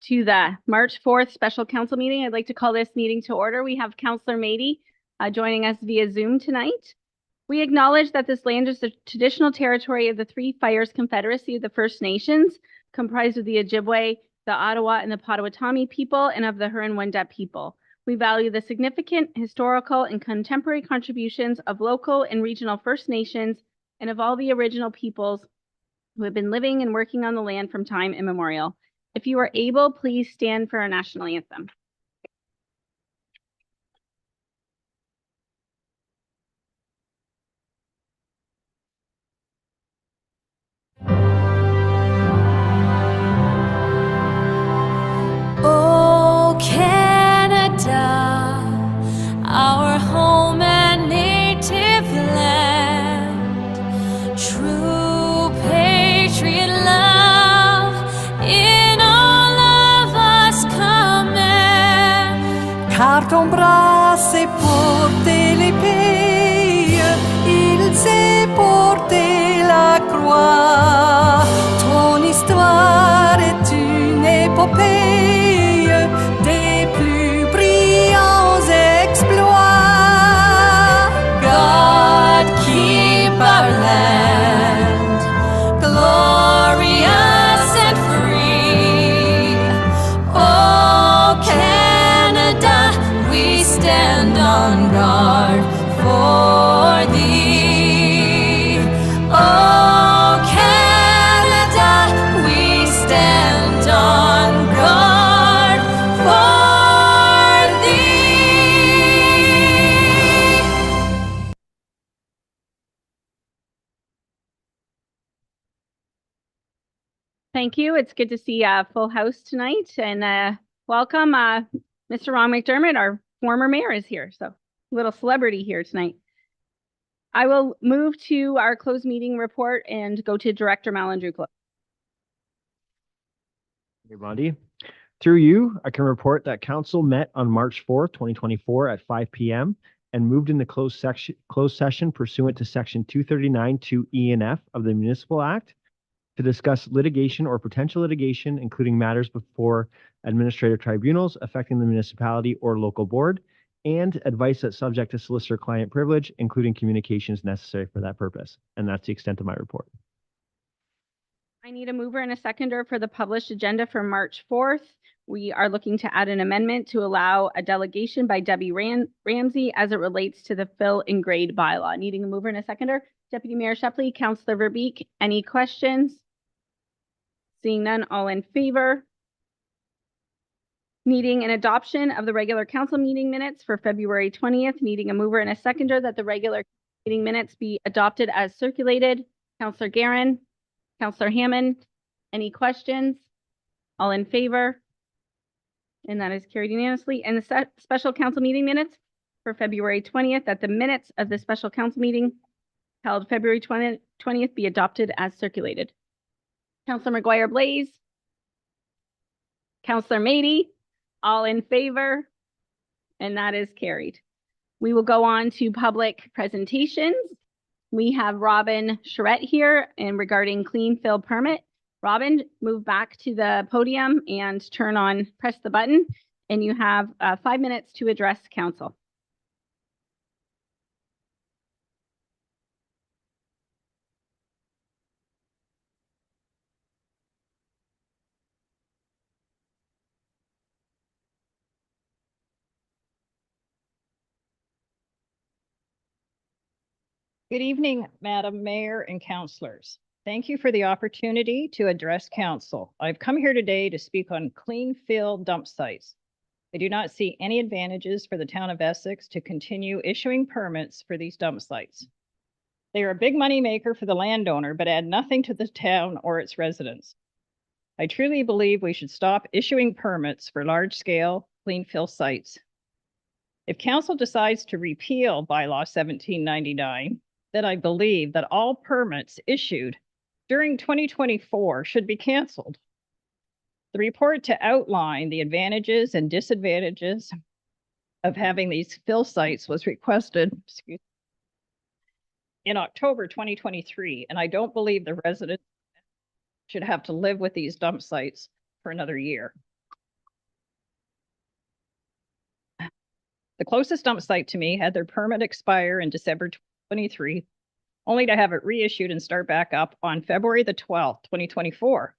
to the March 4th special council meeting. I'd like to call this meeting to order. We have Councillor Mady joining us via Zoom tonight. We acknowledge that this land is the traditional territory of the Three Fires Confederacy of the First Nations, comprised of the Ojibwe, the Ottawa, and the Potawatomi people, and of the Huron-Wendat people. We value the significant historical and contemporary contributions of local and regional First Nations and of all the original peoples who have been living and working on the land from time immemorial. If you are able, please stand for our national anthem. Oh, Canada, our home and native land, true patriot love in all of us command. Car ton bras s'est porté l'épée, il s'est porté la croix. Ton histoire est une épopée des plus brillants exploits. God keep our land glorious and free. Oh, Canada, we stand on guard for thee. Oh, Canada, we stand on guard for thee. Thank you. It's good to see a full house tonight, and welcome. Mr. Ron McDermott, our former mayor, is here, so a little celebrity here tonight. I will move to our closed meeting report and go to Director Malandrukla. Hey, Bondi. Through you, I can report that council met on March 4th, 2024 at 5 p.m. and moved in the closed session pursuant to section 239 2E and F of the Municipal Act to discuss litigation or potential litigation, including matters before administrative tribunals affecting the municipality or local board, and advice that's subject to solicitor-client privilege, including communications necessary for that purpose. And that's the extent of my report. I need a mover and a seconder for the published agenda for March 4th. We are looking to add an amendment to allow a delegation by Debbie Ramsey as it relates to the fill and grade bylaw. Needing a mover and a seconder. Deputy Mayor Shepley, Councillor Verbeek, any questions? Seeing none, all in favor. Needing an adoption of the regular council meeting minutes for February 20th. Needing a mover and a seconder that the regular meeting minutes be adopted as circulated. Councillor Guerin, Councillor Hammond, any questions? All in favor? And that is carried unanimously. And the special council meeting minutes for February 20th, that the minutes of the special council meeting held February 20th be adopted as circulated. Councillor McGuire Blaze, Councillor Mady, all in favor, and that is carried. We will go on to public presentations. We have Robin Charette here and regarding clean fill permit. Robin, move back to the podium and press the button, and you have 5 minutes to address council. Good evening, Madam Mayor and councillors. Thank you for the opportunity to address council. I've come here today to speak on clean fill dump sites. I do not see any advantages for the town of Essex to continue issuing permits for these dump sites. They are a big money maker for the landowner, but add nothing to the town or its residents. I truly believe we should stop issuing permits for large-scale clean fill sites. If council decides to repeal bylaw 1799, then I believe that all permits issued during 2024 should be canceled. The report to outline the advantages and disadvantages of having these fill sites was requested in October 2023, and I don't believe the residents should have to live with these dump sites for another year. The closest dump site to me had their permit expire in December 2023, only to have it reissued and start back up on February the 12th, 2024.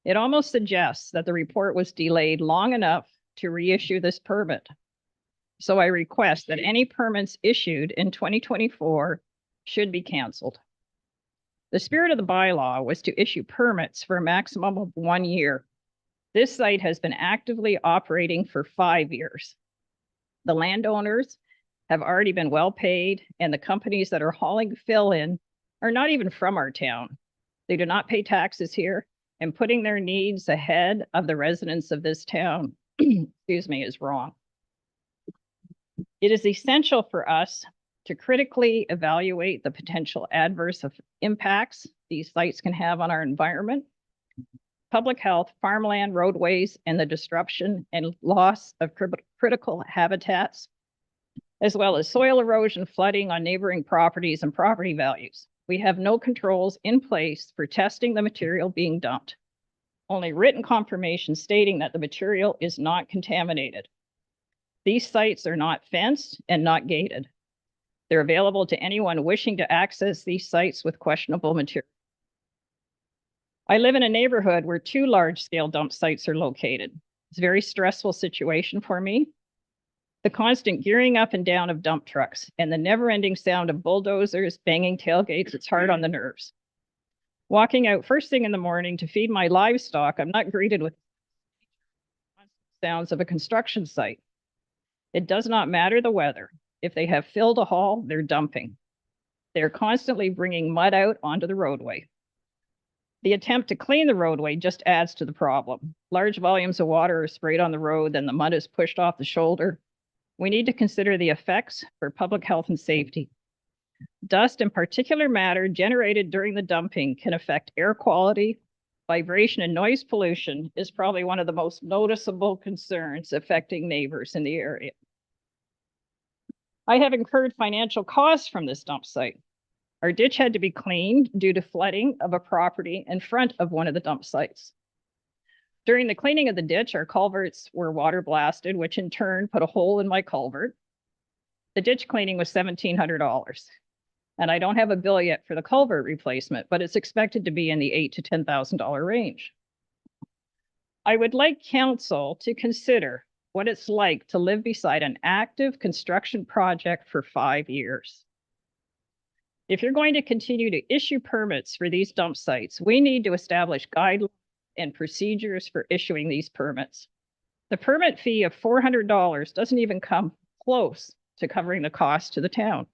It almost suggests that the report was delayed long enough to reissue this permit. So I request that any permits issued in 2024 should be canceled. The spirit of the bylaw was to issue permits for a maximum of 1 year. This site has been actively operating for 5 years. The landowners have already been well paid, and the companies that are hauling fill in are not even from our town. They do not pay taxes here, and putting their needs ahead of the residents of this town, excuse me, is wrong. It is essential for us to critically evaluate the potential adverse impacts these sites can have on our environment, public health, farmland, roadways, and the disruption and loss of critical habitats, as well as soil erosion, flooding on neighboring properties and property values. We have no controls in place for testing the material being dumped, only written confirmation stating that the material is not contaminated. These sites are not fenced and not gated. They're available to anyone wishing to access these sites with questionable material. I live in a neighborhood where 2 large-scale dump sites are located. It's a very stressful situation for me. The constant gearing up and down of dump trucks and the never-ending sound of bulldozers banging tailgates, it's hard on the nerves. Walking out first thing in the morning to feed my livestock, I'm not greeted with sounds of a construction site. It does not matter the weather. If they have filled a hole, they're dumping. They're constantly bringing mud out onto the roadway. The attempt to clean the roadway just adds to the problem. Large volumes of water are sprayed on the road, then the mud is pushed off the shoulder. We need to consider the effects for public health and safety. Dust and particulate matter generated during the dumping can affect air quality. Vibration and noise pollution is probably one of the most noticeable concerns affecting neighbors in the area. I have incurred financial costs from this dump site. Our ditch had to be cleaned due to flooding of a property in front of one of the dump sites. During the cleaning of the ditch, our culverts were water blasted, which in turn put a hole in my culvert. The ditch cleaning was $1,700. And I don't have a bill yet for the culvert replacement, but it's expected to be in the $8,000 to $10,000 range. I would like council to consider what it's like to live beside an active construction project for 5 years. If you're going to continue to issue permits for these dump sites, we need to establish guidelines and procedures for issuing these permits. The permit fee of $400 doesn't even come close to covering the cost to the town.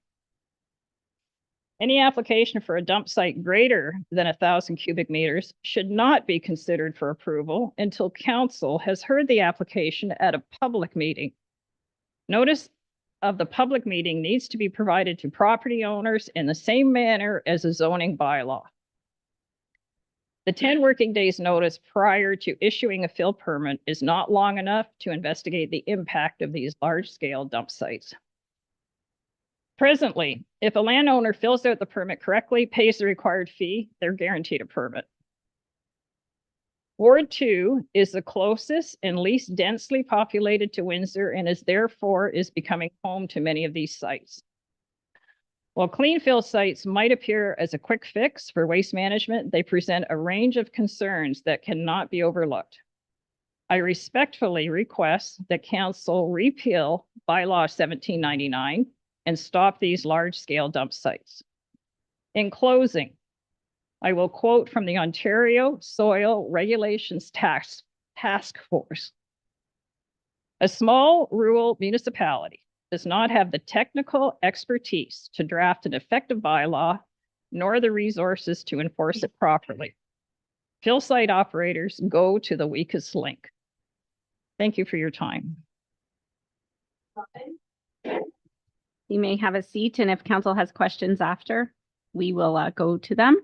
Any application for a dump site greater than 1,000 cubic meters should not be considered for approval until council has heard the application at a public meeting. Notice of the public meeting needs to be provided to property owners in the same manner as a zoning bylaw. The 10 working days notice prior to issuing a fill permit is not long enough to investigate the impact of these large-scale dump sites. Presently, if a landowner fills out the permit correctly, pays the required fee, they're guaranteed a permit. Ward 2 is the closest and least densely populated to Windsor and is therefore becoming home to many of these sites. While clean fill sites might appear as a quick fix for waste management, they present a range of concerns that cannot be overlooked. I respectfully request that council repeal bylaw 1799 and stop these large-scale dump sites. In closing, I will quote from the Ontario Soil Regulations Task Force. A small rural municipality does not have the technical expertise to draft an effective bylaw, nor the resources to enforce it properly. Fill site operators go to the weakest link. Thank you for your time. You may have a seat, and if council has questions after, we will go to them.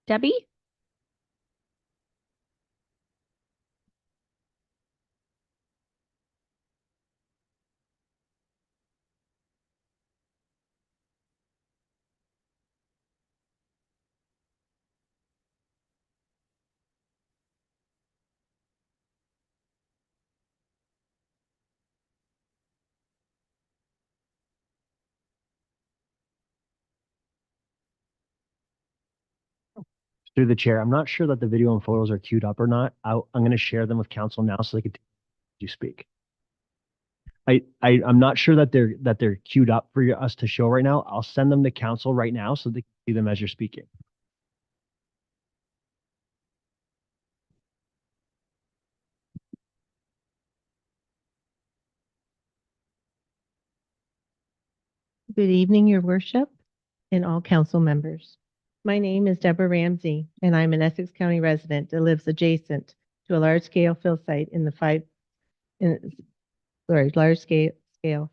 Debbie? Through the chair, I'm not sure that the video and photos are queued up or not. I'm going to share them with council now so they can you speak. I'm not sure that they're queued up for us to show right now. I'll send them to council right now so they can see them as you're speaking. Good evening, Your Worship, and all council members. My name is Deborah Ramsey, and I'm an Essex County resident that lives adjacent to a large-scale fill site large-scale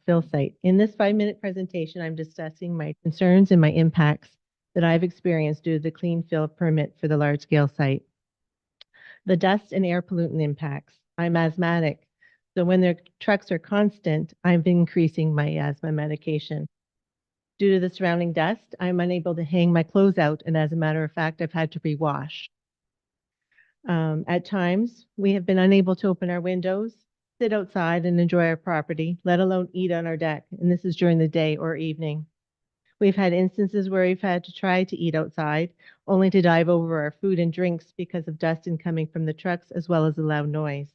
fill site. In this 5-minute presentation, I'm discussing my concerns and my impacts that I've experienced due to the clean fill permit for the large-scale site. The dust and air pollutant impacts. I'm asthmatic, so when their trucks are constant, I'm increasing my asthma medication. Due to the surrounding dust, I'm unable to hang my clothes out, and as a matter of fact, I've had to rewash. At times, we have been unable to open our windows, sit outside and enjoy our property, let alone eat on our deck, and this is during the day or evening. We've had instances where we've had to try to eat outside, only to dive over our food and drinks because of dust incoming from the trucks as well as the loud noise.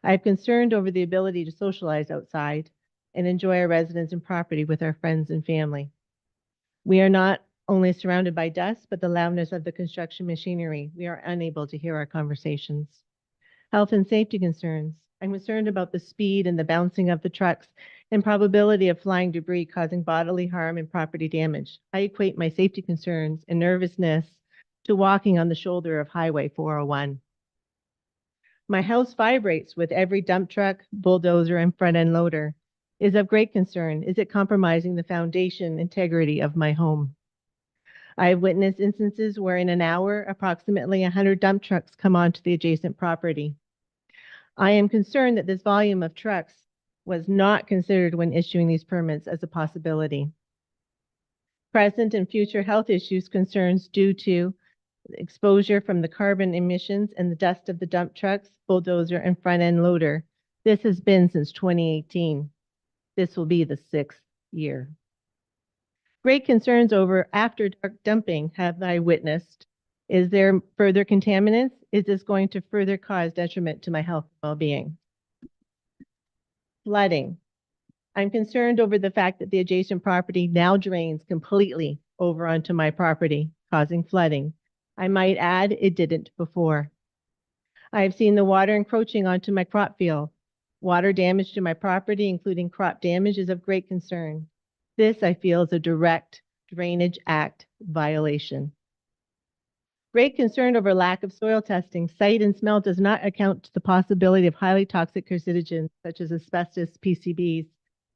I am concerned over the ability to socialize outside and enjoy our residence and property with our friends and family. We are not only surrounded by dust, but the loudness of the construction machinery. We are unable to hear our conversations. Health and safety concerns. I'm concerned about the speed and the bouncing of the trucks and probability of flying debris causing bodily harm and property damage. I equate my safety concerns and nervousness to walking on the shoulder of Highway 401. My house vibrates with every dump truck, bulldozer, and front-end loader. Is of great concern. Is it compromising the foundation integrity of my home? I have witnessed instances where in an hour, approximately 100 dump trucks come onto the adjacent property. I am concerned that this volume of trucks was not considered when issuing these permits as a possibility. Present and future health issues concerns due to exposure from the carbon emissions and the dust of the dump trucks, bulldozer, and front-end loader. This has been since 2018. This will be the 6th year. Great concerns over after dark dumping have I witnessed. Is there further contaminants? Is this going to further cause detriment to my health and well-being? Flooding. I'm concerned over the fact that the adjacent property now drains completely over onto my property, causing flooding. I might add, it didn't before. I have seen the water encroaching onto my crop field. Water damage to my property, including crop damage, is of great concern. This, I feel, is a direct Drainage Act violation. Great concern over lack of soil testing. Sight and smell does not account to the possibility of highly toxic carcinogens such as asbestos, PCBs,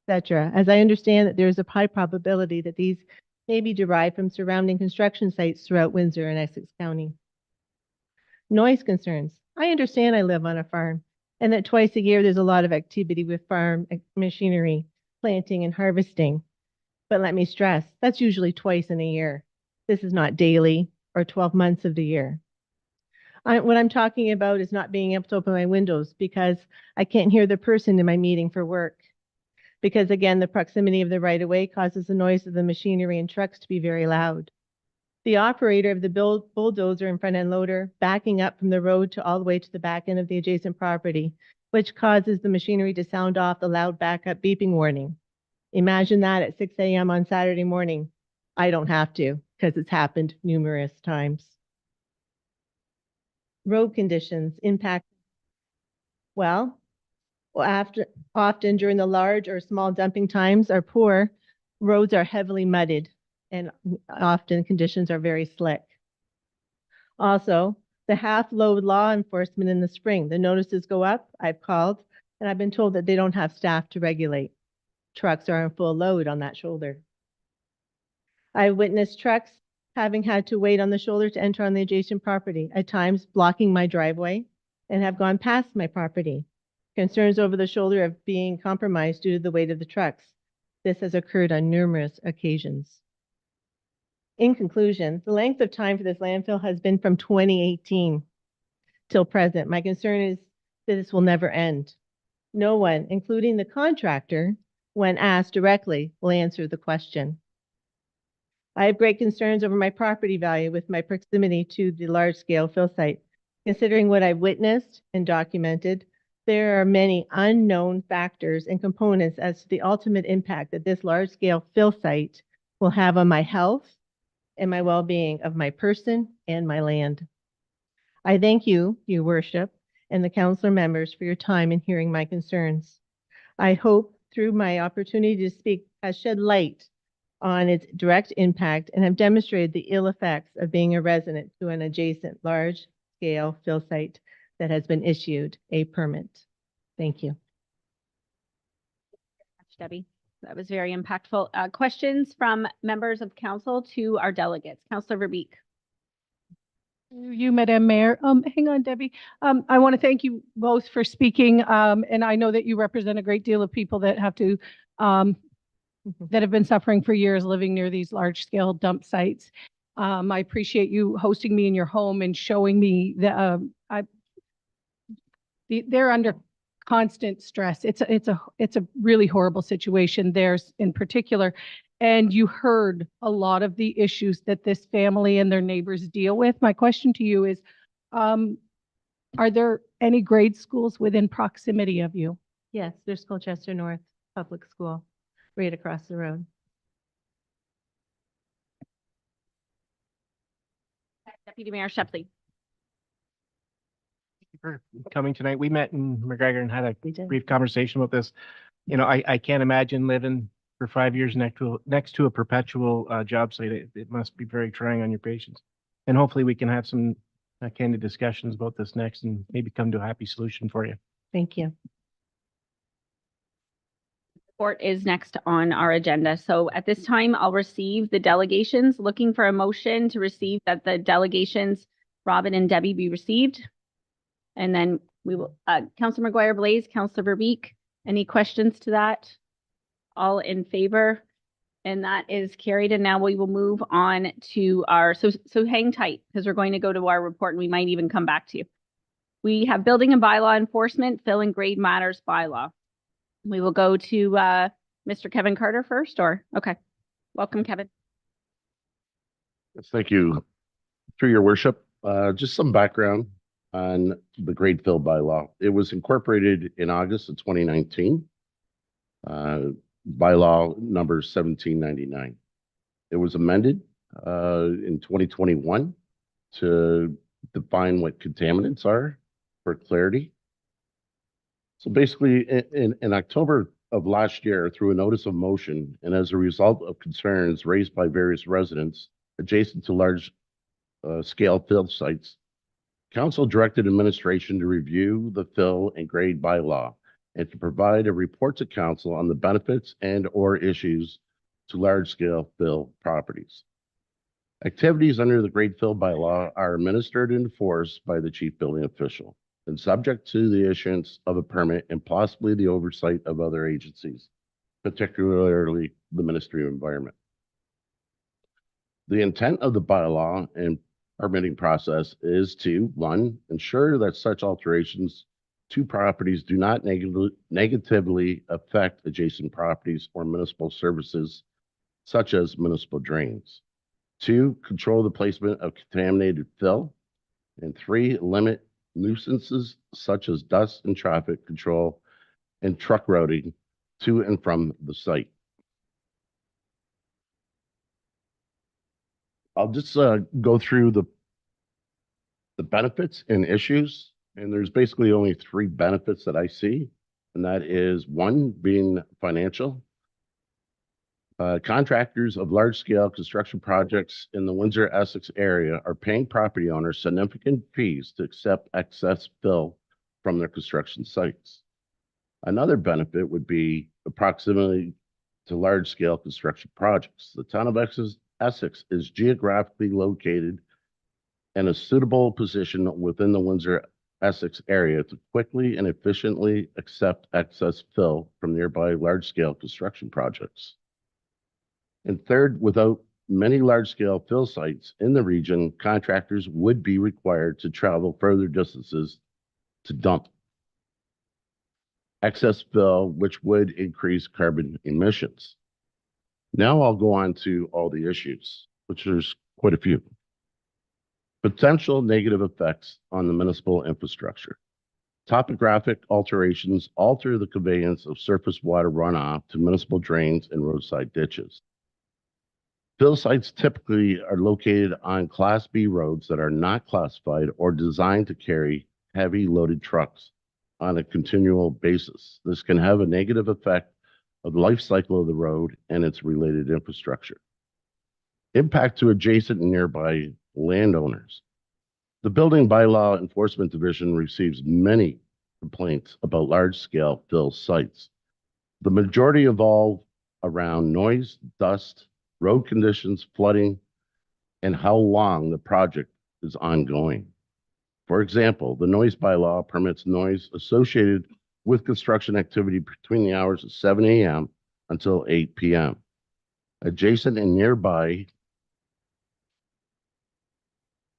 etc. As I understand that there is a high probability that these may be derived from surrounding construction sites throughout Windsor and Essex County. Noise concerns. I understand I live on a farm and that twice a year there's a lot of activity with farm machinery, planting and harvesting. But let me stress, that's usually twice in a year. This is not daily or 12 months of the year. What I'm talking about is not being able to open my windows because I can't hear the person in my meeting for work. Because again, the proximity of the right-of-way causes the noise of the machinery and trucks to be very loud. The operator of the bulldozer and front-end loader backing up from the road to all the way to the back end of the adjacent property, which causes the machinery to sound off the loud backup beeping warning. Imagine that at 6 a.m. on Saturday morning. I don't have to because it's happened numerous times. Road conditions impact. Well, often during the large or small dumping times are poor, roads are heavily mudded and often conditions are very slick. Also, the half-load law enforcement in the spring, the notices go up, I've called, and I've been told that they don't have staff to regulate. Trucks are on full load on that shoulder. I witnessed trucks having had to wait on the shoulder to enter on the adjacent property, at times blocking my driveway and have gone past my property. Concerns over the shoulder of being compromised due to the weight of the trucks. This has occurred on numerous occasions. In conclusion, the length of time for this landfill has been from 2018 till present. My concern is that this will never end. No one, including the contractor, when asked directly, will answer the question. I have great concerns over my property value with my proximity to the large-scale fill site. Considering what I've witnessed and documented, there are many unknown factors and components as to the ultimate impact that this large-scale fill site will have on my health and my well-being of my person and my land. I thank you, your worship, and the councilor members for your time in hearing my concerns. I hope through my opportunity to speak has shed light on its direct impact and have demonstrated the ill effects of being a resident to an adjacent large-scale fill site that has been issued a permit. Thank you. Debbie, that was very impactful. Questions from members of council to our delegates. Councilor Verbeek. You, Madam Mayor. Hang on, Debbie. I want to thank you both for speaking. And I know that you represent a great deal of people that have to, that have been suffering for years living near these large scale dump sites. I appreciate you hosting me in your home and showing me that they're under constant stress. It's a really horrible situation. There's in particular. And you heard a lot of the issues that this family and their neighbors deal with. My question to you is, are there any grade schools within proximity of you? Yes, there's Colchester North Public School right across the road. Deputy Mayor Shepley. For coming tonight. We met in McGregor and had We a did. brief conversation about this. You know, I can't imagine living for 5 years next to a perpetual job site. It must be very trying on your patients. And hopefully we can have some candid discussions about this next and maybe come to a happy solution for you. Thank you. Report is next on our agenda. So at this time, I'll receive the delegations. Looking for a motion to receive that the delegations, Robin and Debbie, be received. And then we will, Councilor McGuire Blaze, Councilor Verbeek, any questions to that? All in favor? And that is carried. And now we will move on to our, so hang tight because we're going to go to our report and we might even come back to you. We have building and bylaw enforcement, fill and grade matters bylaw. We will go to Mr. Kevin Carter first, or, okay. Welcome, Kevin. Yes, thank you. Through your worship, just some background on the grade fill bylaw. It was incorporated in August of 2019. Bylaw number 1799. It was amended in 2021 to define what contaminants are for clarity. So basically, in October of last year, through a notice of motion and as a result of concerns raised by various residents adjacent to large scale fill sites, Council directed administration to review the fill and grade bylaw and to provide a report to Council on the benefits and or issues to large scale fill properties. Activities under the grade fill bylaw are administered and enforced by the chief building official and subject to the issuance of a permit and possibly the oversight of other agencies, particularly the Ministry of Environment. The intent of the bylaw and permitting process is to, one, ensure that such alterations to properties do not negatively affect adjacent properties or municipal services, such as municipal drains. Two, control the placement of contaminated fill. And three, limit nuisances such as dust and traffic control and truck routing to and from the site. I'll just go through the benefits and issues, and there's basically only three benefits that I see, and that is one being financial. Contractors of large-scale construction projects in the Windsor-Essex area are paying property owners significant fees to accept excess fill from their construction sites. Another benefit would be the proximity to large-scale construction projects. The town of Essex is geographically located in a suitable position within the Windsor-Essex area to quickly and efficiently accept excess fill from nearby large-scale construction projects. And third, without many large-scale fill sites in the region, contractors would be required to travel further distances to dump excess fill, which would increase carbon emissions. Now I'll go on to all the issues, which there's quite a few. Potential negative effects on the municipal infrastructure. Topographic alterations alter the conveyance of surface water runoff to municipal drains and roadside ditches. Fill sites typically are located on Class B roads that are not classified or designed to carry heavy loaded trucks on a continual basis. This can have a negative effect of the life cycle of the road and its related infrastructure. Impact to adjacent and nearby landowners. The Building Bylaw Enforcement Division receives many complaints about large-scale fill sites. The majority evolve around noise, dust, road conditions, flooding, and how long the project is ongoing. For example, the noise bylaw permits noise associated with construction activity between the hours of 7 a.m. until 8 p.m. Adjacent and nearby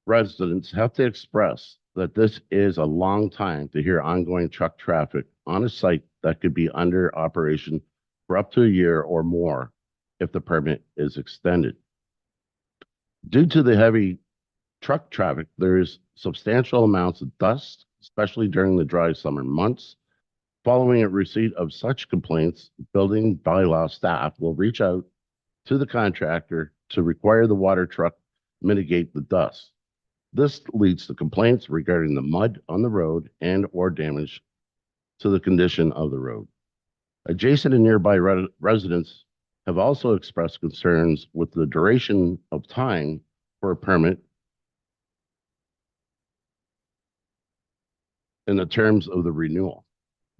residents have to express that this is a long time to hear ongoing truck traffic on a site that could be under operation for up to a year or more if the permit is extended. Due to the heavy truck traffic, there is substantial amounts of dust, especially during the dry summer months. Following a receipt of such complaints, building bylaw staff will reach out to the contractor to require the water truck mitigate the dust. This leads to complaints regarding the mud on the road and or damage to the condition of the road. Adjacent and nearby residents have also expressed concerns with the duration of time for a permit in the terms of the renewal.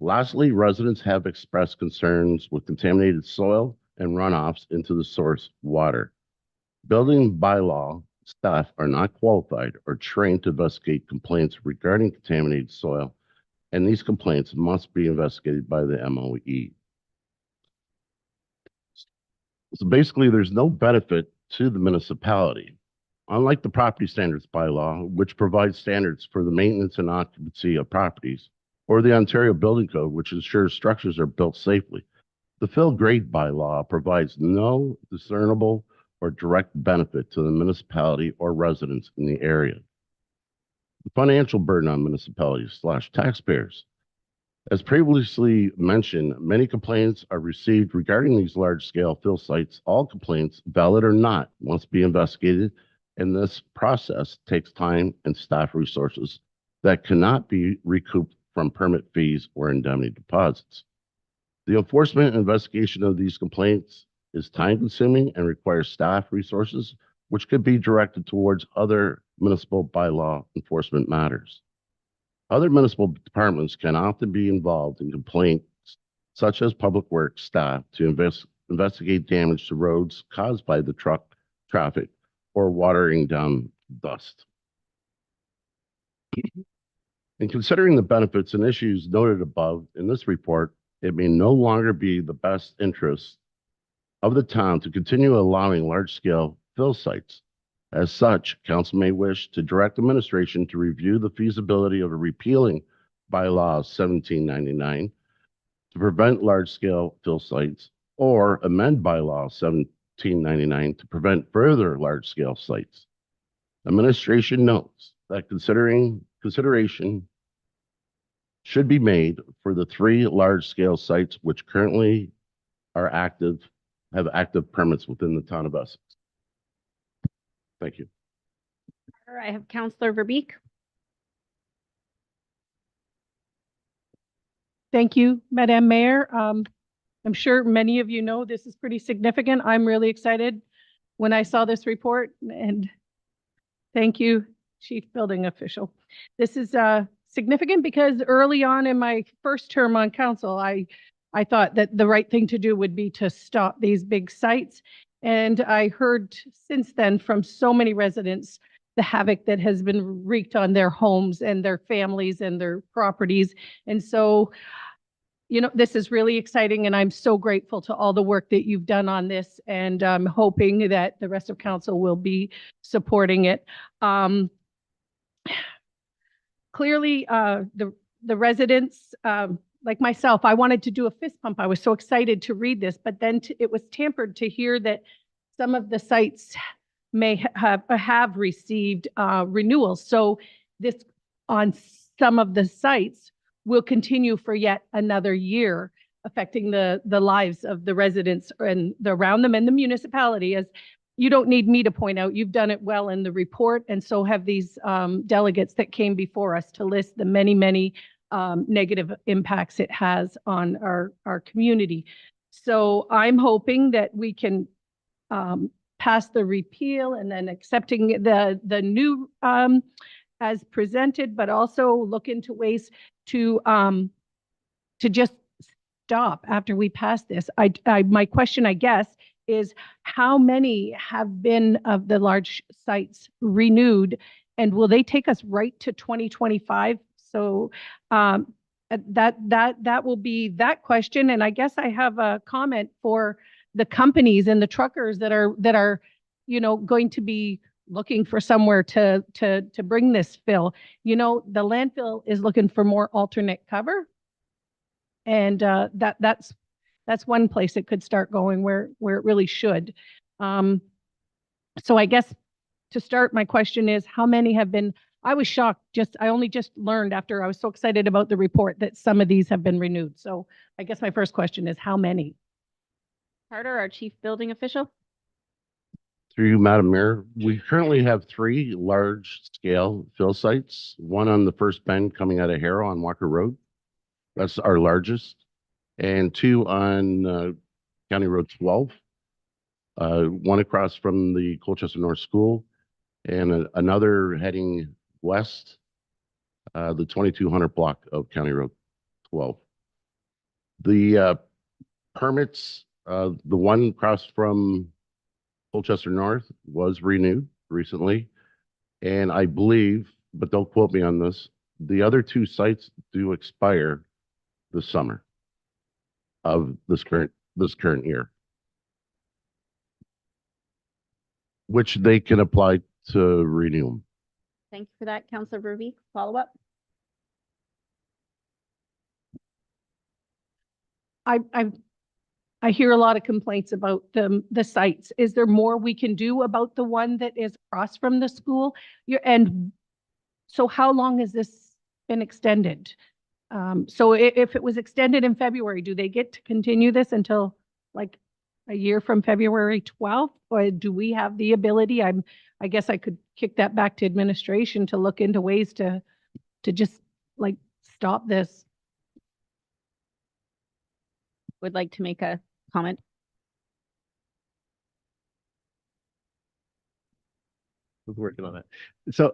Lastly, residents have expressed concerns with contaminated soil and runoffs into the source water. Building bylaw staff are not qualified or trained to investigate complaints regarding contaminated soil, and these complaints must be investigated by the MOE. So basically, there's no benefit to the municipality. Unlike the property standards bylaw, which provides standards for the maintenance and occupancy of properties, or the Ontario Building Code, which ensures structures are built safely, the fill grade bylaw provides no discernible or direct benefit to the municipality or residents in the area. The financial burden on municipalities / taxpayers. As previously mentioned, many complaints are received regarding these large-scale fill sites. All complaints, valid or not, must be investigated, and this process takes time and staff resources that cannot be recouped from permit fees or indemnity deposits. The enforcement and investigation of these complaints is time-consuming and requires staff resources, which could be directed towards other municipal bylaw enforcement matters. Other municipal departments can often be involved in complaints, such as public works staff, to investigate damage to roads caused by the truck traffic or watering down dust. In considering the benefits and issues noted above in this report, it may no longer be the best interest of the town to continue allowing large-scale fill sites. As such, council may wish to direct administration to review the feasibility of repealing bylaw 1799 to prevent large-scale fill sites, or amend bylaw 1799 to prevent further large-scale sites. Administration notes that consideration should be made for the 3 large-scale sites which currently are have active permits within the town of Essex. Thank you. I have Councillor Verbeek. Thank you, Madam Mayor. I'm sure many of you know this is pretty significant. I'm really excited when I saw this report, and thank you, Chief Building Official. This is significant because early on in my first term on council, I thought that the right thing to do would be to stop these big sites. And I heard since then from so many residents the havoc that has been wreaked on their homes and their families and their properties. And so, you know, this is really exciting, and I'm so grateful to all the work that you've done on this, and I'm hoping that the rest of council will be supporting it. Clearly, the residents like myself, I wanted to do a fist pump. I was so excited to read this, but then it was tampered to hear that some of the sites may have received renewals. So this on some of the sites will continue for yet another year, affecting the lives of the residents and around them and the municipality. As you don't need me to point out, you've done it well in the report, and so have these delegates that came before us to list the many, many negative impacts it has on our community. So I'm hoping that we can pass the repeal and then accepting the new as presented, but also look into ways to just stop after we pass this. My question, I guess, is how many have been of the large sites renewed, and will they take us right to 2025? So that will be that question. And I guess I have a comment for the companies and the truckers that are going to be looking for somewhere to bring this fill. The landfill is looking for more alternate cover, and that's one place it could start going where it really should. So I guess to start, my question is, how many have been? I was shocked. I only just learned after I was so excited about the report that some of these have been renewed. So I guess my first question is, how many? Carter, our chief building official. Through you, Madam Mayor, we currently have 3 large-scale fill sites, one on the first bend coming out of Harrow on Walker Road. That's our largest. And 2 on County Road 12. One across from the Colchester North School, and another heading west, the 2200 block of County Road 12. The permits, the one across from Colchester North was renewed recently, and I believe, but don't quote me on this, the other 2 sites do expire this summer of this current year, which they can apply to renew them. Thank you for that, Councilor Ruby. Follow up. I hear a lot of complaints about the sites. Is there more we can do about the one that is across from the school? And so how long has this been extended? So if it was extended in February, do they get to continue this until like a year from February 12th? Or do we have the ability? I guess I could kick that back to administration to look into ways to just like stop this. Would like to make a comment. We're working on it. So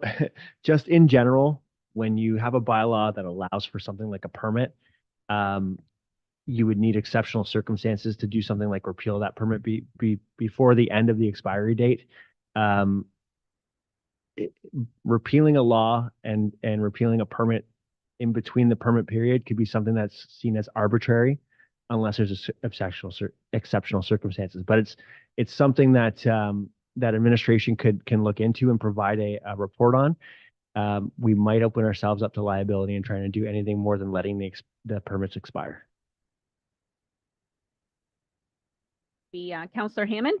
just in general, when you have a bylaw that allows for something like a permit, you would need exceptional circumstances to do something like repeal that permit before the end of the expiry date. Repealing a law and repealing a permit in between the permit period could be something that's seen as arbitrary unless there's exceptional circumstances. But it's something that that administration can look into and provide a report on. We might open ourselves up to liability in trying to do anything more than letting the permits expire. Councilor Hammond.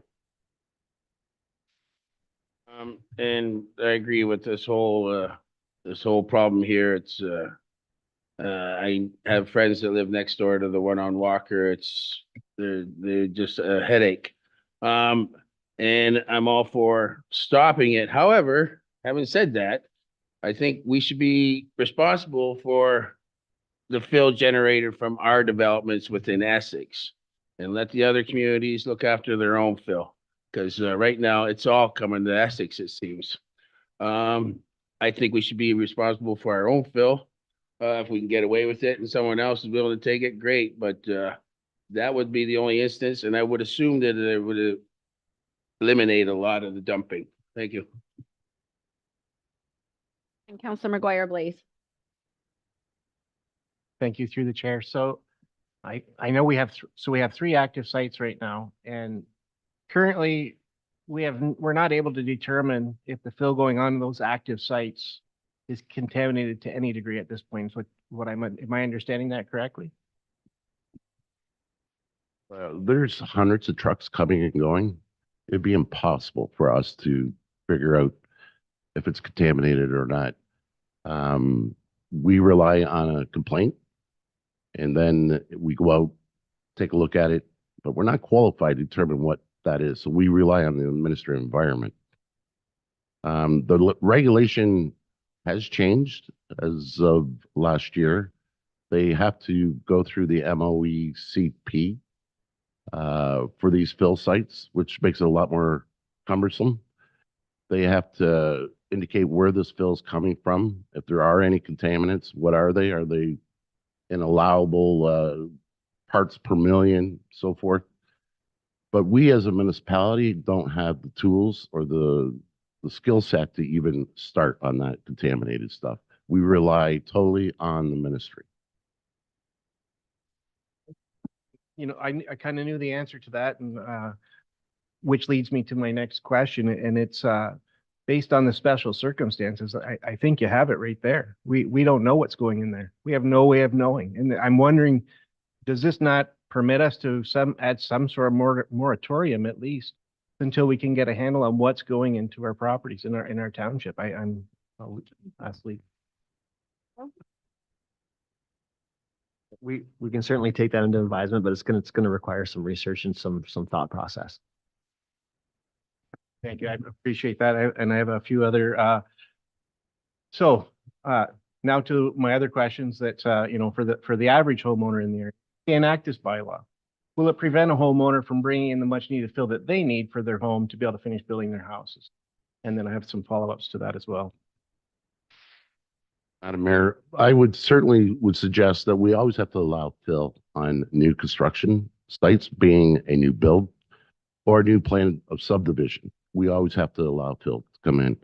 And I agree with this whole problem here. It's I have friends that live next door to the one on Walker. They're just a headache. And I'm all for stopping it. However, having said that, I think we should be responsible for the fill generated from our developments within Essex and let the other communities look after their own fill. Because right now it's all coming to Essex, it seems. I think we should be responsible for our own fill. If we can get away with it and someone else is willing to take it, great. But that would be the only instance. And I would assume that it would eliminate a lot of the dumping. Thank you. And Councilor McGuire Blaze. Thank you through the chair. So I know we have 3 active sites right now, and currently we're not able to determine if the fill going on in those active sites is contaminated to any degree at this point. So am I understanding that correctly? There's hundreds of trucks coming and going. It'd be impossible for us to figure out if it's contaminated or not. We rely on a complaint, and then we go out, take a look at it, but we're not qualified to determine what that is. So we rely on the administrative environment. Regulation has changed as of last year. They have to go through the MOECP for these fill sites, which makes it a lot more cumbersome. They have to indicate where this fill is coming from. If there are any contaminants, what are they? Are they in allowable parts per million, so forth? But we as a municipality don't have the tools or the skill set to even start on that contaminated stuff. We rely totally on the ministry. You know, I kind of knew the answer to that, and which leads me to my next question, and it's based on the special circumstances. I think you have it right there. We don't know what's going in there. We have no way of knowing, and I'm wondering, does this not permit us to add some sort of moratorium at least until we can get a handle on what's going into our properties in our township? I'll ask Lee. We can certainly take that into advisement, but it's gonna require some research and some thought process. Thank you. I appreciate that. And I have a few other, now to my other questions that, you know, for the average homeowner in the area, they enact this bylaw. Will it prevent a homeowner from bringing in the much needed fill that they need for their home to be able to finish building their houses? And then I have some follow-ups to that as well. Madam Mayor, I would certainly suggest that we always have to allow fill on new construction sites, being a new build or a new plan of subdivision. We always have to allow fill to come in.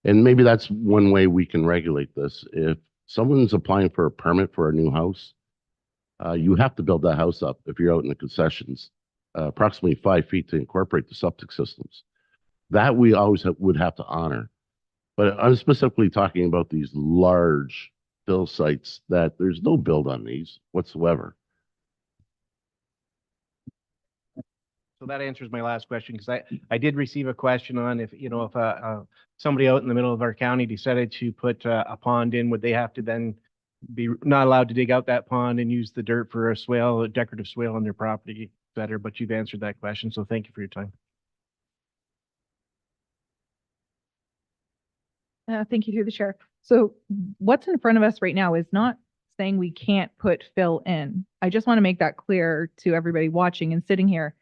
And maybe that's one way we can regulate this. If someone's applying for a permit for a new house, you have to build that house up if you're out in the concessions, approximately 5 feet to incorporate the septic systems. That we always would have to honor. But I'm specifically talking about these large fill sites that there's no build on these whatsoever. So that answers my last question, because I did receive a question on if, you know, if somebody out in the middle of our county decided to put a pond in, would they have to then be not allowed to dig out that pond and use the dirt for a swale, a decorative swale on their property better? But you've answered that question, so thank you for your time. Thank you through the chair. So what's in front of us right now is not saying we can't put fill in. I just want to make that clear to everybody watching and sitting here.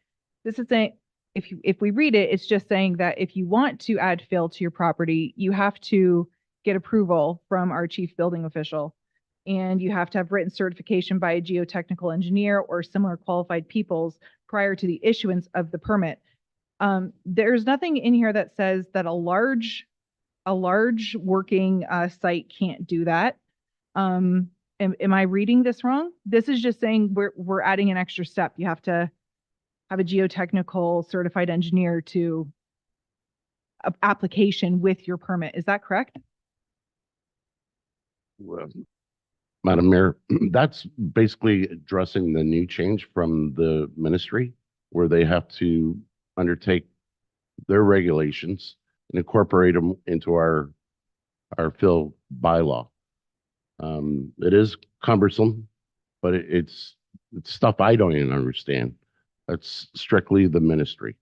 This is saying, if we read it, it's just saying that if you want to add fill to your property, you have to get approval from our chief building official. And you have to have written certification by a geotechnical engineer or similar qualified peoples prior to the issuance of the permit. There's nothing in here that says that a large working site can't do that. Am I reading this wrong? This is just saying we're adding an extra step. You have to have a geotechnical certified engineer to application with your permit. Is that correct? Well, Madam Mayor, that's basically addressing the new change from the ministry, where they have to undertake their regulations and incorporate them into our fill bylaw. It is cumbersome, but it's stuff I don't even understand. That's strictly the ministry.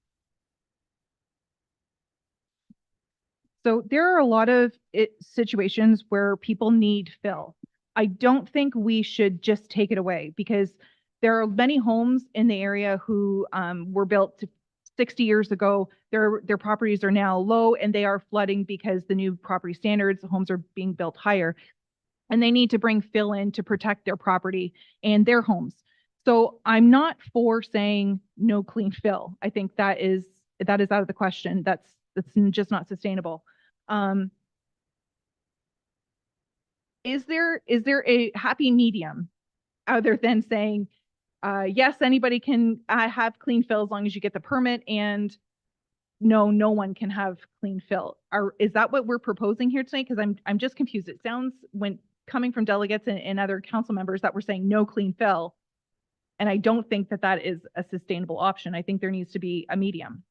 So there are a lot of situations where people need fill. I don't think we should just take it away, because there are many homes in the area who were built 60 years ago. Their properties are now low and they are flooding because the new property standards, the homes are being built higher, and they need to bring fill in to protect their property and their homes. So I'm not for saying no clean fill. I think that is out of the question. That's just not sustainable. Is there a happy medium other than saying, yes, anybody can have clean fill as long as you get the permit, and no, no one can have clean fill. Is that what we're proposing here tonight? Because I'm just confused. It sounds, when coming from delegates and other council members, that we're saying no clean fill. And I don't think that that is a sustainable option. I think there needs to be a medium.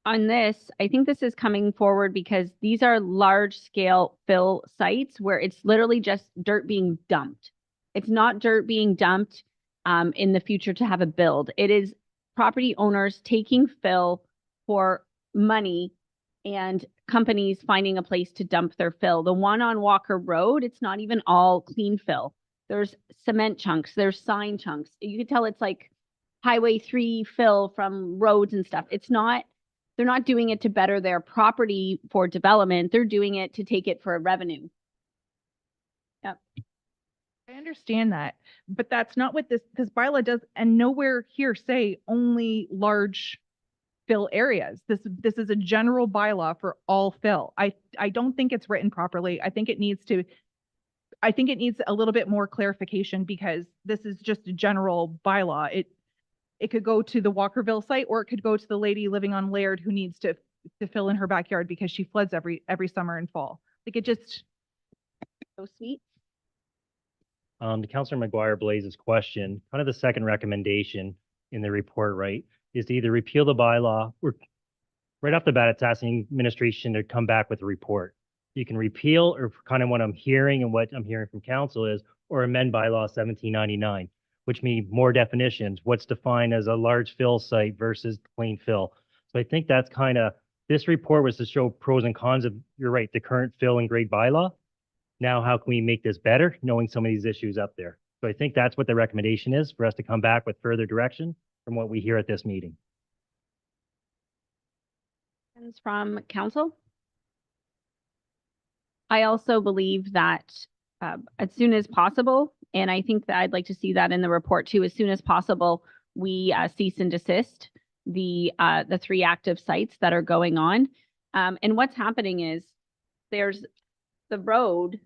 On this, I think this is coming forward because these are large scale fill sites where it's literally just dirt being dumped. It's not dirt being dumped in the future to have a build. It is property owners taking fill for money and companies finding a place to dump their fill. The one on Walker Road, it's not even all clean fill. There's cement chunks, there's sign chunks. You can tell it's like Highway 3 fill from roads and stuff. It's not, they're not doing it to better their property for development. They're doing it to take it for a revenue. Yep. I understand that, but that's not what this bylaw does, and nowhere here say only large fill areas. This is a general bylaw for all fill. I don't think it's written properly. I think it needs a little bit more clarification, because this is just a general bylaw. It could go to the Walkerville site, or it could go to the lady living on Laird who needs to fill in her backyard because she floods every summer and fall. Like, it just So sweet. To Councillor McGuire Blaze's question, kind of the second recommendation in the report, right, is to either repeal the bylaw, or right off the bat, it's asking administration to come back with a report. You can repeal, or kind of what I'm hearing and what I'm hearing from council is, or amend bylaw 1799, which means more definitions. What's defined as a large fill site versus clean fill. So I think that's kind of, this report was to show pros and cons of, you're right, the current fill and grade bylaw. Now, how can we make this better, knowing some of these issues up there? So I think that's what the recommendation is, for us to come back with further direction from what we hear at this meeting. Questions from council? I also believe that as soon as possible, and I think that I'd like to see that in the report too, as soon as possible, we cease and desist the 3 active sites that are going on. And what's happening is there's the road,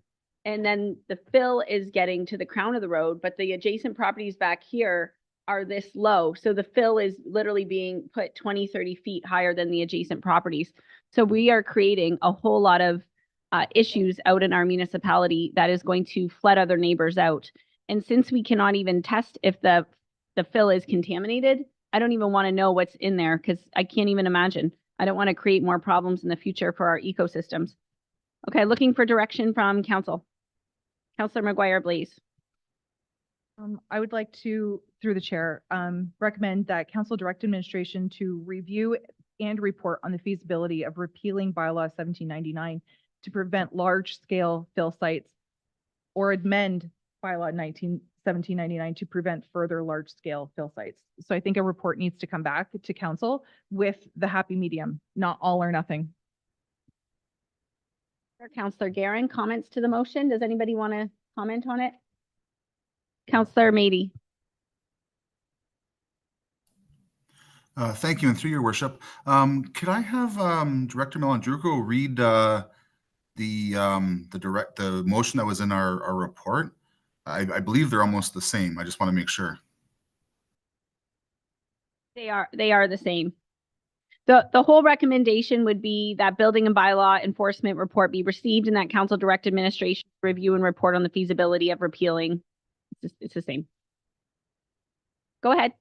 and then the fill is getting to the crown of the road, but the adjacent properties back here are this low. So the fill is literally being put 20, 30 feet higher than the adjacent properties. So we are creating a whole lot of issues out in our municipality that is going to flood other neighbors out. And since we cannot even test if the fill is contaminated, I don't even want to know what's in there, because I can't even imagine. I don't want to create more problems in the future for our ecosystems. Okay, looking for direction from council. Councillor McGuire Blaze. I would like to, through the chair, recommend that council direct administration to review and report on the feasibility of repealing bylaw 1799 to prevent large-scale fill sites, or amend bylaw 1799 to prevent further large-scale fill sites. So I think a report needs to come back to council with the happy medium, not all or nothing. Councillor Guerin, comments to the motion? Does anybody want to comment on it? Councillor Mady. Thank you, and through your worship, could I have Director Malandruco read the motion that was in our report? I believe they're almost the same. I just want to make sure. They are the same. The whole recommendation would be that building and bylaw enforcement report be received, and that council direct administration review and report on the feasibility of repealing. It's the same. Go ahead.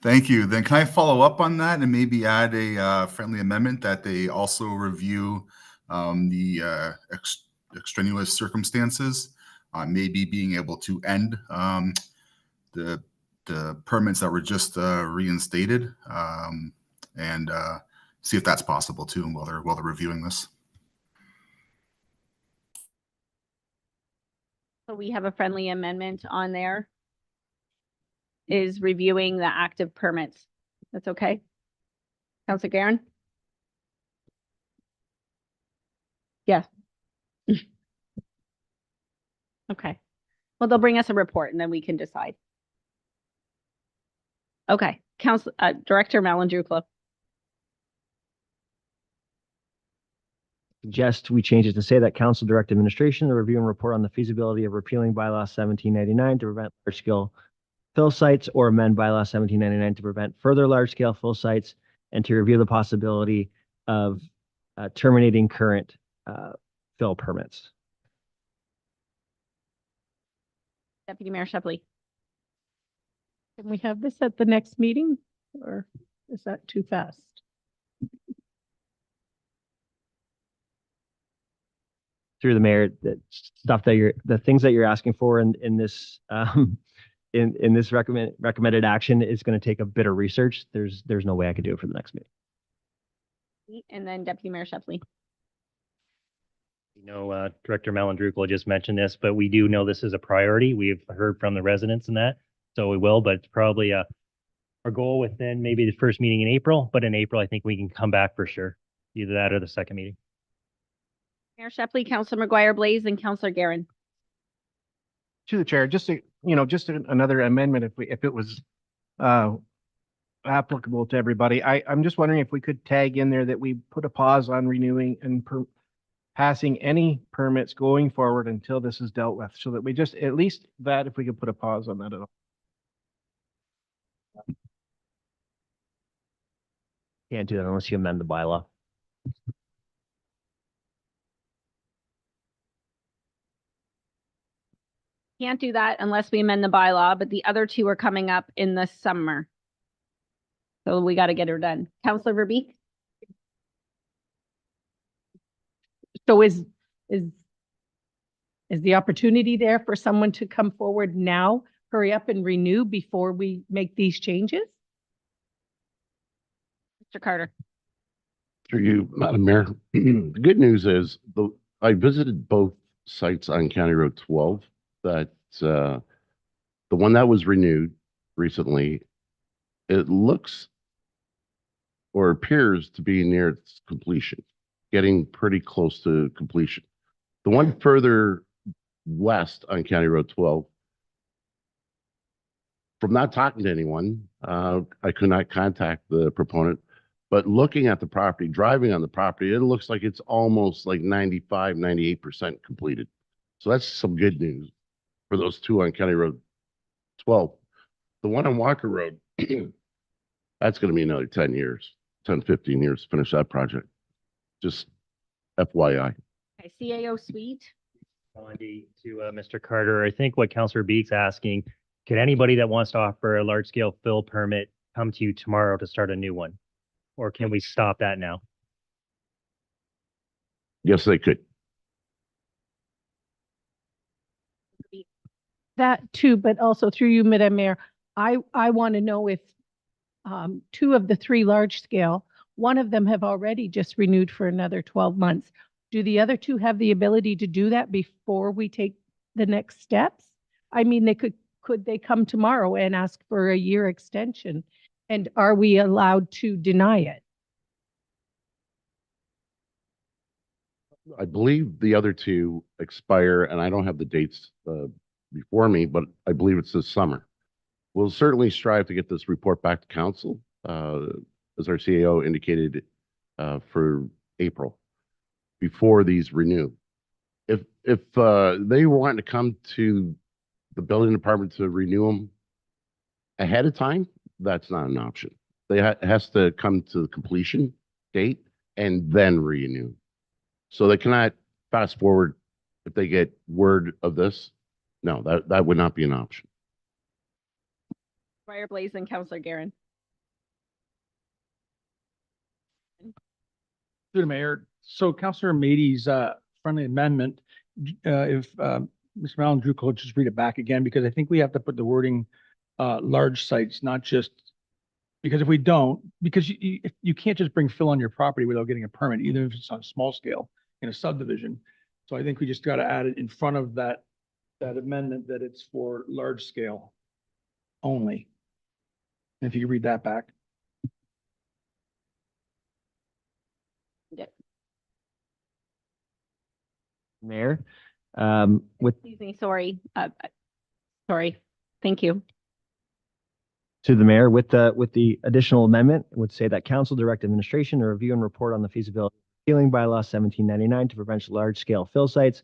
Thank you. Then can I follow up on that and maybe add a friendly amendment that they also review the extraneous circumstances, maybe being able to end the permits that were just reinstated, and see if that's possible too while they're reviewing this. So we have a friendly amendment on there. Is reviewing the active permits. That's okay. Councillor Guerin? Yeah. Okay. Well, they'll bring us a report and then we can decide. Okay. Director Malandruco. Suggest we change it to say that council direct administration to review and report on the feasibility of repealing bylaw 1799 to prevent large-scale fill sites or amend bylaw 1799 to prevent further large-scale fill sites and to review the possibility of terminating current fill permits. Deputy Mayor Shepley. Can we have this at the next meeting, or is that too fast? Through the mayor, the things that you're asking for in this in this recommended action is going to take a bit of research. There's no way I could do it for the next meeting. And then Deputy Mayor Shepley. You know, Director Malandrukel just mentioned this, but we do know this is a priority. We've heard from the residents and that, so we will, but it's probably our goal within maybe the first meeting in April, but in April, I think we can come back for sure. Either that or the second meeting. Mayor Shepley, Councillor McGuire Blaze, and Councillor Guerin. To the chair, just another amendment if it was applicable to everybody. I'm just wondering if we could tag in there that we put a pause on renewing and passing any permits going forward until this is dealt with, so that we just, at least that, if we could put a pause on that at all. Can't do that unless you amend the bylaw. Can't do that unless we amend the bylaw, but the other two are coming up in the summer. So we got to get her done. Councillor Verbeek? So is the opportunity there for someone to come forward now, hurry up and renew before we make these changes? Mr. Carter? Through you, Madam Mayor. The good news is I visited both sites on County Road 12. That the one that was renewed recently, it looks or appears to be near its completion, getting pretty close to completion. The one further west on County Road 12, from not talking to anyone, I could not contact the proponent, but looking at the property, driving on the property, it looks like it's almost like 95, 98% completed. So that's some good news for those two on County Road 12. The one on Walker Road, that's going to be another 10 years, 10, 15 years to finish that project. Just FYI. Okay, CAO Suite. Gandhi to Mr. Carter, I think what Councillor Beek's asking, could anybody that wants to offer a large scale fill permit come to you tomorrow to start a new one? Or can we stop that now? Yes, they could. That too, but also through you, Madam Mayor, I want to know if two of the three large scale, one of them have already just renewed for another 12 months. Do the other two have the ability to do that before we take the next steps? I mean, could they come tomorrow and ask for a year extension? And are we allowed to deny it? I believe the other two expire, and I don't have the dates before me, but I believe it's this summer. We'll certainly strive to get this report back to council, as our CAO indicated, for April, before these renew. If they want to come to the building department to renew them ahead of time, that's not an option. It has to come to the completion date and then renew. So they cannot fast forward if they get word of this. No, that would not be an option. Briar Blaze and Councillor Guerin. Through the mayor. So Councillor Mady's friendly amendment, if Mr. Malandrukel could just read it back again, because I think we have to put the wording large sites, not just because if we don't, because you can't just bring fill on your property without getting a permit, even if it's on a small scale in a subdivision. So I think we just got to add it in front of that amendment that it's for large scale only. And if you read that back. Mayor, Excuse me, sorry. Sorry. Thank you. to the mayor with the additional amendment, it would say that council direct administration to review and report on the feasibility of repealing bylaw 1799 to prevent large scale fill sites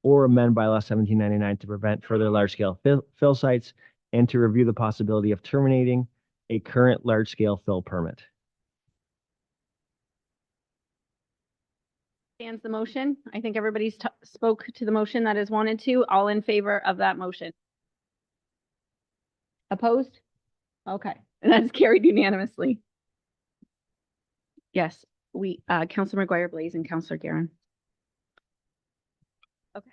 or amend bylaw 1799 to prevent further large scale fill sites and to review the possibility of terminating a current large-scale fill permit. Stands the motion. I think everybody's spoke to the motion that is wanted to. All in favor of that motion? Opposed? Okay, and that's carried unanimously. Yes, Councilor McGuire Blaze and Councilor Guerin. Okay.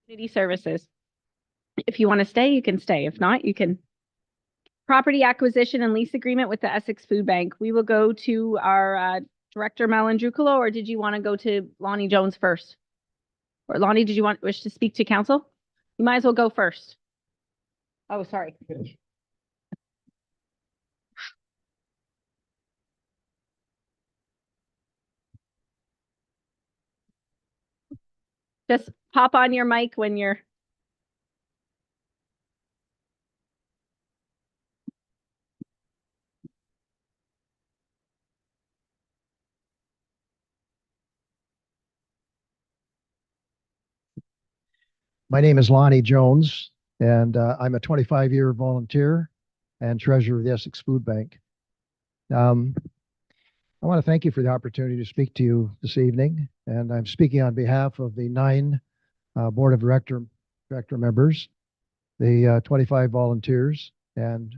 Community services. If you want to stay, you can stay. If not, you can. Property acquisition and lease agreement with the Essex Food Bank. We will go to our Director Malandrucolo, or did you want to go to Lonnie Jones first? Or Lonnie, did you wish to speak to council? You might as well go first. Oh, sorry. Just pop on your mic when you're. My name is Lonnie Jones, and I'm a 25-year volunteer and treasurer of the Essex Food Bank. I want to thank you for the opportunity to speak to you this evening, and I'm speaking on behalf of the 9 board of director members, the 25 volunteers, and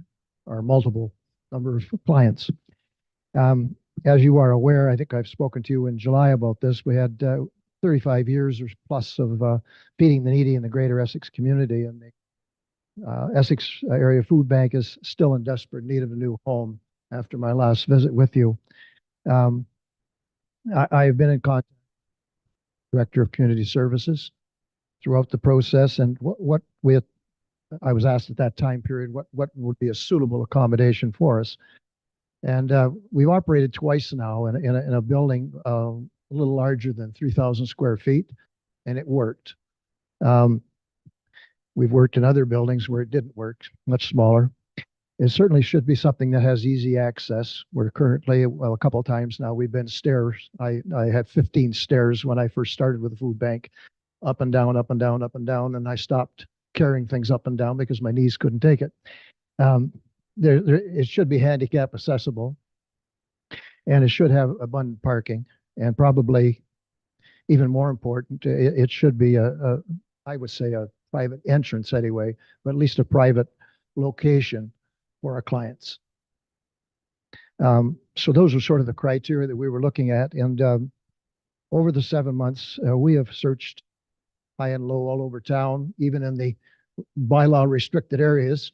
our multiple number of clients. As you are aware, I think I've spoken to you in July about this. We had 35 years or plus of feeding the needy in the greater Essex community, and the Essex Area Food Bank is still in desperate need of a new home after my last visit with you. I have been in contact with the Director of Community Services throughout the process, and I was asked at that time period what would be a suitable accommodation for us. And we've operated twice now in a building a little larger than 3,000 square feet, and it worked. We've worked in other buildings where it didn't work, much smaller. It certainly should be something that has easy access. We're currently, well, a couple of times now, we've been stairs. I had 15 stairs when I first started with the food bank, up and down, up and down, up and down, and I stopped carrying things up and down because my knees couldn't take it. It should be handicap accessible, and it should have abundant parking, and probably even more important, it should be I would say a private entrance anyway, but at least a private location for our clients. So those are sort of the criteria that we were looking at. And over the 7 months, we have searched high and low all over town, even in the bylaw restricted areas.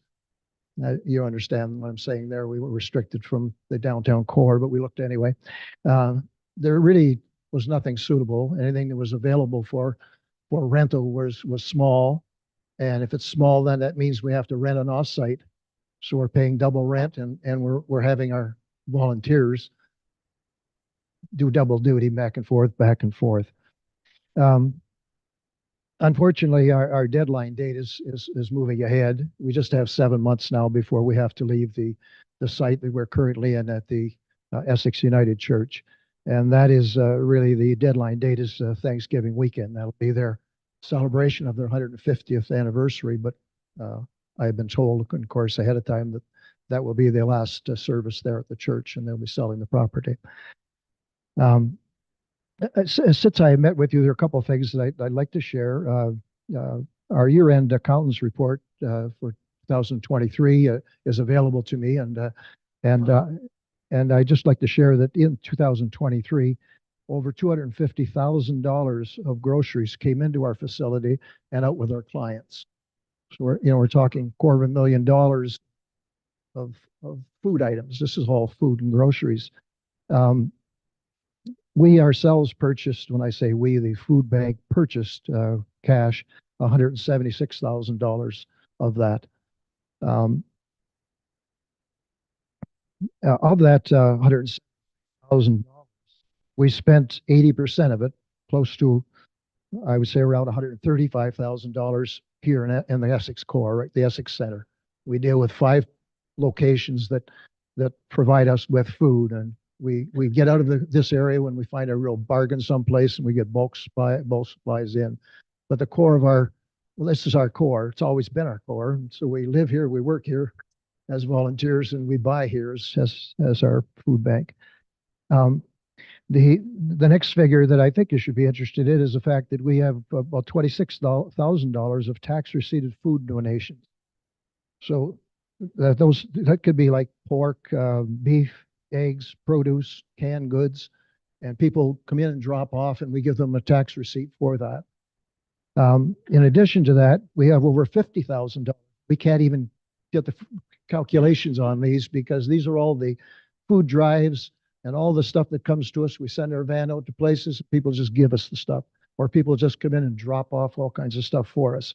You understand what I'm saying there. We were restricted from the downtown core, but we looked anyway. There really was nothing suitable. Anything that was available for rental was small. And if it's small, then that means we have to rent an off-site. So we're paying double rent, and we're having our volunteers do double duty back and forth, back and forth. Unfortunately, our deadline date is moving ahead. We just have 7 months now before we have to leave the site that we're currently in at the Essex United Church. And that is really the deadline date is Thanksgiving weekend. That'll be their celebration of their 150th anniversary. But I've been told, of course, ahead of time that will be their last service there at the church, and they'll be selling the property. Since I met with you, there are a couple of things that I'd like to share. Our year-end accountant's report for 2023 is available to me, and I'd just like to share that in 2023, over $250,000 of groceries came into our facility and out with our clients. So we're talking $250,000 of food items. This is all food and groceries. We ourselves purchased, when I say we, the food bank purchased cash, $176,000 of that. Of that $100,000, we spent 80% of it, close to, I would say, around $135,000 here in the Essex core, right, the Essex Center. We deal with 5 locations that provide us with food, and we get out of this area when we find a real bargain someplace, and we get bulk supplies in. But the core of our well, this is our core. It's always been our core. So we live here, we work here as volunteers, and we buy here as our food bank. The next figure that I think you should be interested in is the fact that we have about $26,000 of tax receipted food donations. So that could be like pork, beef, eggs, produce, canned goods, and people come in and drop off, and we give them a tax receipt for that. In addition to that, we have over $50,000. We can't even get the calculations on these because these are all the food drives and all the stuff that comes to us. We send our van out to places, people just give us the stuff, or people just come in and drop off all kinds of stuff for us.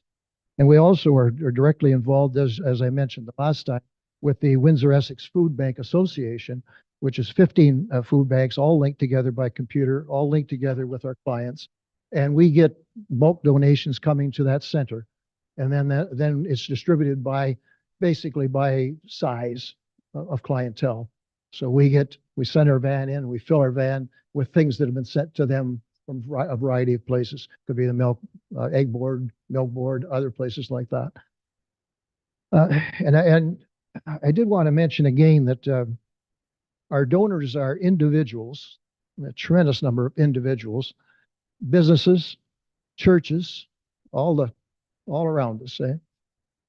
And we also are directly involved, as I mentioned the last time, with the Windsor Essex Food Bank Association, which is 15 food banks, all linked together by computer, all linked together with our clients. And we get bulk donations coming to that center. And then it's distributed basically by size of clientele. So we send our van in, we fill our van with things that have been sent to them from a variety of places. Could be the milk, egg board, milk board, other places like that. And I did want to mention again that our donors are individuals, a tremendous number of individuals, businesses, churches, all around us,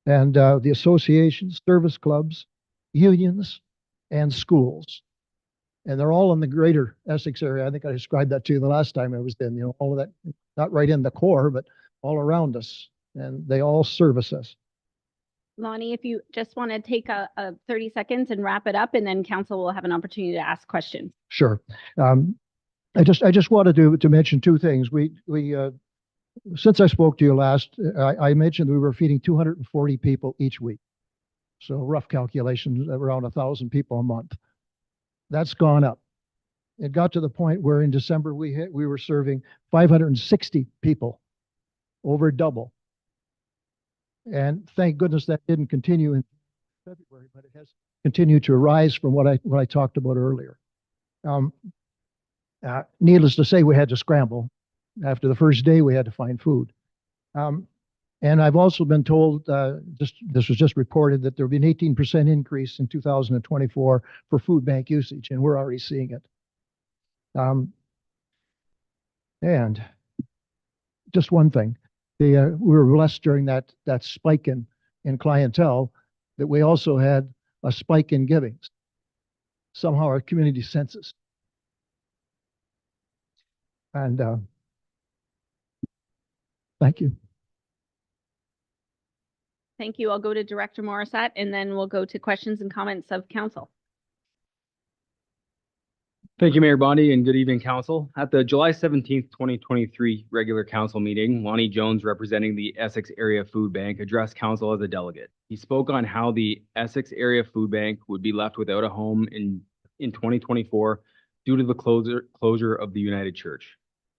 and the associations, service clubs, unions, and schools. And they're all in the greater Essex area. I think I described that to you the last time I was in, all of that, not right in the core, but all around us. And they all service us. Lonnie, if you just want to take a 30 seconds and wrap it up, and then council will have an opportunity to ask questions. Sure. I just wanted to mention two things. We since I spoke to you last, I mentioned we were feeding 240 people each week. So rough calculations, around 1,000 people a month. That's gone up. It got to the point where in December we were serving 560 people, over double. And thank goodness that didn't continue in February, but it has continued to rise from what I talked about earlier. Needless to say, we had to scramble. After the first day, we had to find food. And I've also been told, this was just reported, that there'll be an 18% increase in 2024 for food bank usage, and we're already seeing it. And just one thing, we were blessed during that spike in clientele that we also had a spike in givings. Somehow our community census. And thank you. Thank you. I'll go to Director Morissette, and then we'll go to questions and comments of council. Thank you, Mayor Bondi, and good evening, council. At the July 17th, 2023 regular council meeting, Lonnie Jones, representing the Essex Area Food Bank, addressed council as a delegate. He spoke on how the Essex Area Food Bank would be left without a home in 2024 due to the closure of the United Church.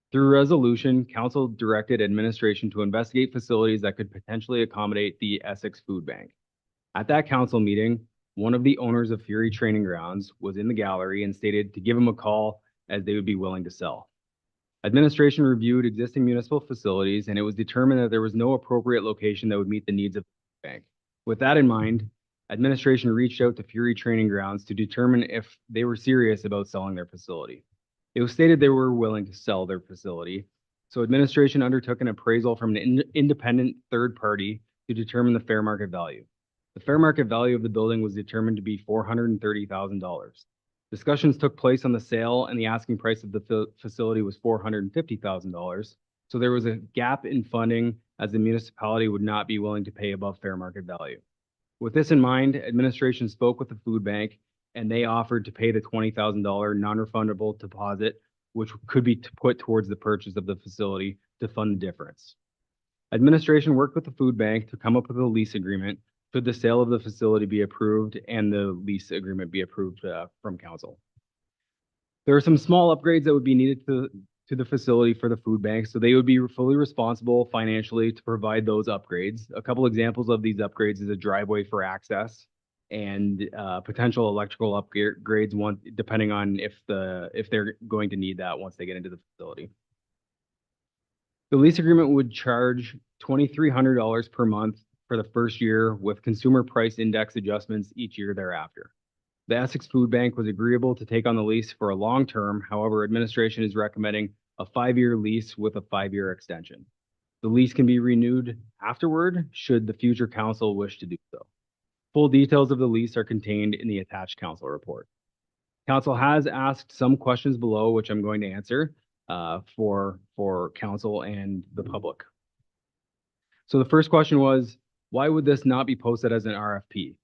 Through resolution, council directed administration to investigate facilities that could potentially accommodate the Essex Food Bank. At that council meeting, one of the owners of Fury Training Grounds was in the gallery and stated to give him a call as they would be willing to sell. Administration reviewed existing municipal facilities, and it was determined that there was no appropriate location that would meet the needs of the bank. With that in mind, administration reached out to Fury Training Grounds to determine if they were serious about selling their facility. It was stated they were willing to sell their facility, so administration undertook an appraisal from an independent third party to determine the fair market value. The fair market value of the building was determined to be $430,000. Discussions took place on the sale, and the asking price of the facility was $450,000. So there was a gap in funding, as the municipality would not be willing to pay above fair market value. With this in mind, administration spoke with the food bank, and they offered to pay the $20,000 non-refundable deposit, which could be put towards the purchase of the facility to fund the difference. Administration worked with the food bank to come up with a lease agreement should the sale of the facility be approved and the lease agreement be approved from council. There are some small upgrades that would be needed to the facility for the food bank, so they would be fully responsible financially to provide those upgrades. A couple examples of these upgrades is a driveway for access and potential electrical upgrades, depending on if they're going to need that once they get into the facility. The lease agreement would charge $2,300 per month for the first year with consumer price index adjustments each year thereafter. The Essex Food Bank was agreeable to take on the lease for a long term. However, administration is recommending a 5-year lease with a 5-year extension. The lease can be renewed afterward should the future council wish to do so. Full details of the lease are contained in the attached council report. Council has asked some questions below, which I'm going to answer for council and the public. So the first question was, why would this not be posted as an RFP?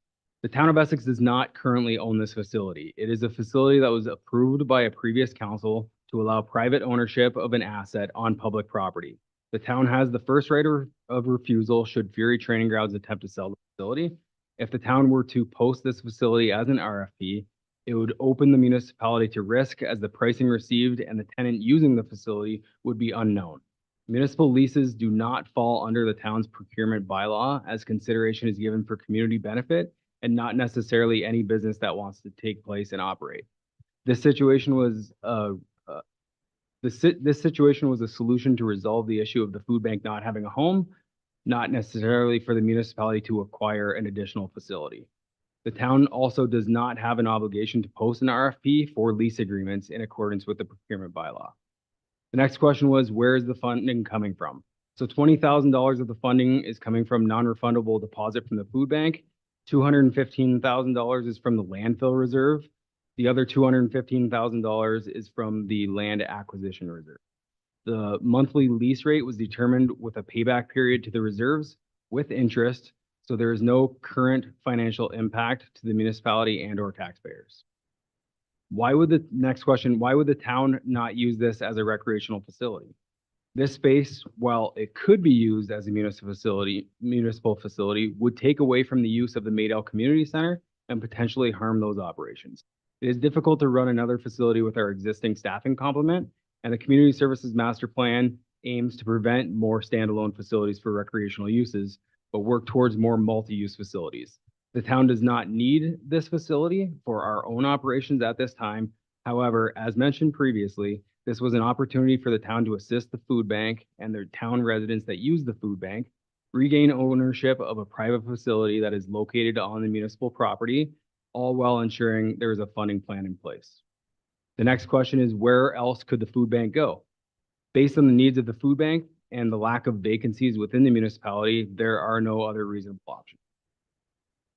The town of Essex does not currently own this facility. It is a facility that was approved by a previous council to allow private ownership of an asset on public property. The town has the first right of refusal should Fury Training Grounds attempt to sell the facility. If the town were to post this facility as an RFP, it would open the municipality to risk as the pricing received and the tenant using the facility would be unknown. Municipal leases do not fall under the town's procurement bylaw as consideration is given for community benefit and not necessarily any business that wants to take place and operate. This situation was a solution to resolve the issue of the food bank not having a home, not necessarily for the municipality to acquire an additional facility. The town also does not have an obligation to post an RFP for lease agreements in accordance with the procurement bylaw. The next question was, where is the funding coming from? So $20,000 of the funding is coming from non-refundable deposit from the food bank. $215,000 is from the landfill reserve. The other $215,000 is from the land acquisition reserve. The monthly lease rate was determined with a payback period to the reserves with interest, so there is no current financial impact to the municipality and or taxpayers. Why would the town not use this as a recreational facility? This space, while it could be used as a municipal facility, would take away from the use of the Maydale Community Center and potentially harm those operations. It is difficult to run another facility with our existing staffing complement, and the Community Services Master Plan aims to prevent more standalone facilities for recreational uses, but work towards more multi-use facilities. The town does not need this facility for our own operations at this time. However, as mentioned previously, this was an opportunity for the town to assist the food bank and their town residents that use the food bank regain ownership of a private facility that is located on the municipal property, all while ensuring there is a funding plan in place. The next question is, where else could the food bank go? Based on the needs of the food bank and the lack of vacancies within the municipality, there are no other reasonable options.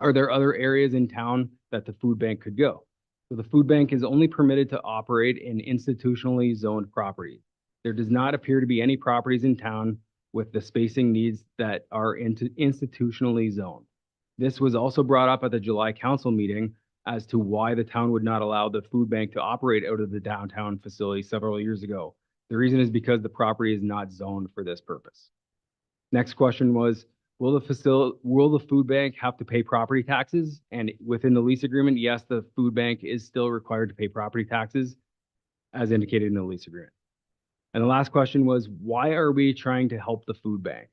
Are there other areas in town that the food bank could go? So the food bank is only permitted to operate in institutionally zoned properties. There does not appear to be any properties in town with the spacing needs that are institutionally zoned. This was also brought up at the July council meeting as to why the town would not allow the food bank to operate out of the downtown facility several years ago. The reason is because the property is not zoned for this purpose. Next question was, will the food bank have to pay property taxes? And within the lease agreement, yes, the food bank is still required to pay property taxes as indicated in the lease agreement. And the last question was, why are we trying to help the food bank?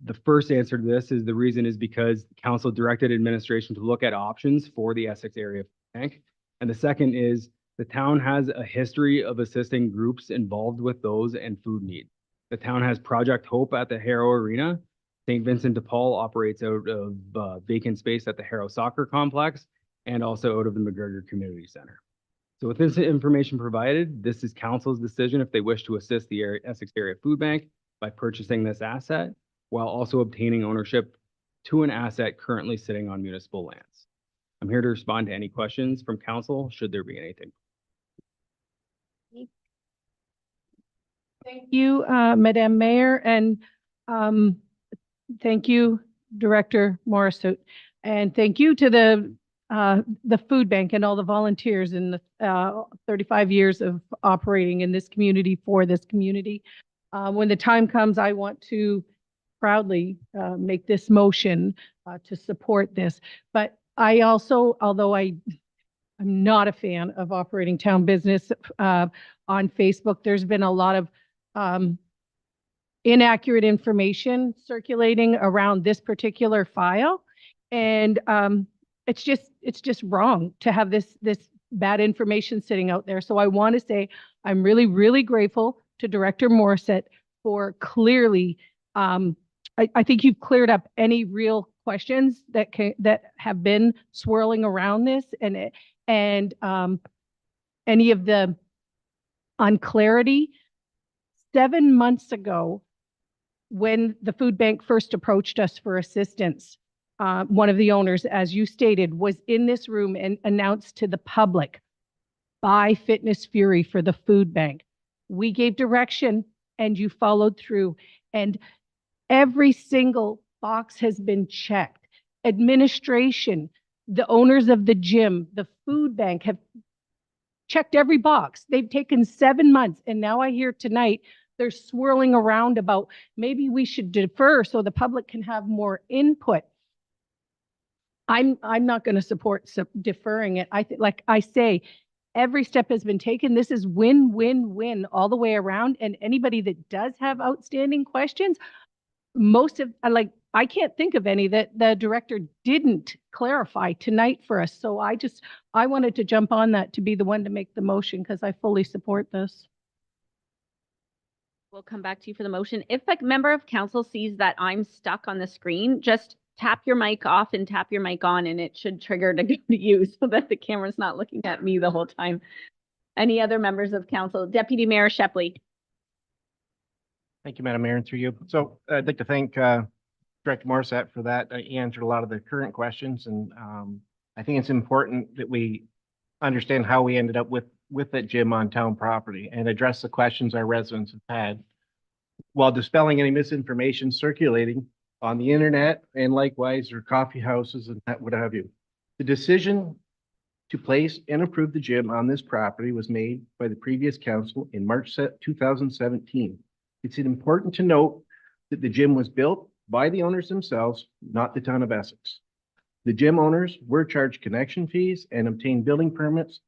The first answer to this is the reason is because council directed administration to look at options for the Essex area bank. And the second is the town has a history of assisting groups involved with those and food needs. The town has Project Hope at the Harrow Arena. St. Vincent de Paul operates out of vacant space at the Harrow Soccer Complex and also out of the McGregor Community Center. So with this information provided, this is council's decision if they wish to assist the Essex Area Food Bank by purchasing this asset while also obtaining ownership to an asset currently sitting on municipal lands. I'm here to respond to any questions from council, should there be anything. Thank you, Madam Mayor, and thank you, Director Morissette, and thank you to the food bank and all the volunteers in the 35 years of operating in this community for this community. When the time comes, I want to proudly make this motion to support this. But I also, although I'm not a fan of operating town business on Facebook, there's been a lot of inaccurate information circulating around this particular file. And it's just wrong to have this bad information sitting out there. So I want to say I'm really, really grateful to Director Morissette for clearly, I think you've cleared up any real questions that have been swirling around this and any of the unclarity. 7 months ago, when the food bank first approached us for assistance, one of the owners, as you stated, was in this room and announced to the public, buy Fitness Fury for the food bank. We gave direction and you followed through, and every single box has been checked. Administration, the owners of the gym, the food bank have checked every box. They've taken 7 months, and now I hear tonight they're swirling around about maybe we should defer so the public can have more input. I'm not going to support deferring it. I think, like I say, every step has been taken. This is win-win-win all the way around. And anybody that does have outstanding questions, I can't think of any that the director didn't clarify tonight for us. So I wanted to jump on that to be the one to make the motion because I fully support this. We'll come back to you for the motion. If a member of council sees that I'm stuck on the screen, just tap your mic off and tap your mic on, and it should trigger to go to you so that the camera's not looking at me the whole time. Any other members of council? Deputy Mayor Shepley. Thank you, Madam Mayor, and through you. So I'd like to thank Director Morissette for that. He answered a lot of the current questions, and I think it's important that we understand how we ended up with that gym on town property and address the questions our residents have had while dispelling any misinformation circulating on the internet and likewise or coffee houses and what have you. The decision to place and approve the gym on this property was made by the previous council in March 2017. It's important to note that the gym was built by the owners themselves, not the town of Essex. The gym owners were charged connection fees and obtained building permits.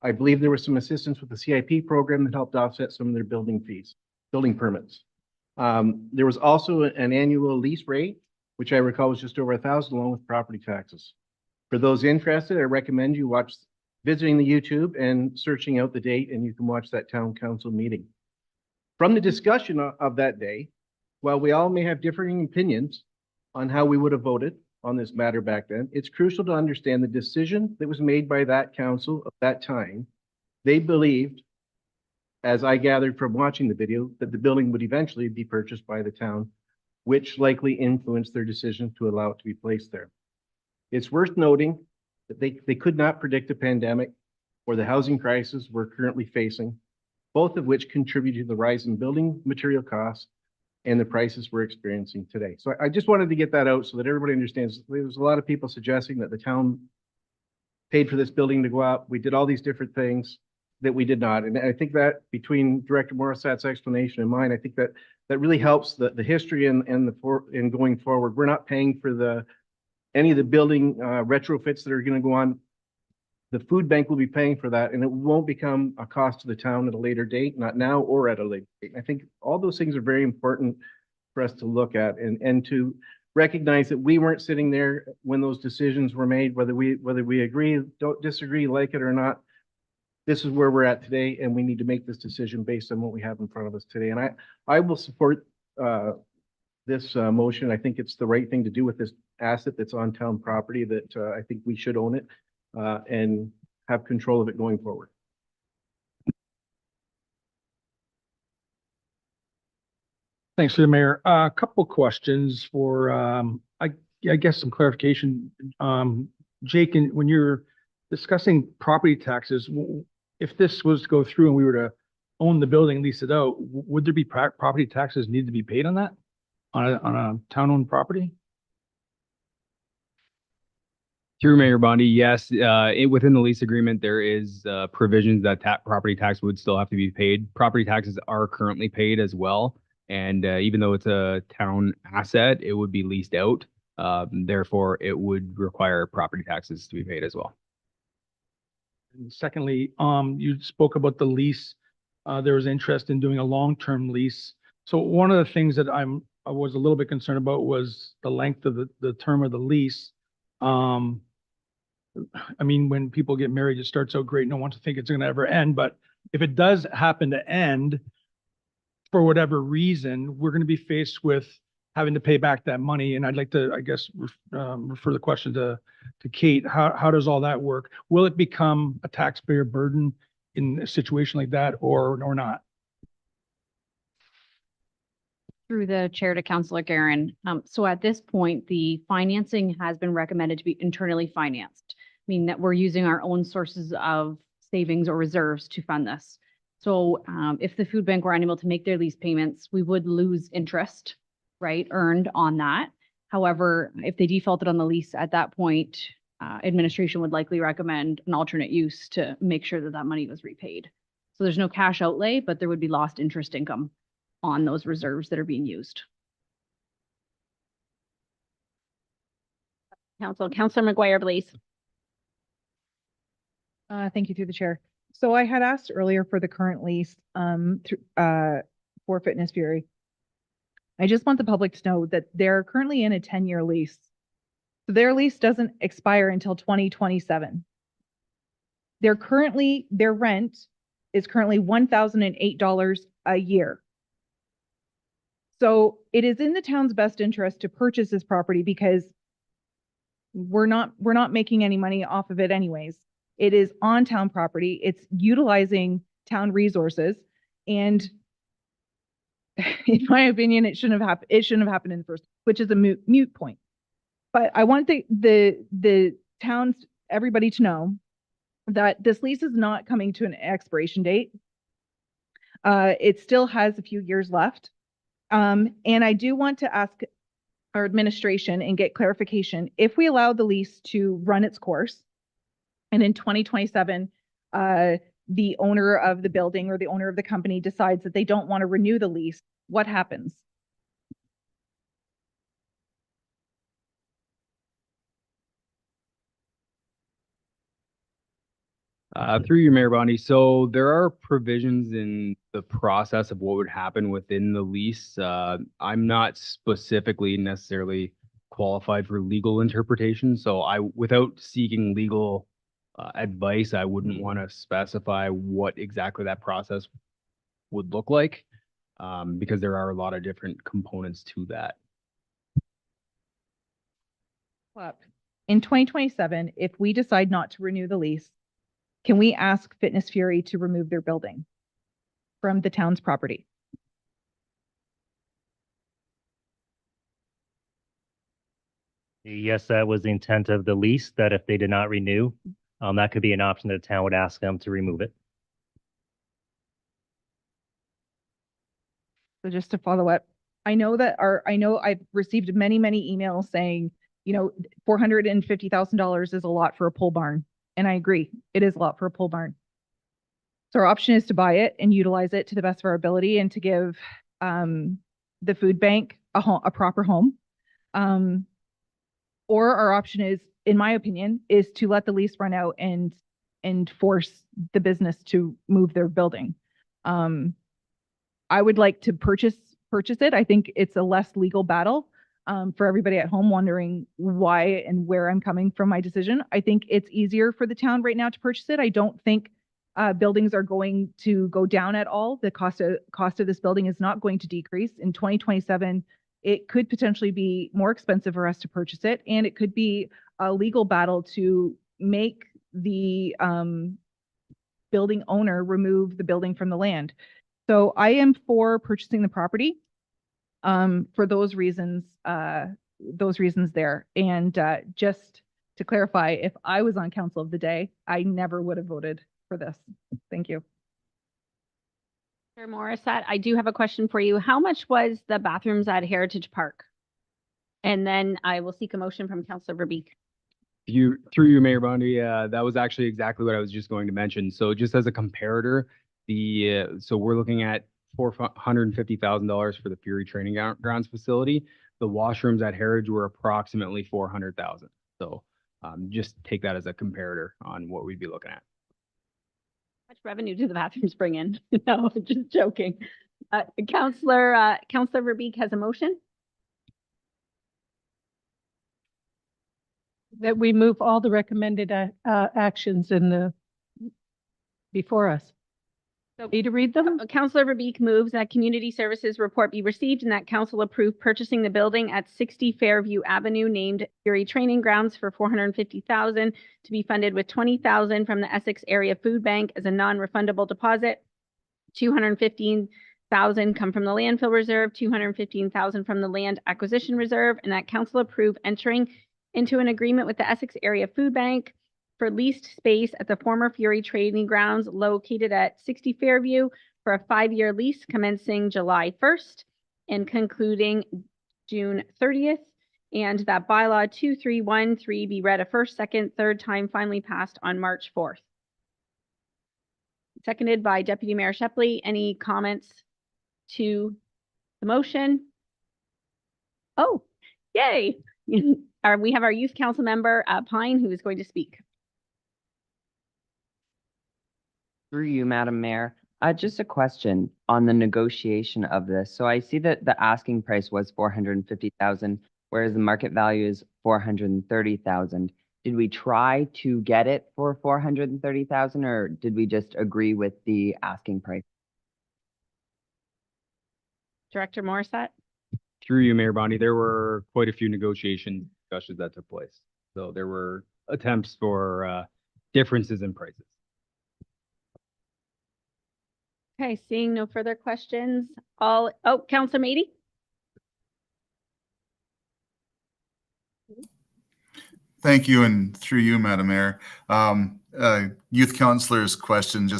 I believe there was some assistance with the CIP program that helped offset some of their building permits. There was also an annual lease rate, which I recall was just over $1,000 along with property taxes. For those interested, I recommend you visiting the YouTube and searching out the date, and you can watch that town council meeting. From the discussion of that day, while we all may have differing opinions on how we would have voted on this matter back then, it's crucial to understand the decision that was made by that council at that time. They believed, as I gathered from watching the video, that the building would eventually be purchased by the town, which likely influenced their decision to allow it to be placed there. It's worth noting that they could not predict a pandemic or the housing crisis we're currently facing, both of which contributed to the rise in building material costs and the prices we're experiencing today. So I just wanted to get that out so that everybody understands. There's a lot of people suggesting that the town paid for this building to go up. We did all these different things that we did not. And I think that between Director Morissette's explanation and mine, I think that really helps the history and going forward. We're not paying for any of the building retrofits that are going to go on. The food bank will be paying for that, and it won't become a cost to the town at a later date, not now or at a later date. I think all those things are very important for us to look at and to recognize that we weren't sitting there when those decisions were made, whether we agree, don't disagree, like it or not. This is where we're at today, and we need to make this decision based on what we have in front of us today. And I will support this motion. I think it's the right thing to do with this asset that's on town property, that I think we should own it and have control of it going forward. Thanks, Mr. Mayor. A couple questions for, I guess some clarification. Jake, when you're discussing property taxes, if this was to go through and we were to own the building, lease it out, would there be property taxes need to be paid on that, on a town-owned property? Through Mayor Bondi, yes, within the lease agreement, there is provisions that property tax would still have to be paid. Property taxes are currently paid as well. And even though it's a town asset, it would be leased out. Therefore, it would require property taxes to be paid as well. And secondly, you spoke about the lease. There was interest in doing a long-term lease. So one of the things that I was a little bit concerned about was the length of the term of the lease. I mean, when people get married, it starts out great. No one to think it's going to ever end. But if it does happen to end, for whatever reason, we're going to be faced with having to pay back that money. And I'd like to, I guess, refer the question to Kate. How does all that work? Will it become a taxpayer burden in a situation like that or not? Through the chair to Councillor Guerin. So at this point, the financing has been recommended to be internally financed, meaning that we're using our own sources of savings or reserves to fund this. So if the food bank were unable to make their lease payments, we would lose interest, right, earned on that. However, if they defaulted on the lease at that point, administration would likely recommend an alternate use to make sure that that money was repaid. So there's no cash outlay, but there would be lost interest income on those reserves that are being used. Councillor McGuire, please. Thank you through the chair. So I had asked earlier for the current lease for Fitness Fury. I just want the public to know that they're currently in a 10-year lease. So their lease doesn't expire until 2027. Their rent is currently $1,008 a year. So it is in the town's best interest to purchase this property because we're not making any money off of it anyways. It is on town property. It's utilizing town resources, and in my opinion, it shouldn't have happened in the first, which is a moot point. But I want the towns, everybody to know that this lease is not coming to an expiration date. It still has a few years left. And I do want to ask our administration and get clarification. If we allow the lease to run its course, and in 2027, the owner of the building or the owner of the company decides that they don't want to renew the lease, what happens? Through you, Mayor Bondi. So there are provisions in the process of what would happen within the lease. I'm not specifically necessarily qualified for legal interpretation. So without seeking legal advice, I wouldn't want to specify what exactly that process would look like, because there are a lot of different components to that. In 2027, if we decide not to renew the lease, can we ask Fitness Fury to remove their building from the town's property? Yes, that was the intent of the lease, that if they did not renew, that could be an option that the town would ask them to remove it. So just to follow up, I know I've received many emails saying, $450,000 is a lot for a pole barn. And I agree, it is a lot for a pole barn. So our option is to buy it and utilize it to the best of our ability and to give the food bank a proper home. Or our option is, in my opinion, is to let the lease run out and force the business to move their building. I would like to purchase it. I think it's a less legal battle for everybody at home wondering why and where I'm coming from my decision. I think it's easier for the town right now to purchase it. I don't think buildings are going to go down at all. The cost of this building is not going to decrease. In 2027, it could potentially be more expensive for us to purchase it, and it could be a legal battle to make the building owner remove the building from the land. So I am for purchasing the property for those reasons there. And just to clarify, if I was on council of the day, I never would have voted for this. Thank you. Mr. Morissette, I do have a question for you. How much was the bathrooms at Heritage Park? And then I will seek a motion from Councillor Verbeek. Through you, Mayor Bondi, that was actually exactly what I was just going to mention. So just as a comparator, so we're looking at $450,000 for the Fury Training Grounds facility. The washrooms at Heritage were approximately $400,000. So just take that as a comparator on what we'd be looking at. How much revenue do the bathrooms bring in? No, just joking. Councillor Verbeek has a motion. That we move all the recommended actions in the before us. Me to read them? Councillor Verbeek moves that community services report be received and that council approve purchasing the building at 60 Fairview Avenue named Fury Training Grounds for $450,000 to be funded with $20,000 from the Essex Area Food Bank as a non-refundable deposit. $215,000 come from the landfill reserve, $215,000 from the land acquisition reserve, and that council approve entering into an agreement with the Essex Area Food Bank for leased space at the former Fury Training Grounds located at 60 Fairview for a 5-year lease commencing July 1st and concluding June 30th. And that bylaw 2313 be read a first, second, third time, finally passed on March 4th. Seconded by Deputy Mayor Shepley. Any comments to the motion? Oh, yay. We have our youth council member, Pine, who is going to speak. Through you, Madam Mayor. Just a question on the negotiation of this. So I see that the asking price was 450,000, whereas the market value is 430,000. Did we try to get it for 430,000, or did we just agree with the asking price? Director Morissette. Through you, Mayor Bondi, there were quite a few negotiation discussions that took place. So there were attempts for differences in prices. Okay, seeing no further questions, Councillor Mady? Thank you, and through you, Madam Mayor. Youth councillor's question,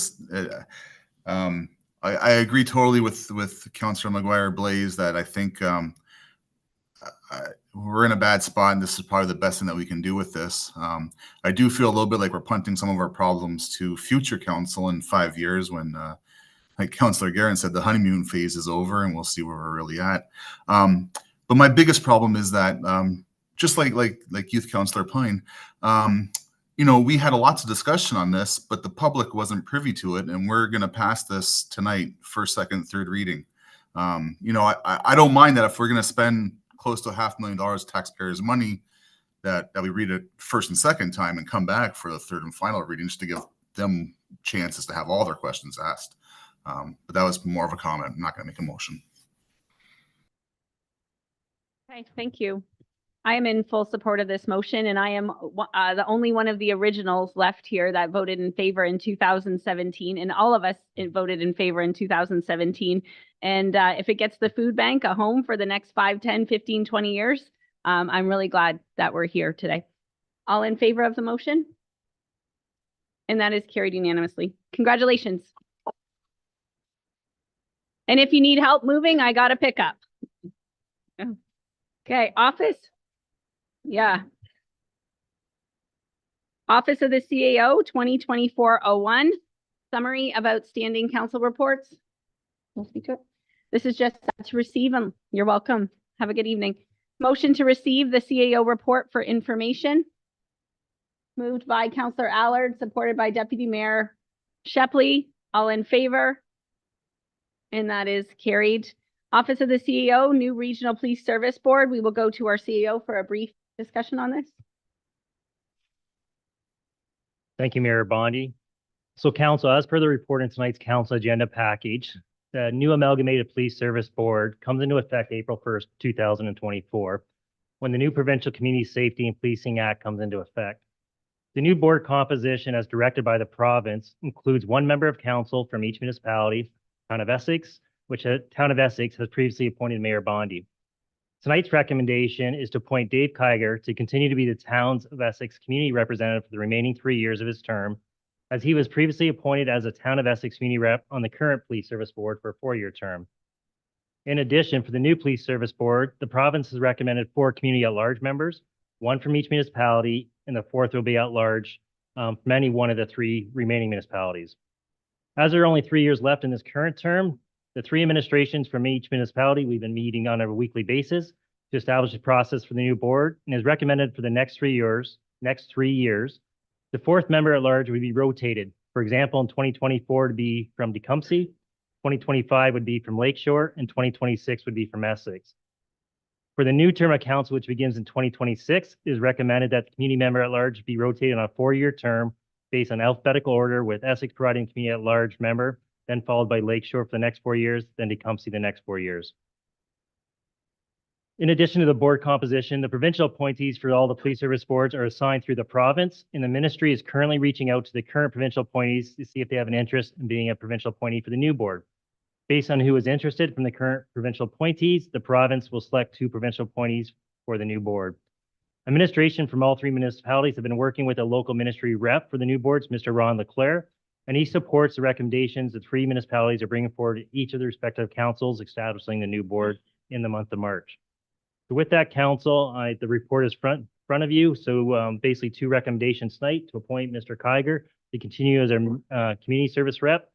I agree totally with Councillor Maguire Blaze that I think we're in a bad spot, and this is probably the best thing that we can do with this. I do feel a little bit like we're punting some of our problems to future council in 5 years when, like Councillor Guerin said, the honeymoon phase is over and we'll see where we're really at. But my biggest problem is that just like Youth Councillor Pine, we had lots of discussion on this, but the public wasn't privy to it, and we're going to pass this tonight, first, second, third reading. I don't mind that if we're going to spend close to $500,000 taxpayers' money, that we read it first and second time and come back for the third and final reading just to give them chances to have all their questions asked. But that was more of a comment. I'm not going to make a motion. Okay, thank you. I am in full support of this motion, and I am the only one of the originals left here that voted in favor in 2017, and all of us voted in favor in 2017. And if it gets the food bank a home for the next 5, 10, 15, 20 years, I'm really glad that we're here today. All in favor of the motion? And that is carried unanimously. Congratulations. And if you need help moving, I got a pickup. Okay, office. Yeah. Office of the CAO 2024-01. Summary of outstanding council reports. This is just to receive them. You're welcome. Have a good evening. Motion to receive the CAO report for information. Moved by Councillor Allard, supported by Deputy Mayor Shepley. All in favor? And that is carried. Office of the CEO, new Regional Police Service Board. We will go to our CEO for a brief discussion on this. Thank you, Mayor Bondi. So council, as per the report in tonight's council agenda package, the new amalgamated police service board comes into effect April 1st, 2024, when the new Provincial Community Safety and Policing Act comes into effect. The new board composition, as directed by the province, includes one member of council from each municipality, Town of Essex, which Town of Essex has previously appointed Mayor Bondi. Tonight's recommendation is to appoint Dave Kiger to continue to be the Towns of Essex community representative for the remaining 3 years of his term, as he was previously appointed as a Town of Essex community rep on the current police service board for a 4-year term. In addition, for the new police service board, the province has recommended 4 community at-large members, 1 from each municipality, and the 4th will be at-large from any one of the 3 remaining municipalities. As there are only 3 years left in this current term, the 3 administrations from each municipality, we've been meeting on a weekly basis to establish a process for the new board, and is recommended for the next 3 years. The 4th member at large would be rotated. For example, in 2024 to be from Tecumseh, 2025 would be from Lakeshore, and 2026 would be from Essex. For the new term of council, which begins in 2026, it is recommended that the community member at large be rotated on a 4-year term based on alphabetical order, with Essex providing community at large member then followed by Lakeshore for the next 4 years, then Tecumseh the next 4 years. In addition to the board composition, the provincial appointees for all the police service boards are assigned through the province, and the ministry is currently reaching out to the current provincial appointees to see if they have an interest in being a provincial appointee for the new board. Based on who is interested from the current provincial appointees, the province will select 2 provincial appointees for the new board. Administration from all 3 municipalities have been working with a local ministry rep for the new boards, Mr. Ron Leclerc, and he supports the recommendations the 3 municipalities are bringing forward to each of their respective councils establishing the new board in the month of March. So with that, council, the report is front of you. So basically 2 recommendations tonight: to appoint Mr. Kiger to continue as our community service rep,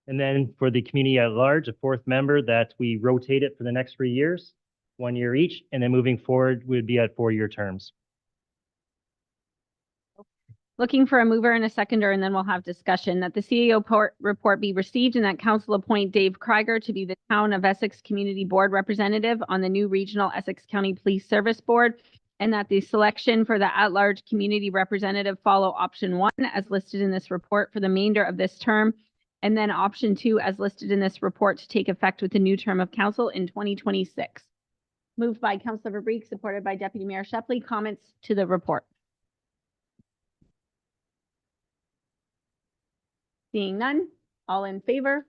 and then for the community at large, a 4th member that we rotate it for the next 3 years, 1 year each, and then moving forward would be at 4-year terms. Looking for a mover and a seconder, and then we'll have discussion. That the CEO report be received and that council appoint Dave Krieger to be the Town of Essex Community Board Representative on the new Regional Essex County Police Service Board, and that the selection for the at-large community representative follow option 1 as listed in this report for the remainder of this term, and then option 2 as listed in this report to take effect with the new term of council in 2026. Moved by Councillor Fabrique, supported by Deputy Mayor Shepley. Comments to the report? Seeing none, all in favor?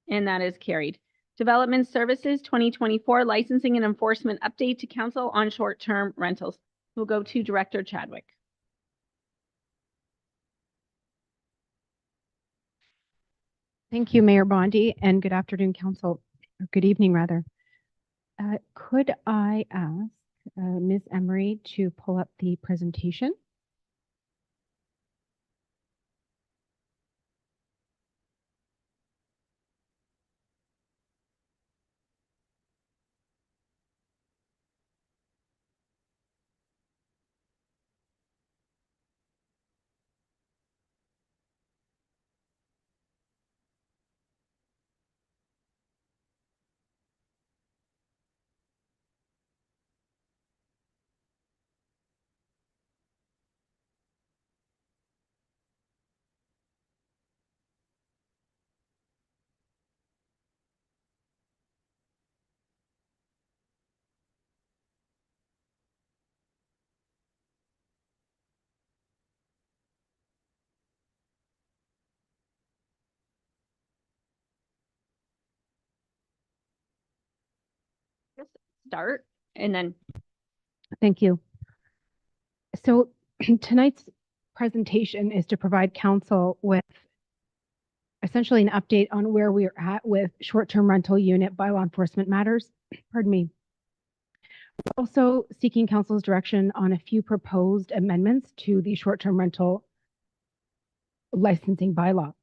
And that is carried. Development Services 2024 Licensing and Enforcement Update to Council on Short-Term Rentals. We'll go to Director Chadwick. Thank you, Mayor Bondi, and good afternoon, Council, or good evening, rather. Could I ask Ms. Emery to pull up the presentation? Just start and then. Thank you. So tonight's presentation is to provide council with essentially an update on where we are at with short-term rental unit bylaw enforcement matters. Pardon me. We're also seeking council's direction on a few proposed amendments to the short-term rental licensing bylaw.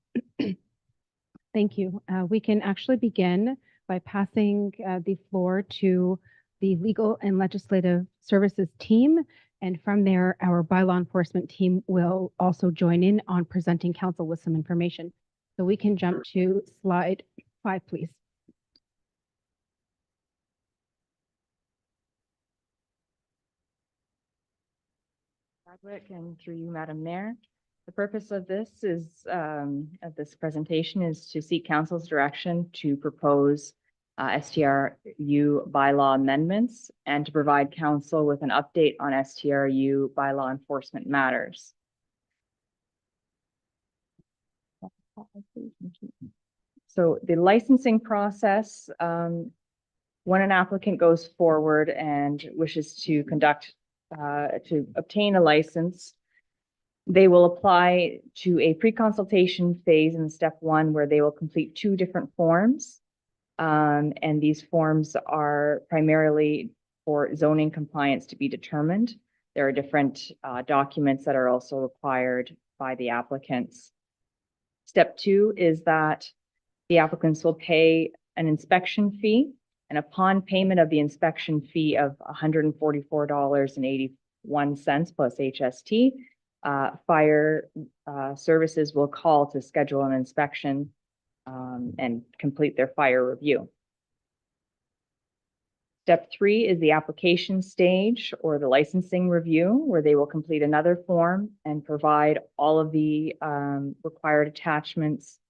Thank you. We can actually begin by passing the floor to the Legal and Legislative Services team. And from there, our bylaw enforcement team will also join in on presenting council with some information. So we can jump to slide 5, please. Chadwick, and through you, Madam Mayor. The purpose of this is, of this presentation is to seek council's direction to propose STRU bylaw amendments and to provide council with an update on STRU bylaw enforcement matters. So the licensing process, when an applicant goes forward and wishes to conduct, to obtain a license, they will apply to a pre-consultation phase in step 1 where they will complete 2 different forms. And these forms are primarily for zoning compliance to be determined. There are different documents that are also required by the applicants. Step 2 is that the applicants will pay an inspection fee, and upon payment of the inspection fee of $144.81 plus HST, fire services will call to schedule an inspection and complete their fire review. Step 3 is the application stage or the licensing review, where they will complete another form and provide all of the required attachments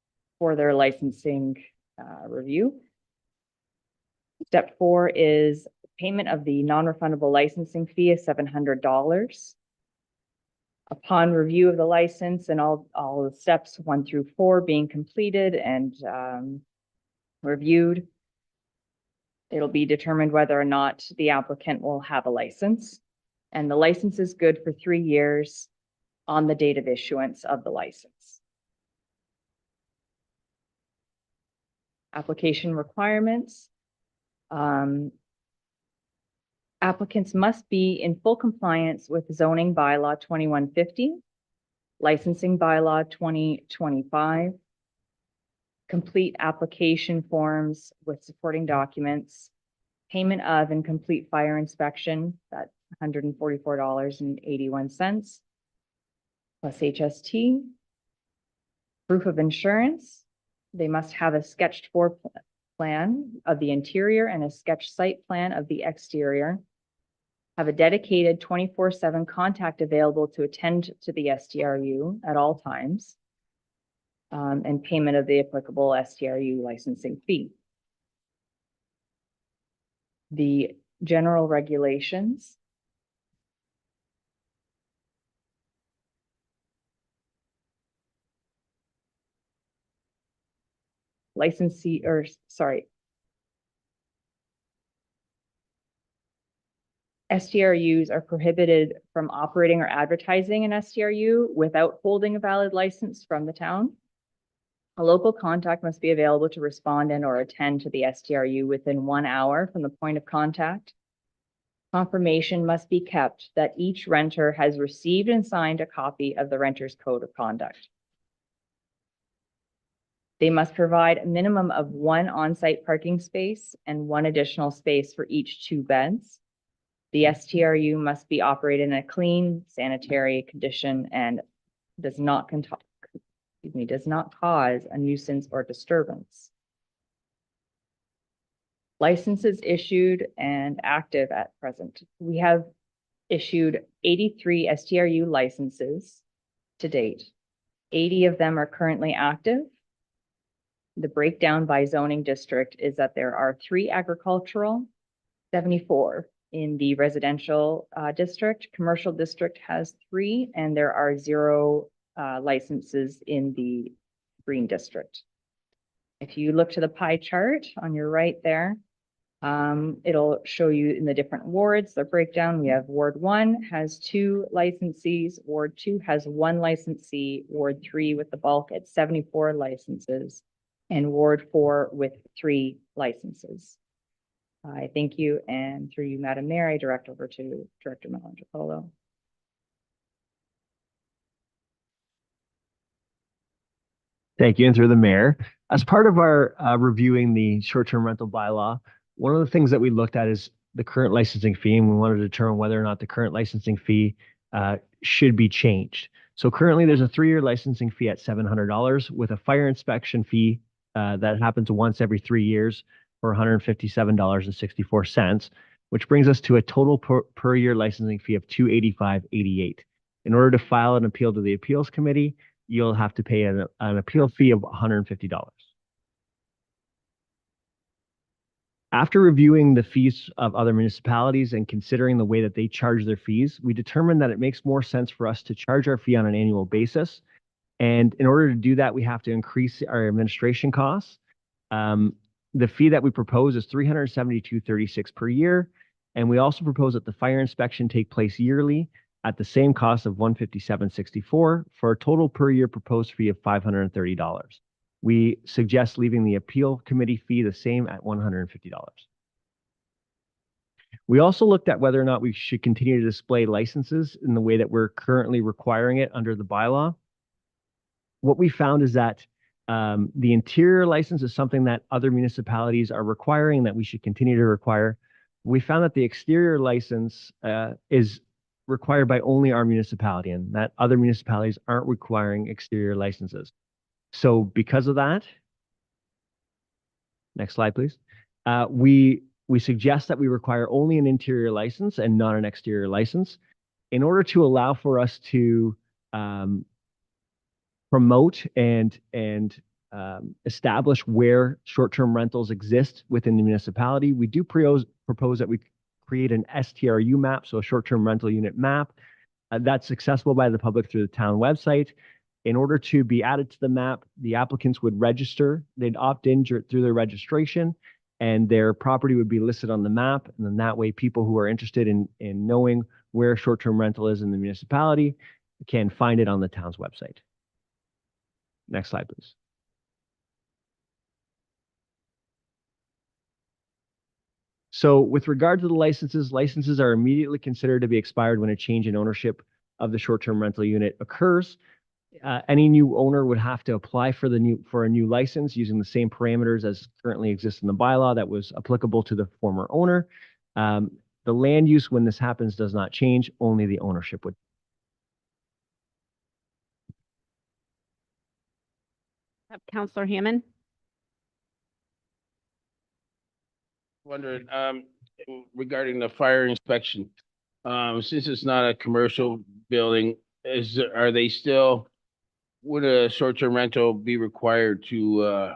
for their licensing review. Step 4 is payment of the non-refundable licensing fee of $700. Upon review of the license and all the steps 1 through 4 being completed and reviewed, it'll be determined whether or not the applicant will have a license. And the license is good for 3 years on the date of issuance of the license. Application requirements. Applicants must be in full compliance with zoning bylaw 2150, licensing bylaw 2025, complete application forms with supporting documents, payment of and complete fire inspection, that's $144.81, plus HST, proof of insurance. They must have a sketched floor plan of the interior and a sketch site plan of the exterior, have a dedicated 24/7 contact available to attend to the STRU at all times, and payment of the applicable STRU licensing fee. The general regulations. Licensee, or sorry, STRUs are prohibited from operating or advertising an STRU without holding a valid license from the town. A local contact must be available to respond and or attend to the STRU within 1 hour from the point of contact. Confirmation must be kept that each renter has received and signed a copy of the renter's code of conduct. They must provide a minimum of 1 on-site parking space and 1 additional space for each 2 beds. The STRU must be operated in a clean, sanitary condition and does not cause a nuisance or disturbance. Licenses issued and active at present. We have issued 83 STRU licenses to date. 80 of them are currently active. The breakdown by zoning district is that there are 3 agricultural, 74 in the residential district. Commercial district has 3, and there are 0 licenses in the green district. If you look to the pie chart on your right there, it'll show you in the different wards, the breakdown. We have Ward 1 has 2 licensees, Ward 2 has 1 licensee, Ward 3 with the bulk at 74 licenses, and Ward 4 with 3 licenses. I thank you, and through you, Madam Mayor, I direct over to Director Melendricolo. Thank you, and through the mayor. As part of our reviewing the short-term rental bylaw, one of the things that we looked at is the current licensing fee, and we wanted to determine whether or not the current licensing fee should be changed. So currently, there's a 3-year licensing fee at $700 with a fire inspection fee that happens once every 3 years for $157.64, which brings us to a total per year licensing fee of $285.88. In order to file an appeal to the appeals committee, you'll have to pay an appeal fee of $150. After reviewing the fees of other municipalities and considering the way that they charge their fees, we determined that it makes more sense for us to charge our fee on an annual basis. And in order to do that, we have to increase our administration costs. The fee that we propose is $372.36 per year. And we also propose that the fire inspection take place yearly at the same cost of $157.64 for a total per year proposed fee of $530. We suggest leaving the appeal committee fee the same at $150. We also looked at whether or not we should continue to display licenses in the way that we're currently requiring it under the bylaw. What we found is that the interior license is something that other municipalities are requiring that we should continue to require. We found that the exterior license is required by only our municipality, and that other municipalities aren't requiring exterior licenses. So because of that, next slide, please. We suggest that we require only an interior license and not an exterior license in order to allow for us to promote and establish where short-term rentals exist within the municipality. We do propose that we create an STRU map, so a short-term rental unit map, that's accessible by the public through the town website. In order to be added to the map, the applicants would register. They'd opt in through their registration, and their property would be listed on the map. And then that way, people who are interested in knowing where short-term rental is in the municipality can find it on the town's website. Next slide, please. So with regard to the licenses, licenses are immediately considered to be expired when a change in ownership of the short-term rental unit occurs. Any new owner would have to apply for a new license using the same parameters as currently exist in the bylaw that was applicable to the former owner. The land use when this happens does not change, only the ownership would. Councillor Hammond. Wondering, regarding the fire inspection, since it's not a commercial building, are they still, would a short-term rental be required to,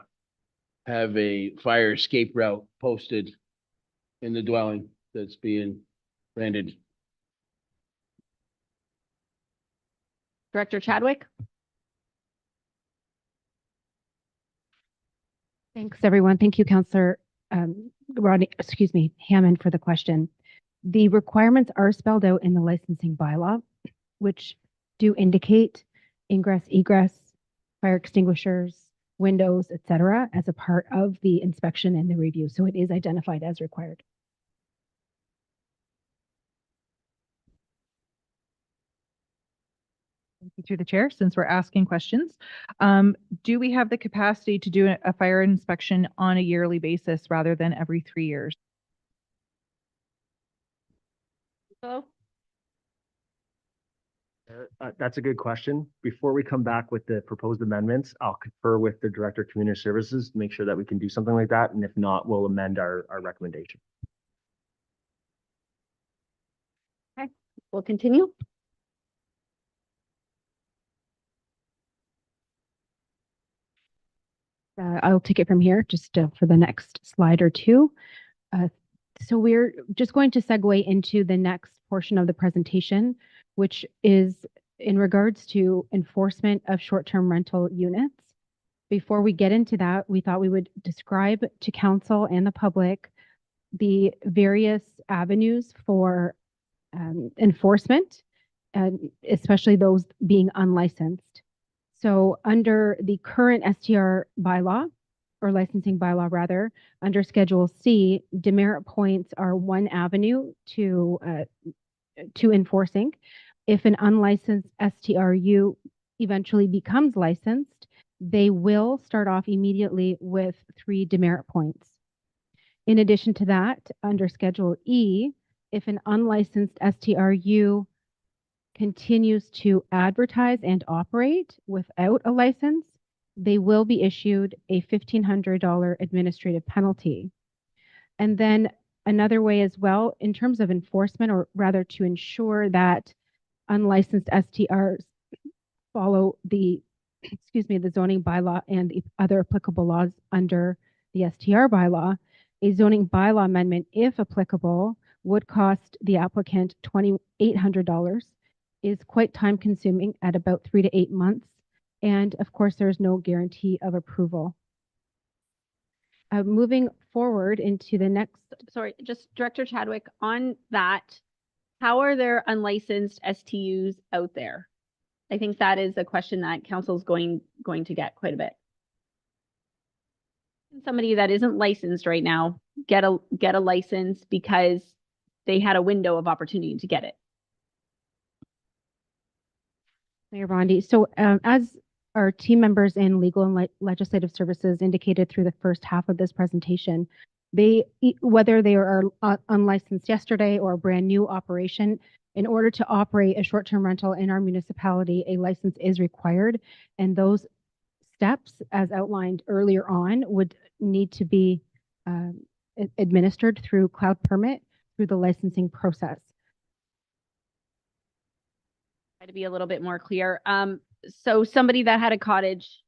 have a fire escape route posted in the dwelling that's being rented? Director Chadwick? Thanks, everyone. Thank you, Councillor Hammond, for the question. The requirements are spelled out in the licensing bylaw, which do indicate ingress, egress, fire extinguishers, windows, etc., as a part of the inspection and the review. So it is identified as required. Through the chair, since we're asking questions, do we have the capacity to do a fire inspection on a yearly basis rather than every 3 years? Hello? That's a good question. Before we come back with the proposed amendments, I'll confer with the Director of Community Services to make sure that we can do something like that. And if not, we'll amend our recommendation. Okay, we'll continue. I'll take it from here just for the next slide or two. So we're just going to segue into the next portion of the presentation, which is in regards to enforcement of short-term rental units. Before we get into that, we thought we would describe to council and the public the various avenues for enforcement, especially those being unlicensed. So under the current STR bylaw, or licensing bylaw rather, under Schedule C, demerit points are one avenue to enforcing. If an unlicensed STRU eventually becomes licensed, they will start off immediately with 3 demerit points. In addition to that, under Schedule E, if an unlicensed STRU continues to advertise and operate without a license, they will be issued a $1,500 administrative penalty. And then another way as well, in terms of enforcement, or rather to ensure that unlicensed STRs follow the zoning bylaw and the other applicable laws under the STR bylaw, a zoning bylaw amendment, if applicable, would cost the applicant $2,800, is quite time consuming at about 3 to 8 months. And of course, there's no guarantee of approval. Moving forward into the next. Sorry, just Director Chadwick, on that, how are there unlicensed STUs out there? I think that is a question that council is going to get quite a bit. Somebody that isn't licensed right now get a license because they had a window of opportunity to get it. Mayor Bondi. So as our team members in legal and legislative services indicated through the first half of this presentation, whether they are unlicensed yesterday or a brand new operation, in order to operate a short-term rental in our municipality, a license is required. And those steps, as outlined earlier on, would need to be administered through cloud permit through the licensing process. To be a little bit more clear. So somebody that had a cottage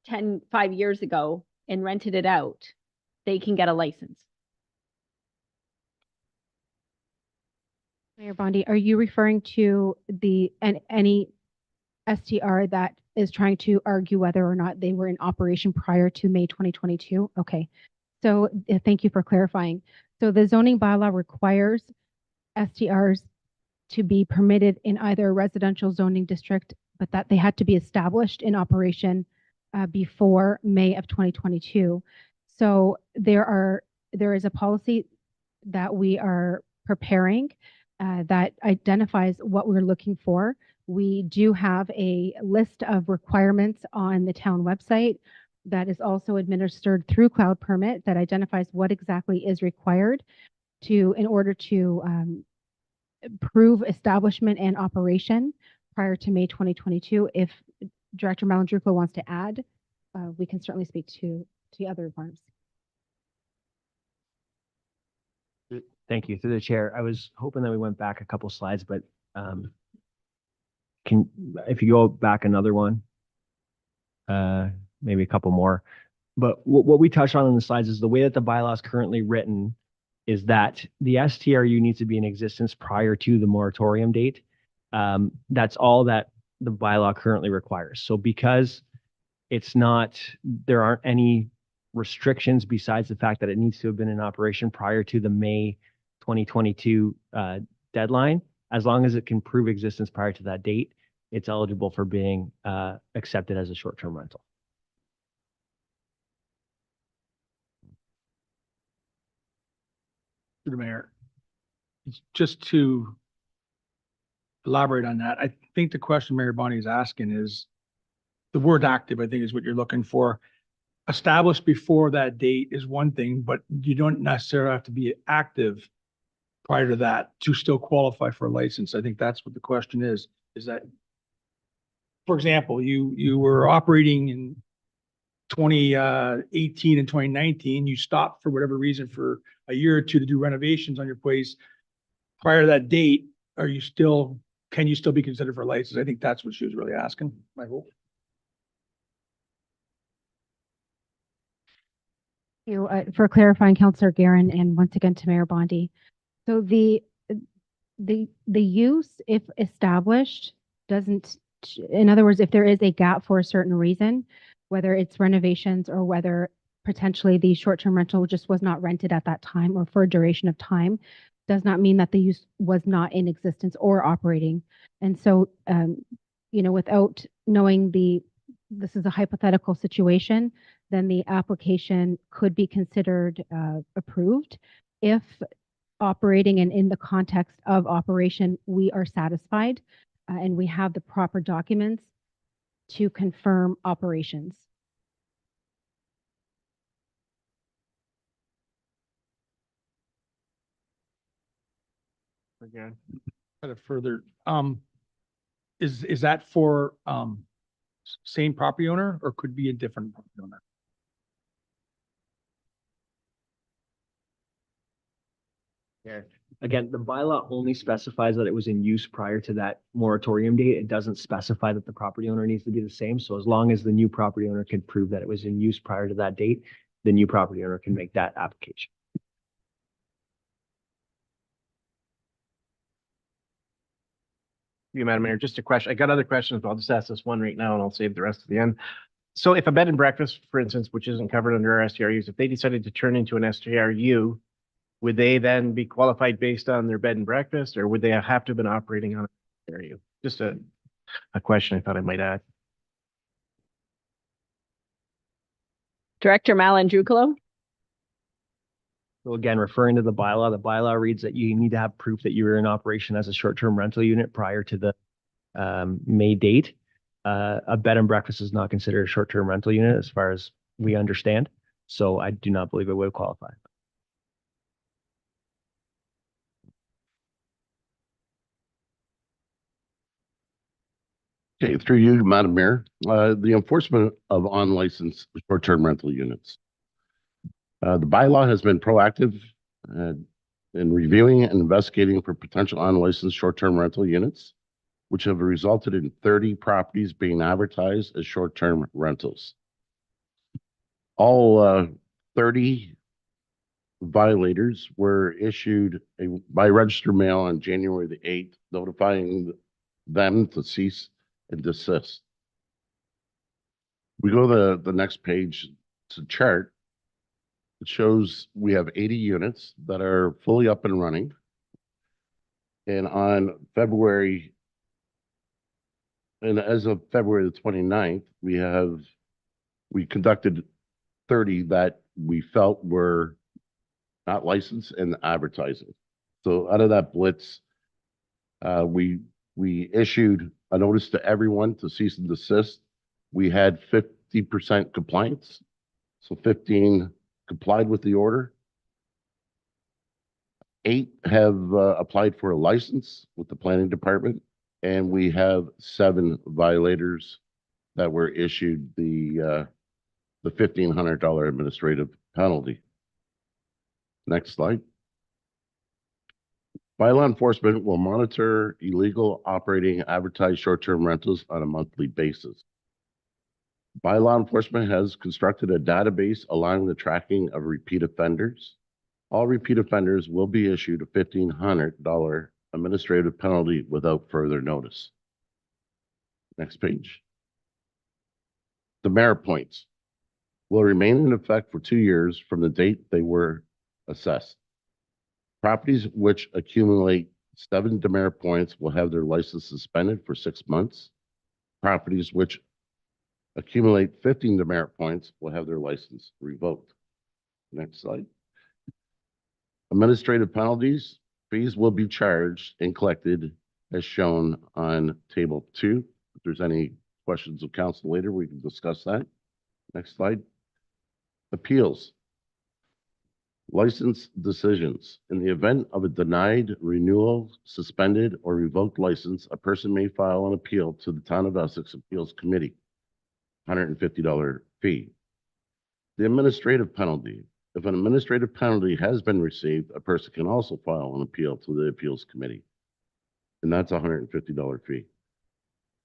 5 years ago and rented it out, they can get a license. Mayor Bondi, are you referring to any STR that is trying to argue whether or not they were in operation prior to May 2022? Okay. So thank you for clarifying. So the zoning bylaw requires STRs to be permitted in either a residential zoning district, but that they had to be established in operation before May of 2022. So there is a policy that we are preparing that identifies what we're looking for. We do have a list of requirements on the town website that is also administered through Cloud Permit that identifies what exactly is required in order to prove establishment and operation prior to May 2022. If Director Malandruco wants to add, we can certainly speak to the other requirements. Thank you. Through the chair, I was hoping that we went back a couple slides, but if you go back another one, maybe a couple more. But what we touched on in the slides is the way that the bylaw is currently written is that the STRU needs to be in existence prior to the moratorium date. That's all that the bylaw currently requires. So because there aren't any restrictions besides the fact that it needs to have been in operation prior to the May 2022 deadline, as long as it can prove existence prior to that date, it's eligible for being accepted as a short-term rental. To the mayor. It's just to elaborate on that. I think the question Mayor Bonnie is asking is the word active, I think is what you're looking for. Established before that date is one thing, but you don't necessarily have to be active prior to that to still qualify for a license. I think that's what the question is that, for example, you were operating in 2018 and 2019, you stopped for whatever reason for a year or two to do renovations on your place. Prior to that date, can you still be considered for a license? I think that's what she was really asking, I hope. For clarifying, Councillor Guerin, and once again to Mayor Bondi. So the use, if established, doesn't, in other words, if there is a gap for a certain reason, whether it's renovations or whether potentially the short-term rental just was not rented at that time or for a duration of time, does not mean that the use was not in existence or operating. And so, without knowing this is a hypothetical situation, then the application could be considered approved if operating and in the context of operation, we are satisfied and we have the proper documents to confirm operations. Again, kind of further, is that for same property owner or could be a different property owner? Yeah. Again, the bylaw only specifies that it was in use prior to that moratorium date. It doesn't specify that the property owner needs to be the same. So as long as the new property owner can prove that it was in use prior to that date, the new property owner can make that application. You, Madam Mayor, just a question. I got other questions, but I'll just ask this one right now and I'll save the rest to the end. So if a bed and breakfast, for instance, which isn't covered under our STRUs, if they decided to turn into an STRU, would they then be qualified based on their bed and breakfast, or would they have to have been operating on an STRU? Just a question I thought I might add. Director Malandruco. So again, referring to the bylaw reads that you need to have proof that you were in operation as a short-term rental unit prior to the May date. A bed and breakfast is not considered a short-term rental unit as far as we understand. So I do not believe it would qualify. Okay, through you, Madam Mayor, the enforcement of unlicensed short-term rental units. The bylaw has been proactive in reviewing and investigating for potential unlicensed short-term rental units, which have resulted in 30 properties being advertised as short-term rentals. All 30 violators were issued by register mail on January the 8th, notifying them to cease and desist. We go to the next page, it's a chart. It shows we have 80 units that are fully up and running. And as of February the 29th, we conducted 30 that we felt were not licensed and advertising. So out of that blitz, we issued a notice to everyone to cease and desist. We had 50% compliance. So 15 complied with the order. 8 have applied for a license with the planning department, and we have 7 violators that were issued the $1,500 administrative penalty. Next slide. Bylaw enforcement will monitor illegal operating advertised short-term rentals on a monthly basis. Bylaw enforcement has constructed a database allowing the tracking of repeat offenders. All repeat offenders will be issued a $1,500 administrative penalty without further notice. Next page. Demerit points will remain in effect for 2 years from the date they were assessed. Properties which accumulate 7 demerit points will have their license suspended for 6 months. Properties which accumulate 15 demerit points will have their license revoked. Next slide. Administrative penalties, fees will be charged and collected as shown on table 2. If there's any questions of council later, we can discuss that. Next slide. Appeals. License decisions. In the event of a denied, renewal, suspended, or revoked license, a person may file an appeal to the Town of Essex Appeals Committee. $150 fee. The administrative penalty. If an administrative penalty has been received, a person can also file an appeal to the Appeals Committee, and that's a $150 fee.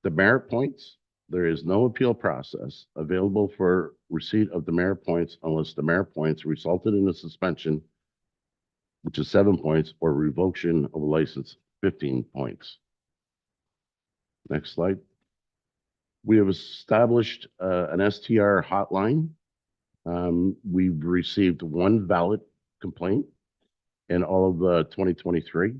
Demerit points. There is no appeal process available for receipt of demerit points unless demerit points resulted in a suspension, which is 7 points, or revocation of a license, 15 points. Next slide. We have established an STR hotline. We've received 1 valid complaint in all of 2023.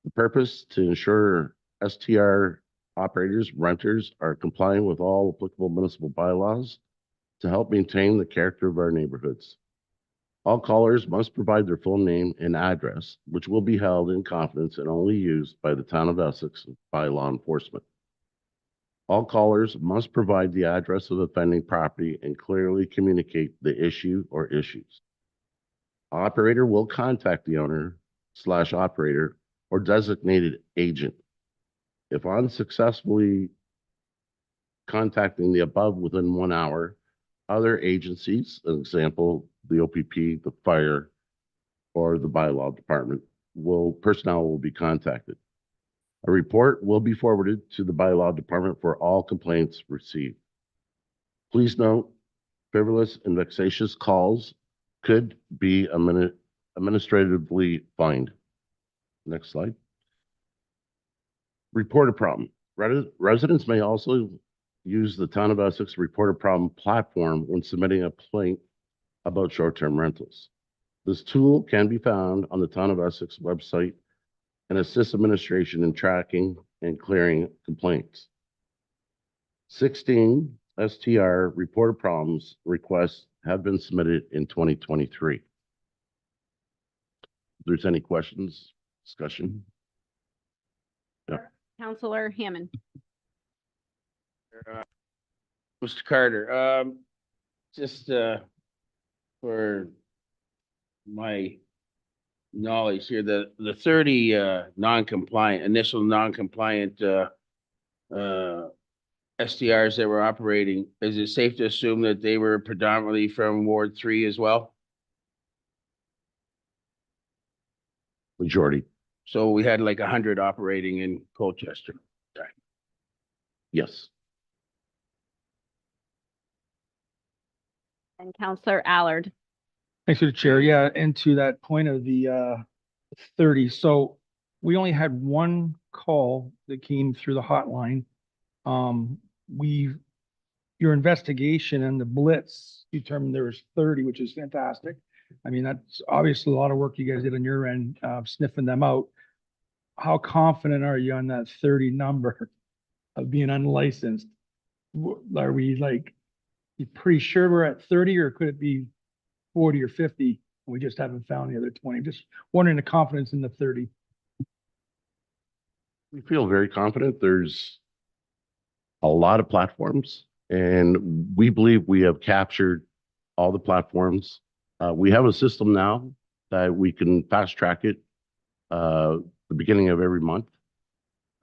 The purpose to ensure STR operators, renters are complying with all applicable municipal bylaws to help maintain the character of our neighborhoods. All callers must provide their full name and address, which will be held in confidence and only used by the Town of Essex by law enforcement. All callers must provide the address of offending property and clearly communicate the issue or issues. Operator will contact the owner/operator or designated agent. If unsuccessfully contacting the above within 1 hour, other agencies, an example, the OPP, the fire, or the bylaw department, personnel will be contacted. A report will be forwarded to the bylaw department for all complaints received. Please note, frivolous and vexatious calls could be administratively fined. Next slide. Report a problem. Residents may also use the Town of Essex Report a Problem platform when submitting a complaint about short-term rentals. This tool can be found on the Town of Essex website and assists administration in tracking and clearing complaints. 16 STR Report a Problems requests have been submitted in 2023. If there's any questions, discussion. Councillor Hammond. Mr. Carter, just for my knowledge here, the 30 initial non-compliant STRs that were operating, is it safe to assume that they were predominantly from Ward 3 as well? Majority. So we had like 100 operating in Colchester. Right. Yes. And Counselor Allard. Thanks to the chair. Yeah, and to that point of the 30. So we only had one call that came through the hotline. Your investigation and the blitz determined there was 30, which is fantastic. I mean, that's obviously a lot of work you guys did on your end, sniffing them out. How confident are you on that 30 number of being unlicensed? Are we like, you pretty sure we're at 30, or could it be 40 or 50? We just haven't found the other 20. Just wondering the confidence in the 30. We feel very confident. There's a lot of platforms, and we believe we have captured all the platforms. We have a system now that we can fast track it the beginning of every month.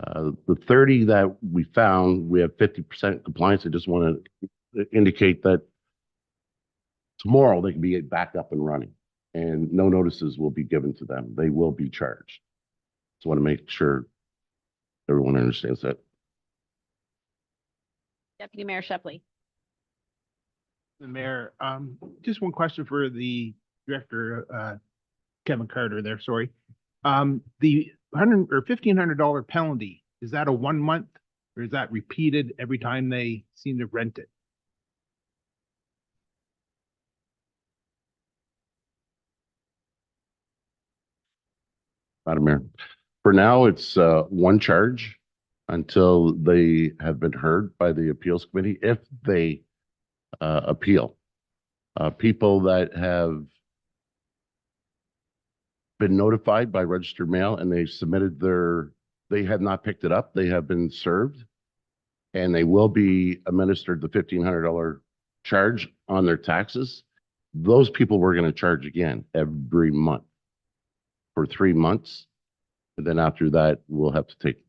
The 30 that we found, we have 50% compliance. I just want to indicate that tomorrow they can be back up and running, and no notices will be given to them. They will be charged. Just want to make sure everyone understands that. Deputy Mayor Shepley. The mayor, just one question for the director, Kevin Carter there, sorry. The $100 or $1,500 penalty, is that a 1 month, or is that repeated every time they seem to rent it? Madam Mayor, for now, it's one charge until they have been heard by the appeals committee, if they appeal. People that have been notified by registered mail and they submitted they have not picked it up, they have been served, and they will be administered the $1,500 charge on their taxes. Those people we're going to charge again every month for 3 months. And then after that, we'll have to take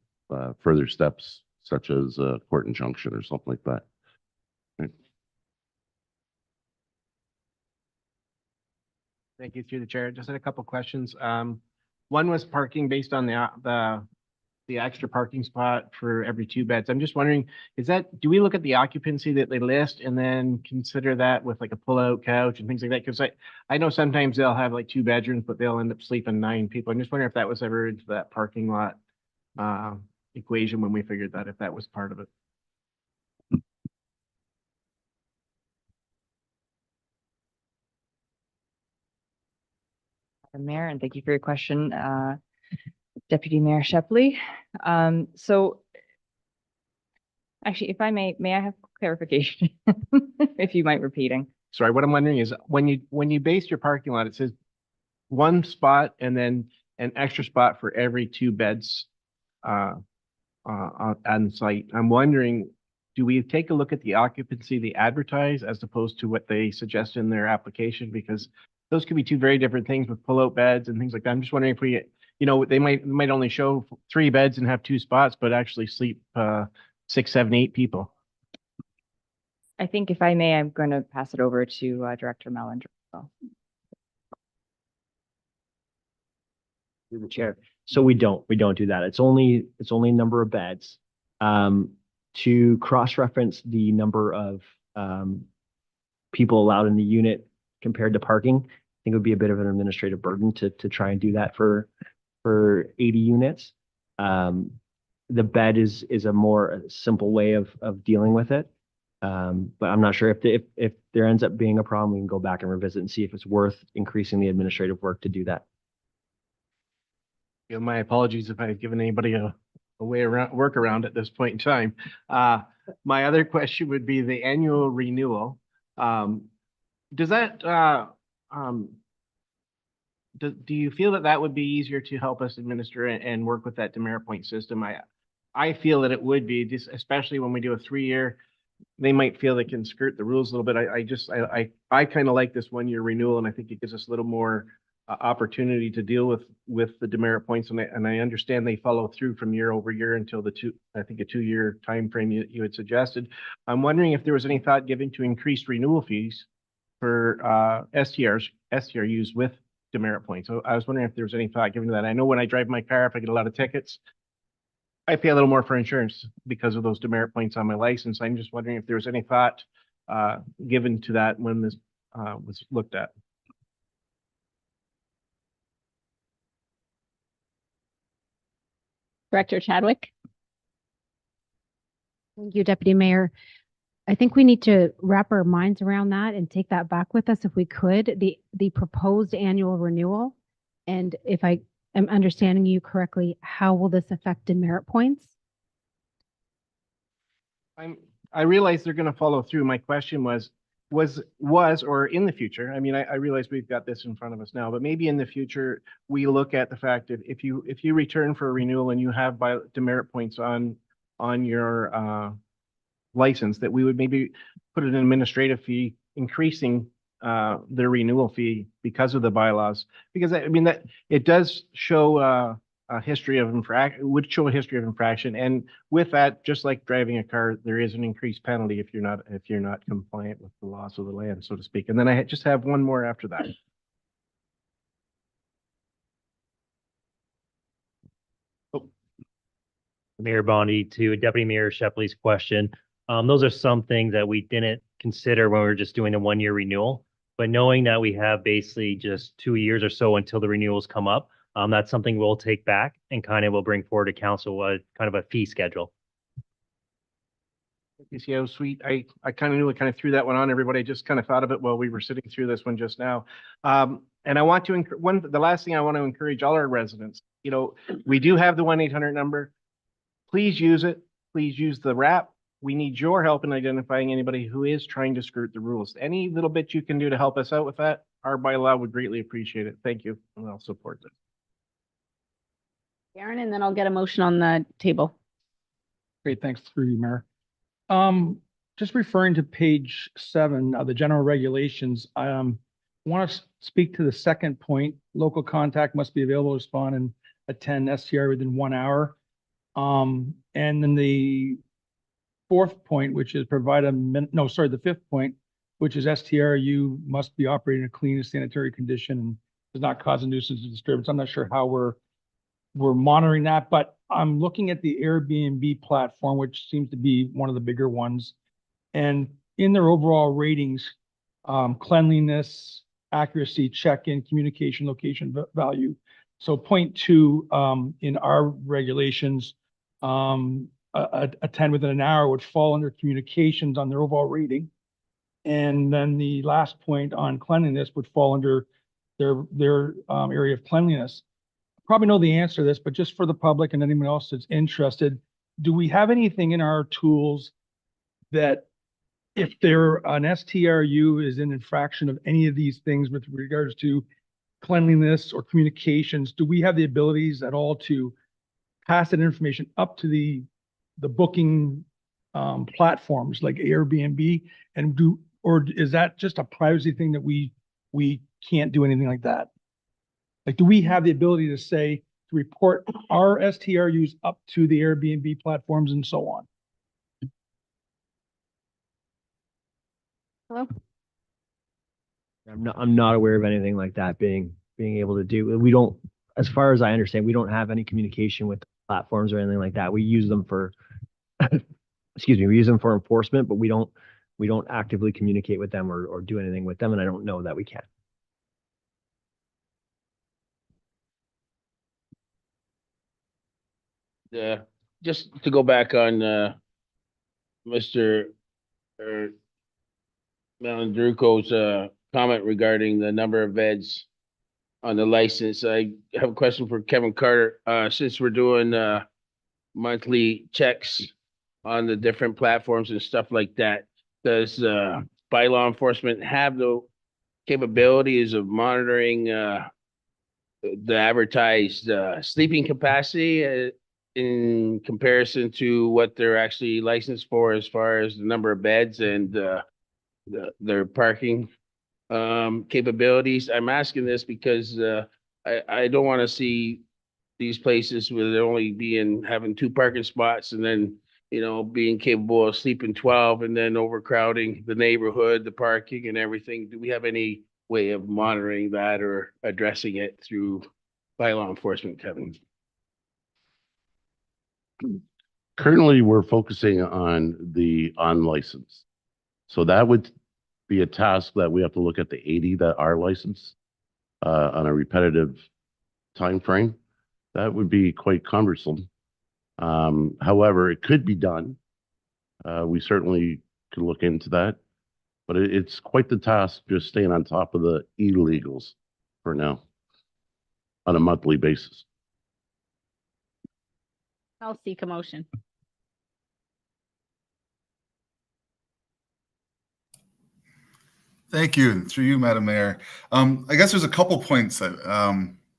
further steps, such as a court injunction or something like that. Right. Thank you, through the chair. Just had a couple questions. One was parking based on the extra parking spot for every 2 beds. I'm just wondering, do we look at the occupancy that they list and then consider that with like a pull-out couch and things like that? Because I know sometimes they'll have like 2 bedrooms, but they'll end up sleeping 9 people. I'm just wondering if that was ever into that parking lot equation when we figured that, if that was part of it. Mayor, and thank you for your question, Deputy Mayor Shepley. So actually, if I may I have clarification, if you mind repeating? Sorry, what I'm wondering is when you base your parking lot, it says 1 spot and then an extra spot for every 2 beds on site. I'm wondering, do we take a look at the occupancy they advertise as opposed to what they suggest in their application? Because those could be 2 very different things with pull-out beds and things like that. I'm just wondering if we, they might only show 3 beds and have 2 spots, but actually sleep 6, 7, 8 people. I think if I may, I'm going to pass it over to Director Mellinger. Through the chair. So we don't do that. It's only number of beds. To cross-reference the number of people allowed in the unit compared to parking, I think it would be a bit of an administrative burden to try and do that for 80 units. The bed is a more simple way of dealing with it. But I'm not sure if there ends up being a problem, we can go back and revisit and see if it's worth increasing the administrative work to do that. My apologies if I've given anybody a way around workaround at this point in time. My other question would be the annual renewal. Does that do you feel that would be easier to help us administer and work with that demerit point system? I feel that it would be, just especially when we do a 3-year. They might feel they can skirt the rules a little bit. I kind of like this 1-year renewal, and I think it gives us a little more opportunity to deal with the demerit points, and I understand they follow through from year over year until a 2-year time frame you had suggested. I'm wondering if there was any thought given to increased renewal fees for STRUs with demerit points. So I was wondering if there was any thought given to that. I know when I drive my car, if I get a lot of tickets, I pay a little more for insurance because of those demerit points on my license. I'm just wondering if there was any thought given to that when was looked at. Director Chadwick? Thank you, Deputy Mayor. I think we need to wrap our minds around that and take that back with us if we could, the proposed annual renewal. And if I am understanding you correctly, how will this affect demerit points? I realize they're going to follow through. My question was, or in the future, I mean, I realize we've got this in front of us now, but maybe in the future, we look at the fact that if you return for a renewal and you have demerit points on your license, that we would maybe put an administrative fee increasing their renewal fee because of the bylaws. Because I mean, that it does show a history of would show a history of infraction. And with that, just like driving a car, there is an increased penalty if you're not compliant with the laws of the land, so to speak. And then I just have one more after that. Mayor Bondi, to Deputy Mayor Shepley's question. Those are some things that we didn't consider when we were just doing a 1-year renewal. But knowing that we have basically just 2 years or so until the renewals come up, that's something we'll take back and kind of will bring forward to council kind of a fee schedule. You see how sweet, I kind of knew I kind of threw that one on everybody. I just kind of thought of it while we were sitting through this one just now. And I want to, the last thing I want to encourage all our residents, you know, we do have the 1-800 number. Please use it. Please use the RAP. We need your help in identifying anybody who is trying to skirt the rules. Any little bit you can do to help us out with that, our bylaw would greatly appreciate it. Thank you, and I'll support this. Aaron, and then I'll get a motion on the table. Great, thanks through you, Mayor. Just referring to page 7 of the general regulations, I want to speak to the second point. Local contact must be available to respond and attend STR within 1 hour. And then the fourth point, which is the fifth point, which is STRU must be operating in a clean and sanitary condition and does not cause a nuisance or disturbance. I'm not sure how we're monitoring that, but I'm looking at the Airbnb platform, which seems to be one of the bigger ones. And in their overall ratings, cleanliness, accuracy, check-in, communication, location value. So point 2 in our regulations, attend within an hour would fall under communications on their overall rating. And then the last point on cleanliness would fall under their area of cleanliness. Probably know the answer to this, but just for the public and anyone else that's interested, do we have anything in our tools that if an STRU is in infraction of any of these things with regards to cleanliness or communications, do we have the abilities at all to pass that information up to the booking platforms like Airbnb or is that just a privacy thing that we can't do anything like that? Like, do we have the ability to say, to report our STRUs up to the Airbnb platforms and so on? Hello? I'm not aware of anything like that being able to do. We don't, as far as I understand, we don't have any communication with platforms or anything like that. We use them for, excuse me, we use them for enforcement, but we don't actively communicate with them or do anything with them. And I don't know that we can. Just to go back on Mr. Malandruco's comment regarding the number of beds on the license, I have a question for Kevin Carter. Since we're doing monthly checks on the different platforms and stuff like that, does bylaw enforcement have the capabilities of monitoring the advertised sleeping capacity in comparison to what they're actually licensed for as far as the number of beds and their parking capabilities? I'm asking this because I don't want to see these places where they're only having 2 parking spots and then, you know, being capable of sleeping 12 and then overcrowding the neighborhood, the parking and everything. Do we have any way of monitoring that or addressing it through bylaw enforcement, Kevin? Currently, we're focusing on the unlicensed. So that would be a task that we have to look at the 80 that are licensed on a repetitive time frame. That would be quite cumbersome. However, it could be done. We certainly could look into that, but it's quite the task just staying on top of the illegals for now on a monthly basis. I'll seek a motion. Thank you. Through you, Madam Mayor. I guess there's a couple points that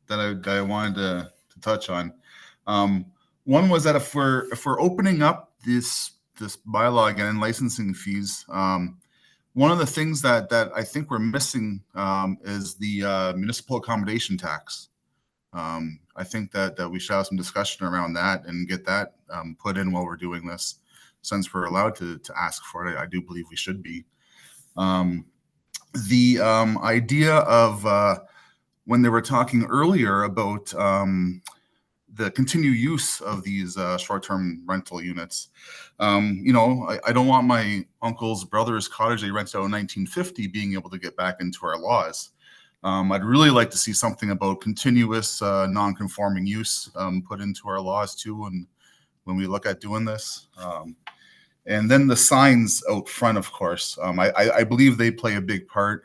I wanted to touch on. One was that if we're opening up this bylaw again and licensing fees, one of the things that I think we're missing is the municipal accommodation tax. I think that we should have some discussion around that and get that put in while we're doing this, since we're allowed to ask for it. I do believe we should be. The idea of when they were talking earlier about the continued use of these short-term rental units. You know, I don't want my uncle's brother's cottage they rented out in 1950 being able to get back into our laws. I'd really like to see something about continuous non-conforming use put into our laws too, and when we look at doing this. And then the signs out front, of course, I believe they play a big part.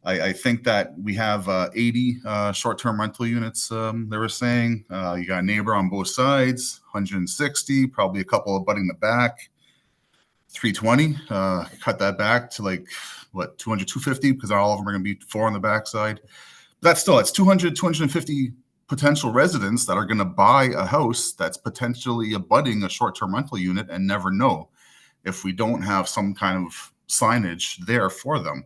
I think that we have 80 short-term rental units, they were saying. You got a neighbor on both sides, 160, probably a couple abutting the back, 320. Cut that back to like, what, 200, 250, because all of them are going to be 4 on the backside. That's still, it's 200, 250 potential residents that are going to buy a house that's potentially abutting a short-term rental unit and never know if we don't have some kind of signage there for them.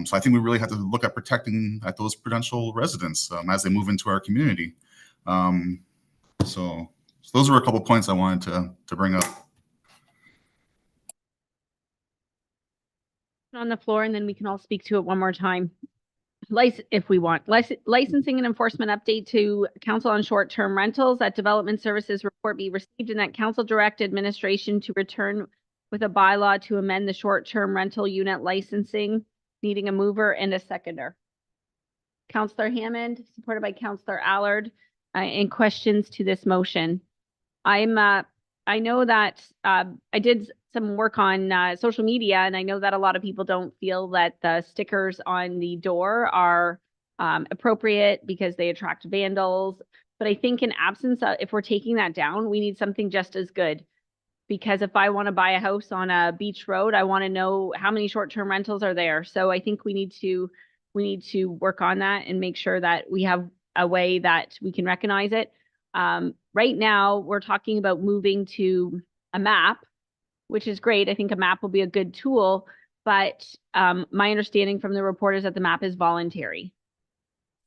So I think we really have to look at protecting at those potential residents as they move into our community. So those were a couple points I wanted to bring up. On the floor, and then we can all speak to it one more time. If we want. Licensing and enforcement update to council on short-term rentals. That development services report be received and that council direct administration to return with a bylaw to amend the short-term rental unit licensing, needing a mover and a seconder. Councillor Hammond, supported by Councillor Allard. Any questions to this motion? I know that I did some work on social media, and I know that a lot of people don't feel that the stickers on the door are appropriate because they attract vandals. But I think in absence of, if we're taking that down, we need something just as good. Because if I want to buy a house on a beach road, I want to know how many short-term rentals are there. So I think we need to work on that and make sure that we have a way that we can recognize it. Right now, we're talking about moving to a map, which is great. I think a map will be a good tool, but my understanding from the report is that the map is voluntary.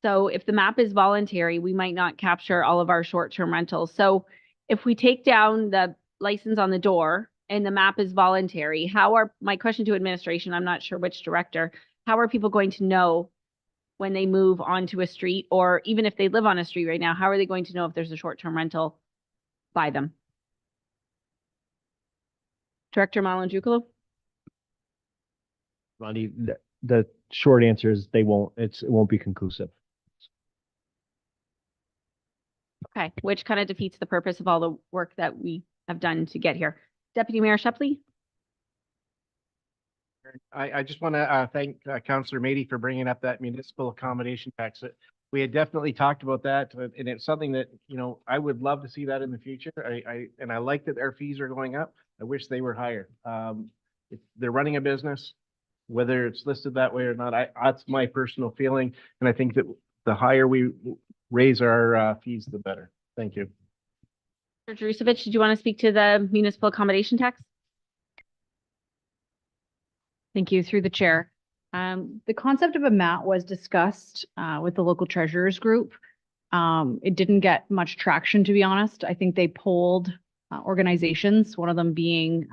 So if the map is voluntary, we might not capture all of our short-term rentals. So if we take down the license on the door and the map is voluntary, my question to administration, I'm not sure which director, how are people going to know when they move onto a street, or even if they live on a street right now, how are they going to know if there's a short-term rental by them? Director Malandroukolo? Lonnie, the short answer is they won't, it won't be conclusive. Okay, which kind of defeats the purpose of all the work that we have done to get here. Deputy Mayor Shepley? I just want to thank Councillor Mady for bringing up that municipal accommodation tax. We had definitely talked about that, and it's something that, you know, I would love to see that in the future. I like that our fees are going up. I wish they were higher. If they're running a business, whether it's listed that way or not, that's my personal feeling. And I think that the higher we raise our fees, the better. Thank you. Mr. Drusevich, did you want to speak to the municipal accommodation tax? Thank you, through the chair. The concept of a MAT was discussed with the local treasurers group. It didn't get much traction, to be honest. I think they polled organizations, one of them being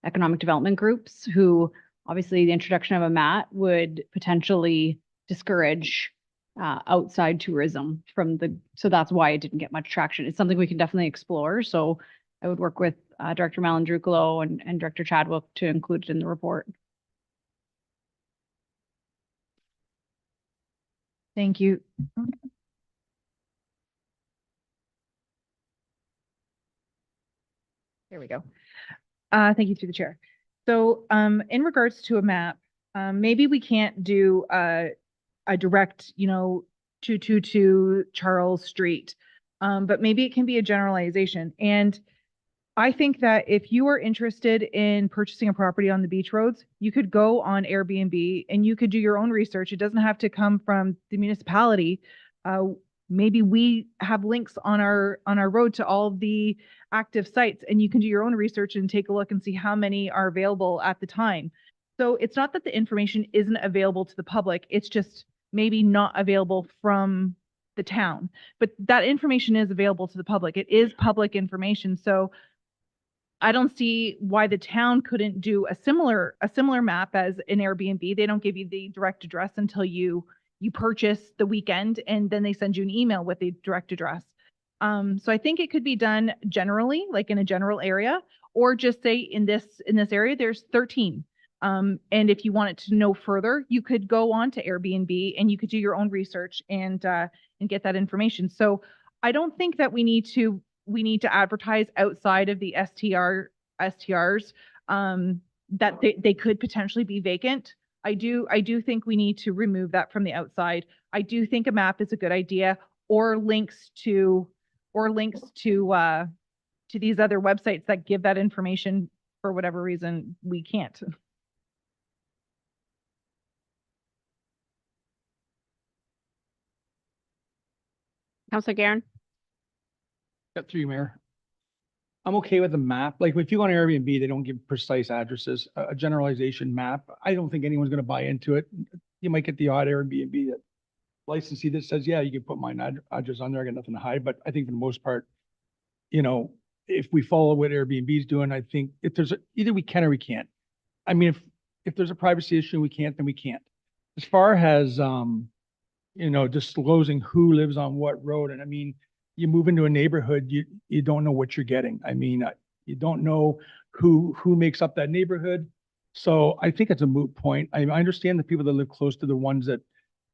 economic development groups, who obviously the introduction of a MAT would potentially discourage outside tourism so that's why it didn't get much traction. It's something we can definitely explore. So I would work with Director Malandroukolo and Director Chadwick to include it in the report. Thank you. There we go. Thank you through the chair. So, in regards to a map, maybe we can't do a direct, 222 Charles Street. But maybe it can be a generalization. And I think that if you are interested in purchasing a property on the beach roads, you could go on Airbnb and you could do your own research. It doesn't have to come from the municipality. Maybe we have links on our road to all of the active sites, and you can do your own research and take a look and see how many are available at the time. So it's not that the information isn't available to the public, it's just maybe not available from the town. But that information is available to the public. It is public information. So I don't see why the town couldn't do a similar map as an Airbnb. They don't give you the direct address until you purchase the weekend, and then they send you an email with the direct address. So I think it could be done generally, like in a general area, or just say in this area there's 13. And if you wanted to know further, you could go on to Airbnb and you could do your own research and get that information. So I don't think that we need to advertise outside of the STRs that they could potentially be vacant. I do think we need to remove that from the outside. I do think a map is a good idea, or links to these other websites that give that information. For whatever reason, we can't. Councilor Garen. Got through you, Mayor. I'm okay with the map. Like if you go on Airbnb, they don't give precise addresses. A generalization map, I don't think anyone's going to buy into it. You might get the odd Airbnb that licensee that says, yeah, you can put my address on there. I got nothing to hide. But I think for the most part, if we follow what Airbnb is doing, I think if there's either we can or we can't. I mean, if there's a privacy issue, we can't, then we can't. As far as, disclosing who lives on what road. And I mean, you move into a neighborhood, you don't know what you're getting. I mean, you don't know who makes up that neighborhood. So I think it's a moot point. I understand the people that live close to the ones that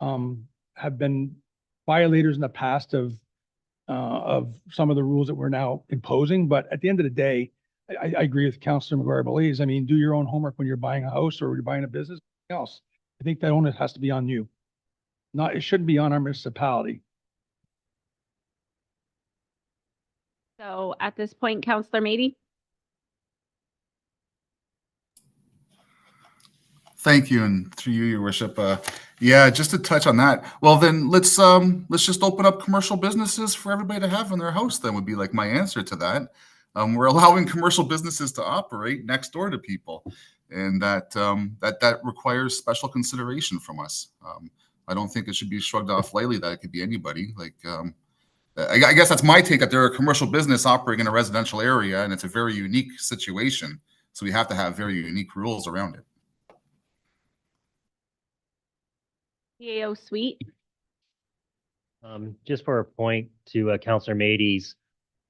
have been violators in the past of some of the rules that we're now imposing. But at the end of the day, I agree with Councilor McGuire-Belize. I mean, do your own homework when you're buying a house or you're buying a business else. I think that onus has to be on you. It shouldn't be on our municipality. So at this point, Councilor Mady. Thank you, and through you, Your Worship. Yeah, just to touch on that. Well, then let's just open up commercial businesses for everybody to have in their house. Then would be like my answer to that. We're allowing commercial businesses to operate next door to people, and that requires special consideration from us. I don't think it should be shrugged off lightly that it could be anybody. Like, I guess that's my take, that they're a commercial business operating in a residential area, and it's a very unique situation. So we have to have very unique rules around it. CAO Suite. Just for a point to Councilor Mady's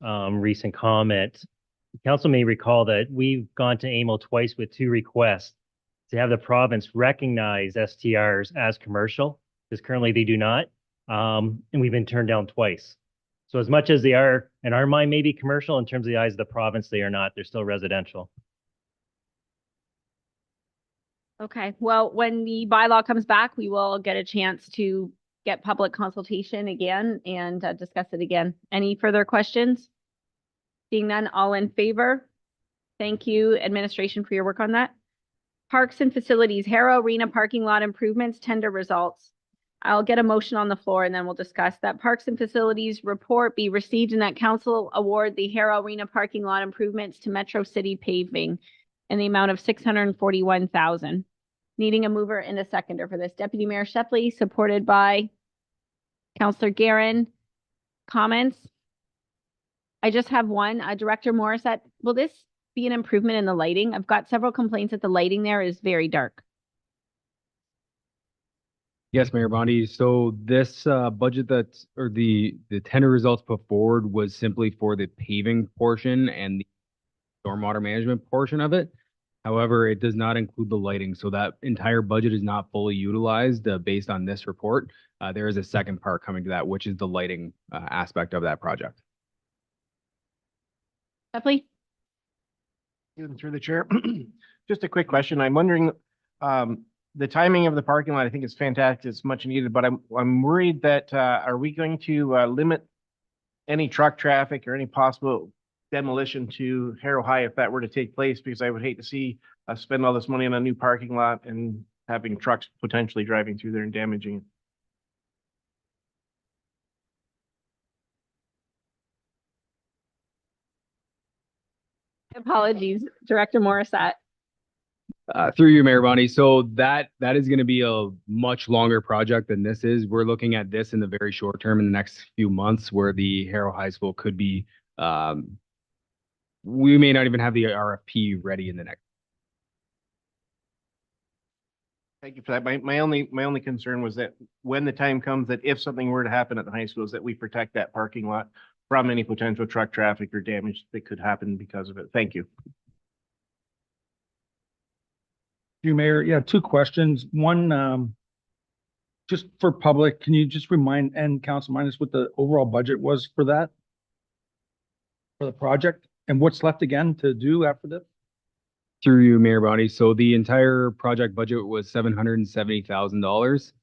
recent comment, Council may recall that we've gone to AMO twice with 2 requests to have the province recognize STRs as commercial, because currently they do not, and we've been turned down twice. So as much as they are, in our mind, maybe commercial, in terms of the eyes of the province, they are not. They're still residential. Okay, well, when the bylaw comes back, we will get a chance to get public consultation again and discuss it again. Any further questions? Seeing none, all in favor? Thank you, administration, for your work on that. Parks and facilities, Harrow Arena parking lot improvements, tender results. I'll get a motion on the floor and then we'll discuss that. Parks and facilities report be received and that council award the Harrow Arena parking lot improvements to Metro City Paving in the amount of $641,000. Needing a mover and a seconder for this. Deputy Mayor Shepley, supported by Councillor Guerin. Comments? I just have one. Director Morissette, will this be an improvement in the lighting? I've got several complaints that the lighting there is very dark. Yes, Mayor Bondi. So this budget or the tender results put forward was simply for the paving portion and the stormwater management portion of it. However, it does not include the lighting, so that entire budget is not fully utilized based on this report. There is a second part coming to that, which is the lighting aspect of that project. Dudley? Through the chair. Just a quick question. I'm wondering, the timing of the parking lot, I think is fantastic. It's much needed, but I'm worried that, are we going to limit any truck traffic or any possible demolition to Harrow High if that were to take place? Because I would hate to see us spend all this money on a new parking lot and having trucks potentially driving through there and damaging it. Apologies, Director Morissette. Through you, Mayor Bonnie. So that is going to be a much longer project than this is. We're looking at this in the very short term in the next few months, where the Harrow High School could be, we may not even have the RFP ready in the next. Thank you for that. My only concern was that when the time comes that if something were to happen at the high school, is that we protect that parking lot from any potential truck traffic or damage that could happen because of it. Thank you. You, Mayor, yeah, two questions. One, just for public, can you just remind and council minus what the overall budget was for that? For the project, and what's left again to do after this? Through you, Mayor Bonnie. So the entire project budget was $770,000.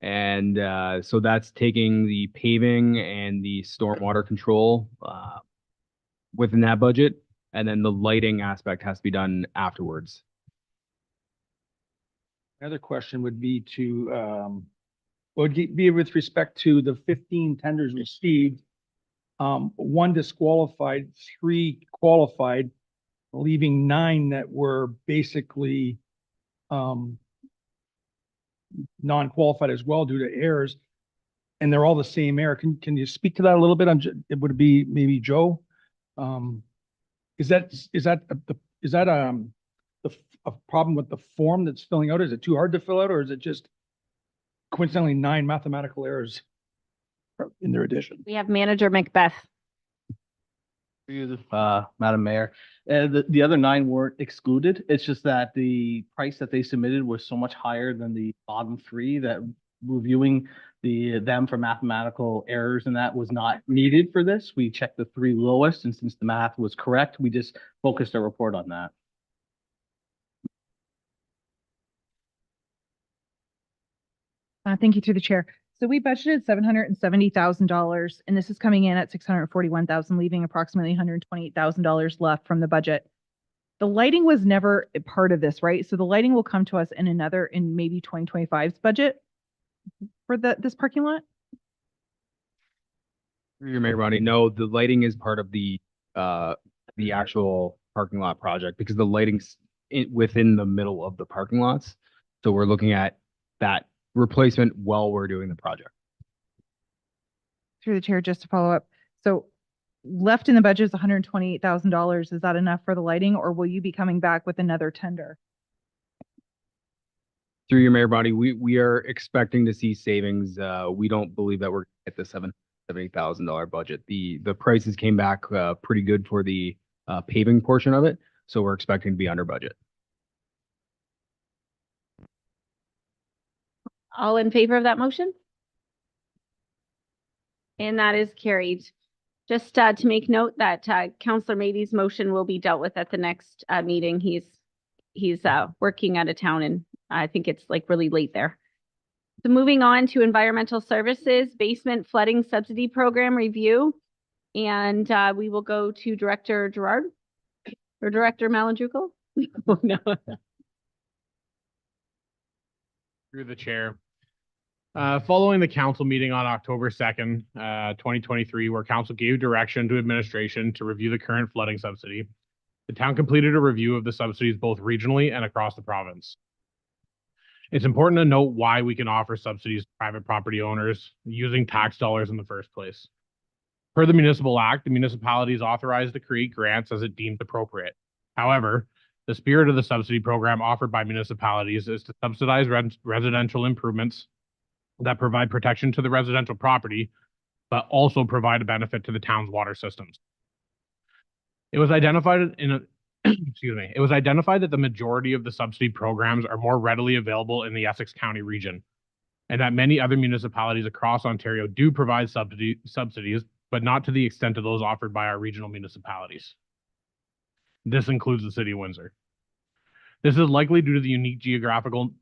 And so that's taking the paving and the stormwater control within that budget. And then the lighting aspect has to be done afterwards. Another question would be be with respect to the 15 tenders received. 1 disqualified, 3 qualified, leaving 9 that were basically non-qualified as well due to errors, and they're all the same error. Can you speak to that a little bit? It would be maybe Joe. Is that a problem with the form that's filling out? Is it too hard to fill out, or is it just coincidentally 9 mathematical errors in their addition? We have Manager Macbeth. You, Madam Mayor. The other 9 weren't excluded. It's just that the price that they submitted was so much higher than the bottom 3 that reviewing them for mathematical errors and that was not needed for this. We checked the 3 lowest, and since the math was correct, we just focused our report on that. Thank you through the chair. So we budgeted $770,000, and this is coming in at $641,000, leaving approximately $128,000 left from the budget. The lighting was never a part of this, right? So the lighting will come to us in maybe 2025's budget for this parking lot. Through your, Mayor Bonnie. No, the lighting is part of the actual parking lot project because the lighting's within the middle of the parking lots. So we're looking at that replacement while we're doing the project. Through the chair, just to follow up. So left in the budget is $128,000. Is that enough for the lighting, or will you be coming back with another tender? Through your, Mayor Bonnie, we are expecting to see savings. We don't believe that we're at the $770,000 budget. The prices came back pretty good for the paving portion of it, so we're expecting to be under budget. All in favor of that motion? And that is carried. Just to make note that Councillor Mady's motion will be dealt with at the next meeting. He's working out of town, and I think it's like really late there. So moving on to environmental services, basement flooding subsidy program review. And we will go to Director Gerard or Director Malandruco. Oh, no. Through the chair. Following the council meeting on October 2nd, 2023, where council gave direction to administration to review the current flooding subsidy, the town completed a review of the subsidies both regionally and across the province. It's important to note why we can offer subsidies to private property owners using tax dollars in the first place. Per the Municipal Act, the municipality is authorized to create grants as it deems appropriate. However, the spirit of the subsidy program offered by municipalities is to subsidize residential improvements that provide protection to the residential property, but also provide a benefit to the town's water systems. It was identified excuse me, it was identified that the majority of the subsidy programs are more readily available in the Essex County region, and that many other municipalities across Ontario do provide subsidies, but not to the extent of those offered by our regional municipalities. This includes the City of Windsor. This is likely due to the unique geographical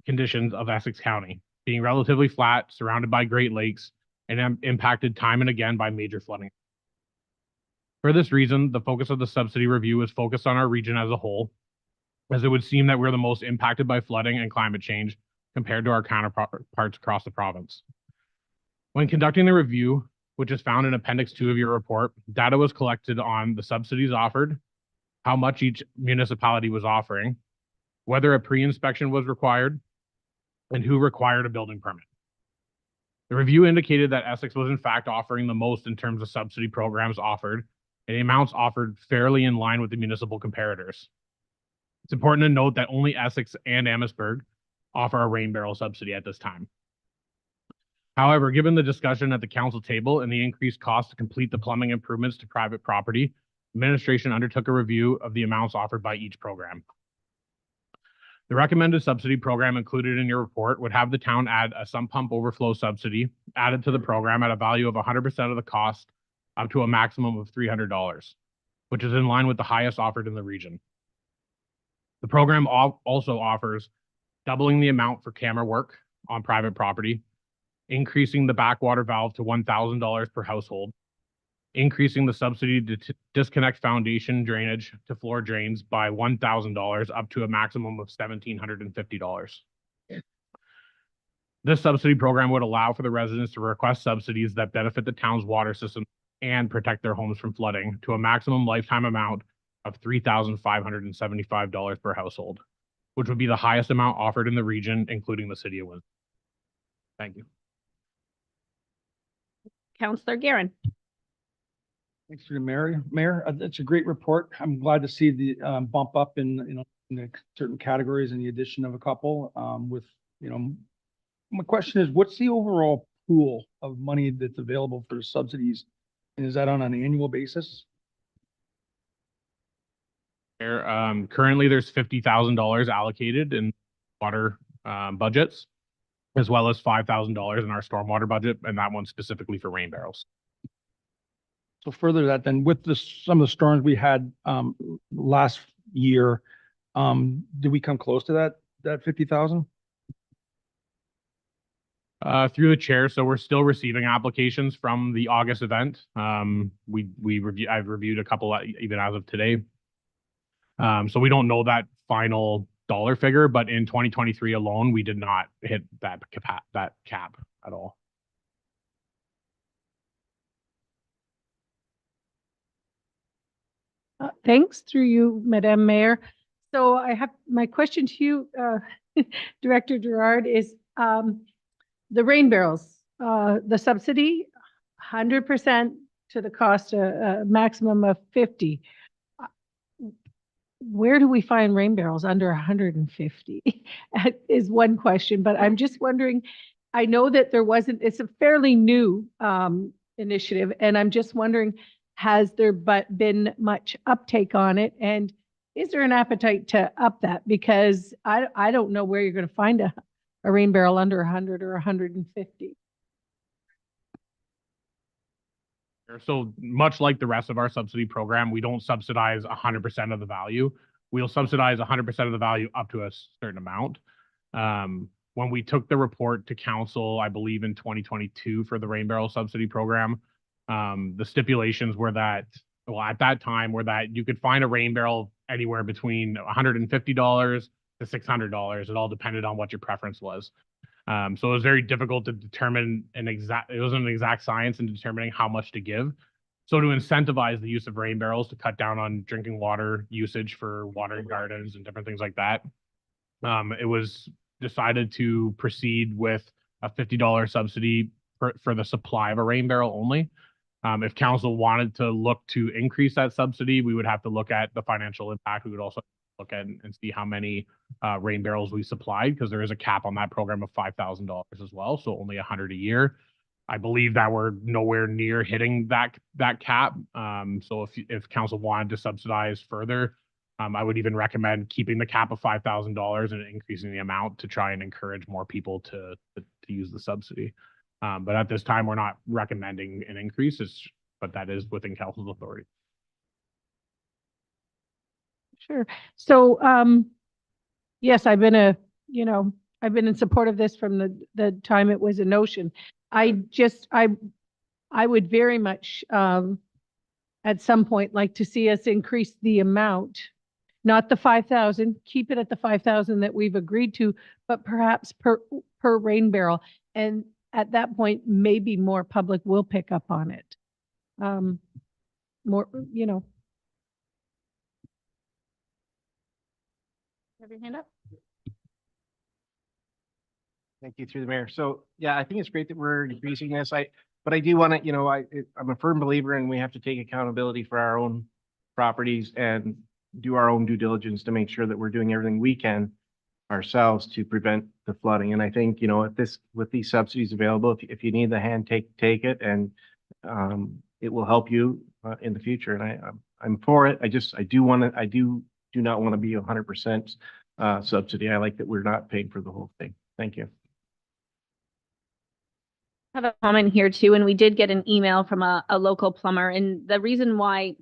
conditions of Essex County, being relatively flat, surrounded by Great Lakes, and impacted time and again by major flooding. For this reason, the focus of the subsidy review is focused on our region as a whole, as it would seem that we're the most impacted by flooding and climate change compared to our counterparts across the province. When conducting the review, which is found in Appendix 2 of your report, data was collected on the subsidies offered, how much each municipality was offering, whether a pre-inspection was required, and who required a building permit. The review indicated that Essex was in fact offering the most in terms of subsidy programs offered, and the amounts offered fairly in line with the municipal comparators. It's important to note that only Essex and Amherstburg offer a rain barrel subsidy at this time. However, given the discussion at the council table and the increased cost to complete the plumbing improvements to private property, administration undertook a review of the amounts offered by each program. The recommended subsidy program included in your report would have the town add a sump pump overflow subsidy added to the program at a value of 100% of the cost up to a maximum of $300, which is in line with the highest offered in the region. The program also offers doubling the amount for camera work on private property, increasing the backwater valve to $1,000 per household, increasing the subsidy to disconnect foundation drainage to floor drains by $1,000 up to a maximum of $1,750. This subsidy program would allow for the residents to request subsidies that benefit the town's water system and protect their homes from flooding to a maximum lifetime amount of $3,575 per household, which would be the highest amount offered in the region, including the City of Windsor. Thank you. Councillor Guerin. Thanks for the Mayor. That's a great report. I'm glad to see the bump up in in the certain categories and the addition of a couple. My question is, what's the overall pool of money that's available for subsidies, and is that on an annual basis? Currently, there's $50,000 allocated in water budgets, as well as $5,000 in our stormwater budget, and that one's specifically for rain barrels. So further that then, with some of the storms we had last year, did we come close to that 50,000? Through the chair, so we're still receiving applications from the August event. I've reviewed a couple even as of today. So we don't know that final dollar figure, but in 2023 alone, we did not hit that cap at all. Thanks through you, Madam Mayor. So I have my question to you, Director Gerard, is the rain barrels, the subsidy, 100% to the cost, a maximum of 50. Where do we find rain barrels under 150 is one question, but I'm just wondering, I know that it's a fairly new initiative, and I'm just wondering, has there been much uptake on it? And is there an appetite to up that? Because I don't know where you're going to find a rain barrel under 100 or 150. So much like the rest of our subsidy program, we don't subsidize 100% of the value. We'll subsidize 100% of the value up to a certain amount. When we took the report to council, I believe in 2022 for the rain barrel subsidy program, the stipulations were that, well, at that time, were that you could find a rain barrel anywhere between $150 to $600. It all depended on what your preference was. So it was very difficult to determine it wasn't an exact science in determining how much to give. So to incentivize the use of rain barrels to cut down on drinking water usage for watering gardens and different things like that, it was decided to proceed with a $50 subsidy for the supply of a rain barrel only. If council wanted to look to increase that subsidy, we would have to look at the financial impact. We would also look at and see how many rain barrels we supplied, because there is a cap on that program of $5,000 as well, so only 100 a year. I believe that we're nowhere near hitting that cap. So if council wanted to subsidize further, I would even recommend keeping the cap of $5,000 and increasing the amount to try and encourage more people to use the subsidy. But at this time, we're not recommending an increase, but that is within council's authority. Sure. So, yes, I've been I've been in support of this from the time it was a notion. I would very much, at some point like to see us increase the amount, not the 5,000, keep it at the 5,000 that we've agreed to, but perhaps per rain barrel. And at that point, maybe more public will pick up on it. More, Have your hand up? Thank you, through the mayor. So, yeah, I think it's great that we're increasing this. But I do want to, I'm a firm believer and we have to take accountability for our own properties and do our own due diligence to make sure that we're doing everything we can ourselves to prevent the flooding. And I think, with these subsidies available, if you need the hand, take it, and it will help you in the future. And I'm for it. I do not want to be 100% subsidy. I like that we're not paying for the whole thing. Thank you. I have a comment here too, and we did get an email from a local plumber, and the reason why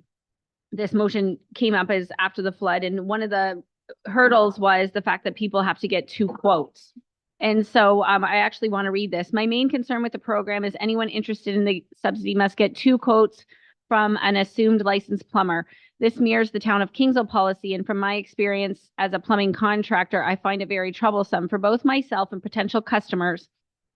this motion came up is after the flood, and one of the hurdles was the fact that people have to get 2 quotes. And so I actually want to read this. My main concern with the program is anyone interested in the subsidy must get 2 quotes from an assumed licensed plumber. This mirrors the town of Kingsville policy, and from my experience as a plumbing contractor, I find it very troublesome for both myself and potential customers.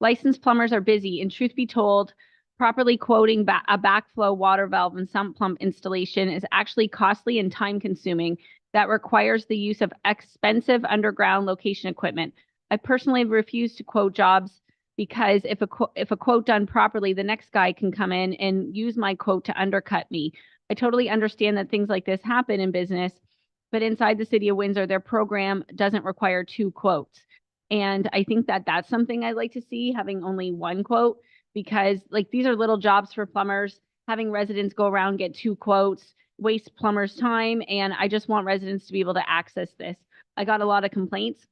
Licensed plumbers are busy, and truth be told, properly quoting a backflow water valve and sump pump installation is actually costly and time-consuming. That requires the use of expensive underground location equipment. I personally refuse to quote jobs because if a quote done properly, the next guy can come in and use my quote to undercut me. I totally understand that things like this happen in business, but inside the city of Windsor, their program doesn't require 2 quotes. And I think that that's something I'd like to see, having only 1 quote, because these are little jobs for plumbers. Having residents go around, get 2 quotes, waste plumbers' time. And I just want residents to be able to access this. I got a lot of complaints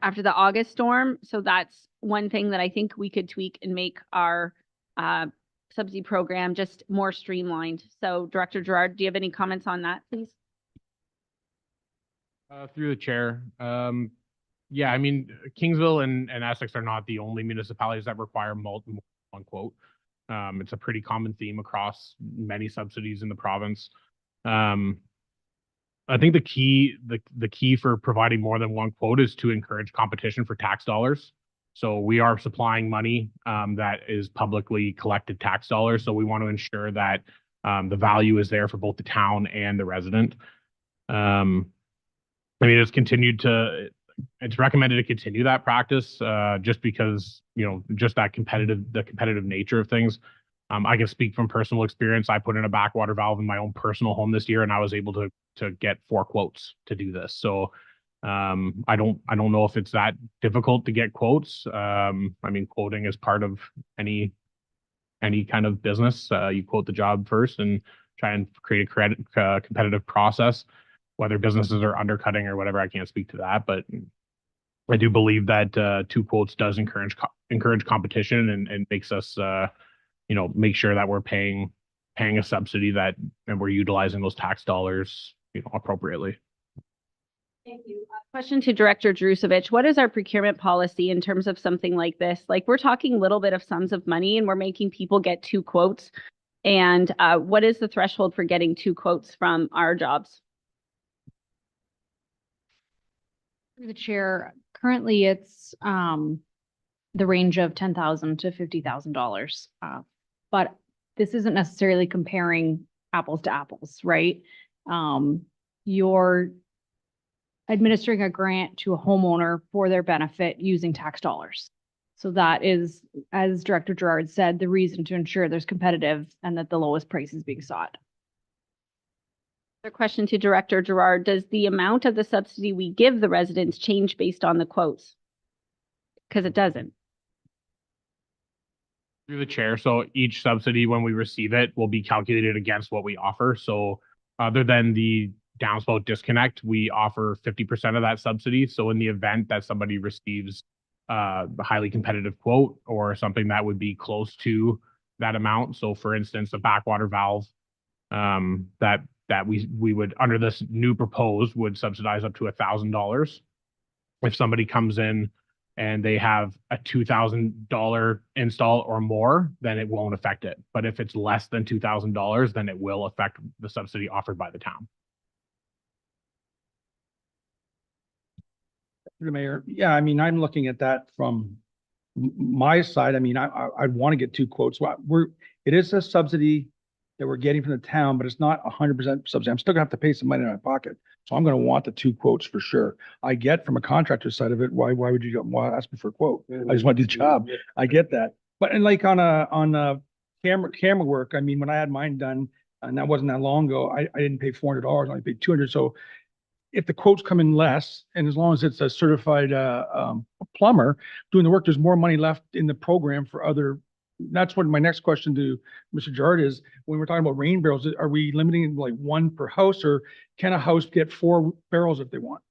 after the August storm. So that's one thing that I think we could tweak and make our subsidy program just more streamlined. So Director Gerard, do you have any comments on that, please? Through the chair. Yeah, I mean, Kingsville and Essex are not the only municipalities that require multiple quote. It's a pretty common theme across many subsidies in the province. I think the key for providing more than 1 quote is to encourage competition for tax dollars. So we are supplying money that is publicly collected tax dollars. So we want to ensure that the value is there for both the town and the resident. I mean, it's recommended to continue that practice just because, just the competitive nature of things. I can speak from personal experience. I put in a backwater valve in my own personal home this year, and I was able to get 4 quotes to do this. So I don't know if it's that difficult to get quotes. I mean, quoting is part of any kind of business. You quote the job first and try and create a competitive process. Whether businesses are undercutting or whatever, I can't speak to that, but I do believe that 2 quotes does encourage competition and makes us, make sure that we're paying a subsidy and we're utilizing those tax dollars, appropriately. Thank you. Question to Director Drusevich. What is our procurement policy in terms of something like this? We're talking a little bit of sums of money and we're making people get 2 quotes. And what is the threshold for getting 2 quotes from our jobs? Through the chair, currently it's the range of $10,000 to $50,000. But this isn't necessarily comparing apples to apples, right? You're administering a grant to a homeowner for their benefit using tax dollars. So that is, as Director Gerard said, the reason to ensure there's competitive and that the lowest price is being sought. Another question to Director Gerard. Does the amount of the subsidy we give the residents change based on the quotes? Because it doesn't. Through the chair. So each subsidy, when we receive it, will be calculated against what we offer. So other than the downspout disconnect, we offer 50% of that subsidy. So in the event that somebody receives a highly competitive quote or something that would be close to that amount. So for instance, a backwater valve that we would, under this new proposed, would subsidize up to $1,000. If somebody comes in and they have a $2,000 install or more, then it won't affect it. But if it's less than $2,000, then it will affect the subsidy offered by the town. Through the mayor, yeah, I mean, I'm looking at that from my side. I mean, I'd want to get two quotes. It is a subsidy that we're getting from the town, but it's not 100% subsidy. I'm still gonna have to pay some money in my pocket. So I'm gonna want the two quotes for sure. I get from a contractor side of it, why would you ask me for a quote? I just want to do the job. I get that. But and like on a camera work, I mean, when I had mine done, and that wasn't that long ago, I didn't pay $400, I only paid $200. So if the quotes come in less, and as long as it's a certified plumber doing the work, there's more money left in the program for other. That's what my next question to Mr. Jarrett is, when we're talking about rain barrels, are we limiting like one per house, or can a house get 4 barrels if they want?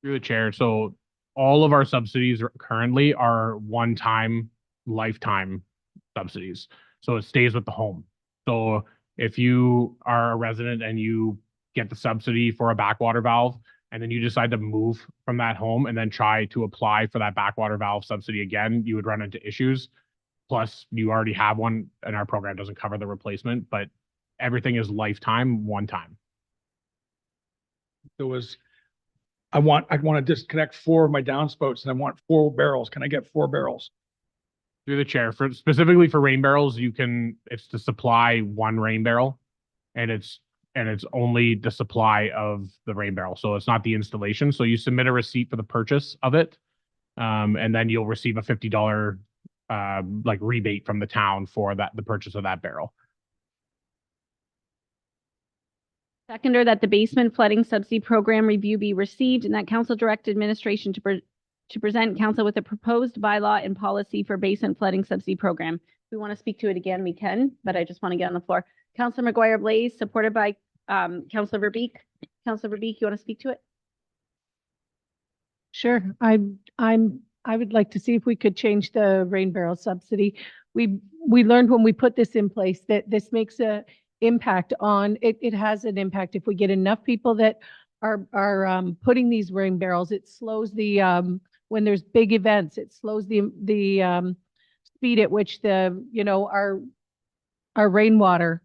Through the chair. So all of our subsidies currently are one-time, lifetime subsidies. So it stays with the home. So if you are a resident and you get the subsidy for a backwater valve, and then you decide to move from that home and then try to apply for that backwater valve subsidy again, you would run into issues. Plus, you already have one, and our program doesn't cover the replacement, but everything is lifetime, one time. I want to disconnect 4 of my downspouts, and I want 4 barrels. Can I get 4 barrels? Through the chair, specifically for rain barrels, it's to supply 1 rain barrel, and it's only the supply of the rain barrel. So it's not the installation. So you submit a receipt for the purchase of it. And then you'll receive a $50 like rebate from the town for the purchase of that barrel. Seconder, that the basement flooding subsidy program review be received and that council direct administration to present council with a proposed bylaw and policy for basement flooding subsidy program. If we want to speak to it again, we can, but I just want to get on the floor. Councilor McGuire-Blaze, supported by Councilor Verbeek. Councilor Verbeek, you want to speak to it? Sure. I would like to see if we could change the rain barrel subsidy. We learned when we put this in place that this makes a impact on it. It has an impact if we get enough people that are putting these rain barrels. It slows the when there's big events. It slows the speed at which our rainwater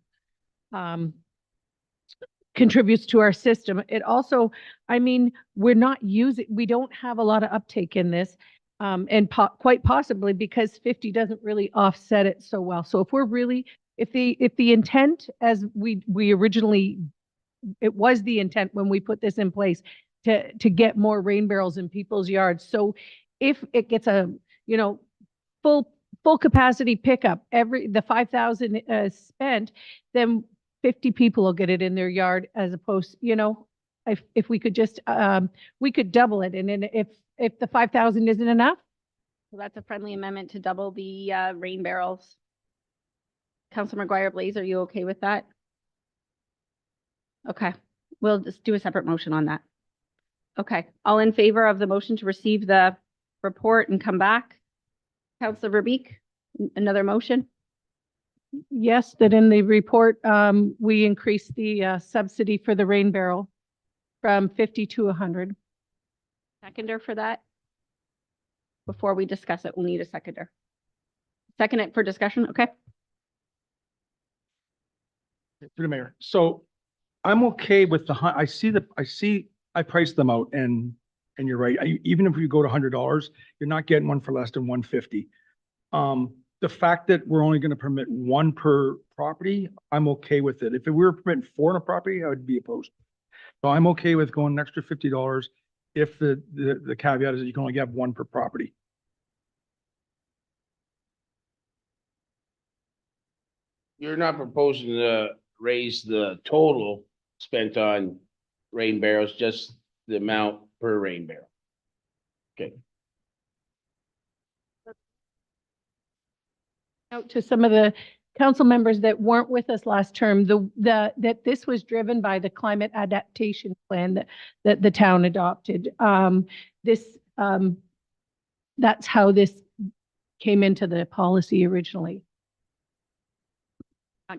contributes to our system. It also, I mean, we don't have a lot of uptake in this, and quite possibly because 50 doesn't really offset it so well. So if the intent, as we originally, it was the intent when we put this in place to get more rain barrels in people's yards. So if it gets a, full capacity pickup, the 5,000 spent, then 50 people will get it in their yard, as opposed, if we could just, we could double it. And then if the 5,000 isn't enough. So that's a friendly amendment to double the rain barrels. Councilor McGuire-Blaze, are you okay with that? Okay, we'll just do a separate motion on that. Okay, all in favor of the motion to receive the report and come back? Councilor Verbeek, another motion? Yes, that in the report, we increased the subsidy for the rain barrel from 50 to 100. Seconder for that? Before we discuss it, we'll need a seconder. Second it for discussion, okay? Through the mayor. So I'm okay with I priced them out, and you're right. Even if you go to $100, you're not getting one for less than $150. The fact that we're only going to permit 1 per property, I'm okay with it. If we were permitting 4 on a property, I would be opposed. So I'm okay with going an extra $50 if the caveat is that you can only have 1 per property. You're not proposing to raise the total spent on rain barrels, just the amount per rain barrel. Okay. Out to some of the council members that weren't with us last term, that this was driven by the climate adaptation plan that the town adopted. That's how this came into the policy originally.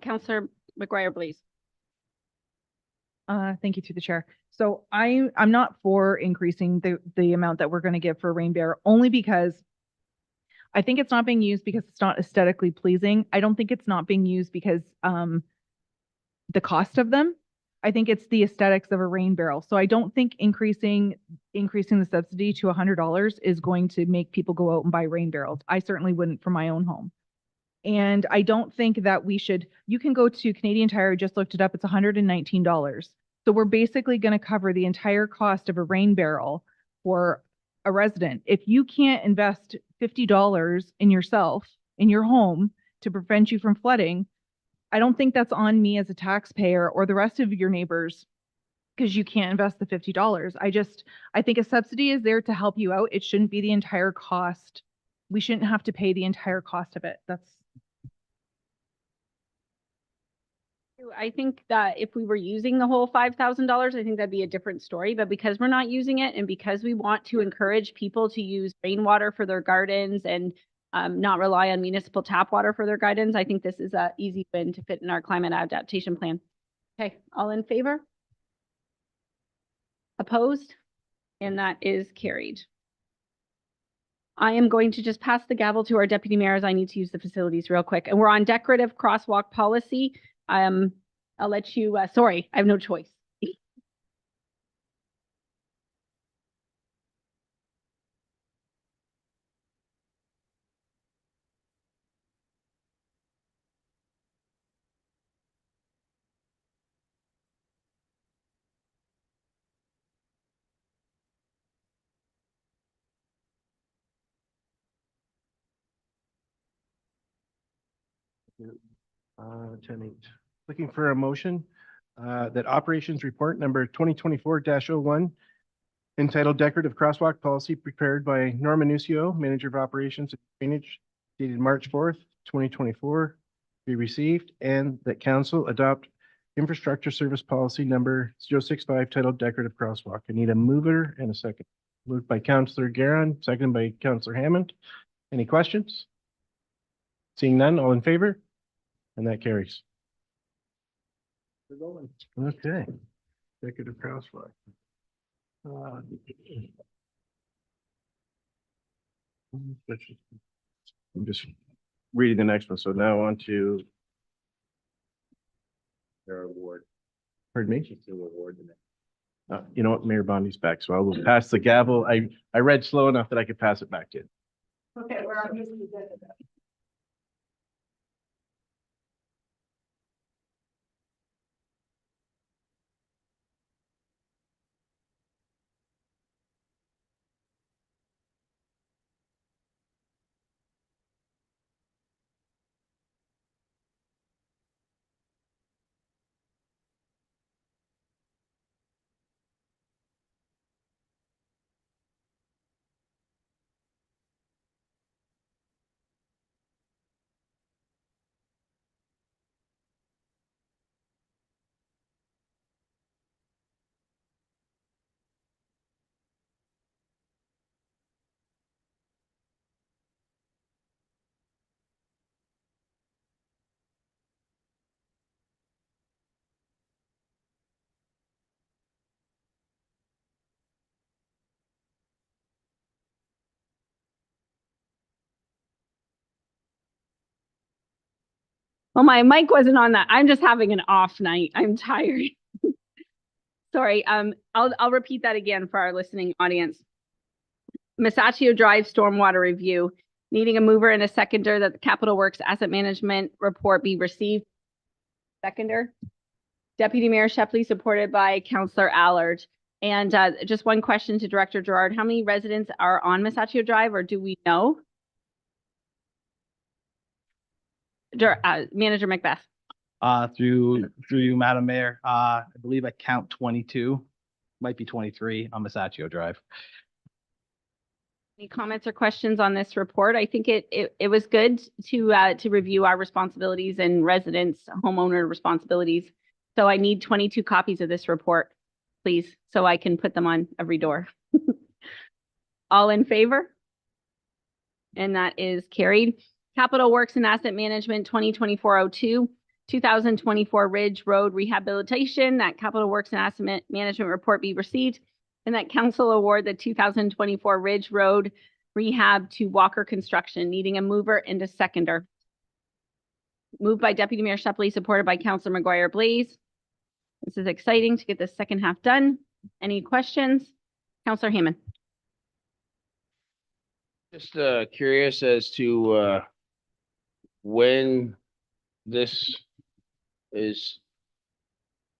Councillor McGuire, please. Thank you through the chair. So I'm not for increasing the amount that we're going to give for rain barrel, only because I think it's not being used because it's not aesthetically pleasing. I don't think it's not being used because the cost of them. I think it's the aesthetics of a rain barrel. So I don't think increasing the subsidy to $100 is going to make people go out and buy rain barrels. I certainly wouldn't for my own home. And I don't think that you can go to Canadian Tire, I just looked it up, it's $119. So we're basically going to cover the entire cost of a rain barrel for a resident. If you can't invest $50 in yourself, in your home, to prevent you from flooding, I don't think that's on me as a taxpayer or the rest of your neighbors because you can't invest the $50. I think a subsidy is there to help you out. It shouldn't be the entire cost. We shouldn't have to pay the entire cost of it. I think that if we were using the whole $5,000, I think that'd be a different story. But because we're not using it and because we want to encourage people to use rainwater for their gardens and not rely on municipal tap water for their gardens, I think this is an easy win to fit in our climate adaptation plan. Okay, all in favor? Opposed? And that is carried. I am going to just pass the gavel to our deputy mayor as I need to use the facilities real quick. And we're on decorative crosswalk policy. I'll let you, sorry, I have no choice. Uh, 10-8. Looking for a motion that operations report number 2024-01 entitled Decorative Crosswalk Policy prepared by Norma Nucio, Manager of Operations and Drainage, dated March 4th, 2024, be received, and that council adopt infrastructure service policy number 065 titled Decorative Crosswalk. I need a mover and a second. Moved by Councillor Guerin, seconded by Councillor Hammond. Any questions? Seeing none, all in favor? And that carries. Okay. Decorative crosswalk. I'm just reading the next one. So now on to their award. Pardon me? You know what? Mayor Bondi's back, so I will pass the gavel. I read slow enough that I could pass it back to you. Okay, we're on this. Well, my mic wasn't on that. I'm just having an off night. I'm tired. Sorry. I'll repeat that again for our listening audience. Masaccio Drive stormwater review, needing a mover and a seconder that the Capital Works Asset Management report be received. Seconder. Deputy Mayor Shepley, supported by Councillor Allard. And just one question to Director Gerard. How many residents are on Masaccio Drive, or do we know? Manager Macbeth. Through you, Madam Mayor, I believe I count 22, might be 23 on Masaccio Drive. Any comments or questions on this report? I think it was good to review our responsibilities and residents, homeowner responsibilities. So I need 22 copies of this report, please, so I can put them on every door. All in favor? And that is carried. Capital Works and Asset Management 2024-02, 2024 Ridge Road Rehabilitation, that Capital Works and Asset Management report be received, and that council award the 2024 Ridge Road Rehab to Walker Construction, needing a mover and a seconder. Moved by Deputy Mayor Shepley, supported by Councilor McGuire Blaze. This is exciting to get the second half done. Any questions? Councilor Hammond. Just curious as to when this is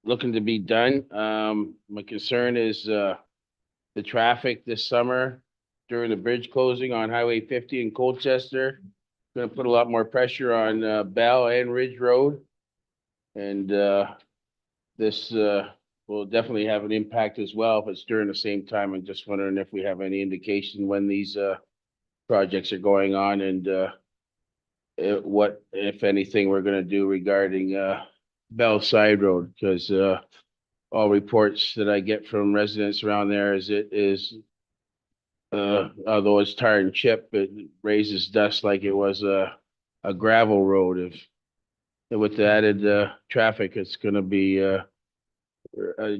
looking to be done. My concern is the traffic this summer during the bridge closing on Highway 50 in Colchester. Going to put a lot more pressure on Bell and Ridge Road. And this will definitely have an impact as well if it's during the same time. I'm just wondering if we have any indication when these projects are going on and what, if anything, we're going to do regarding Bell Side Road, because all reports that I get from residents around there is it is, although it's tar and chip, it raises dust like it was a gravel road. If with the added traffic, it's going to be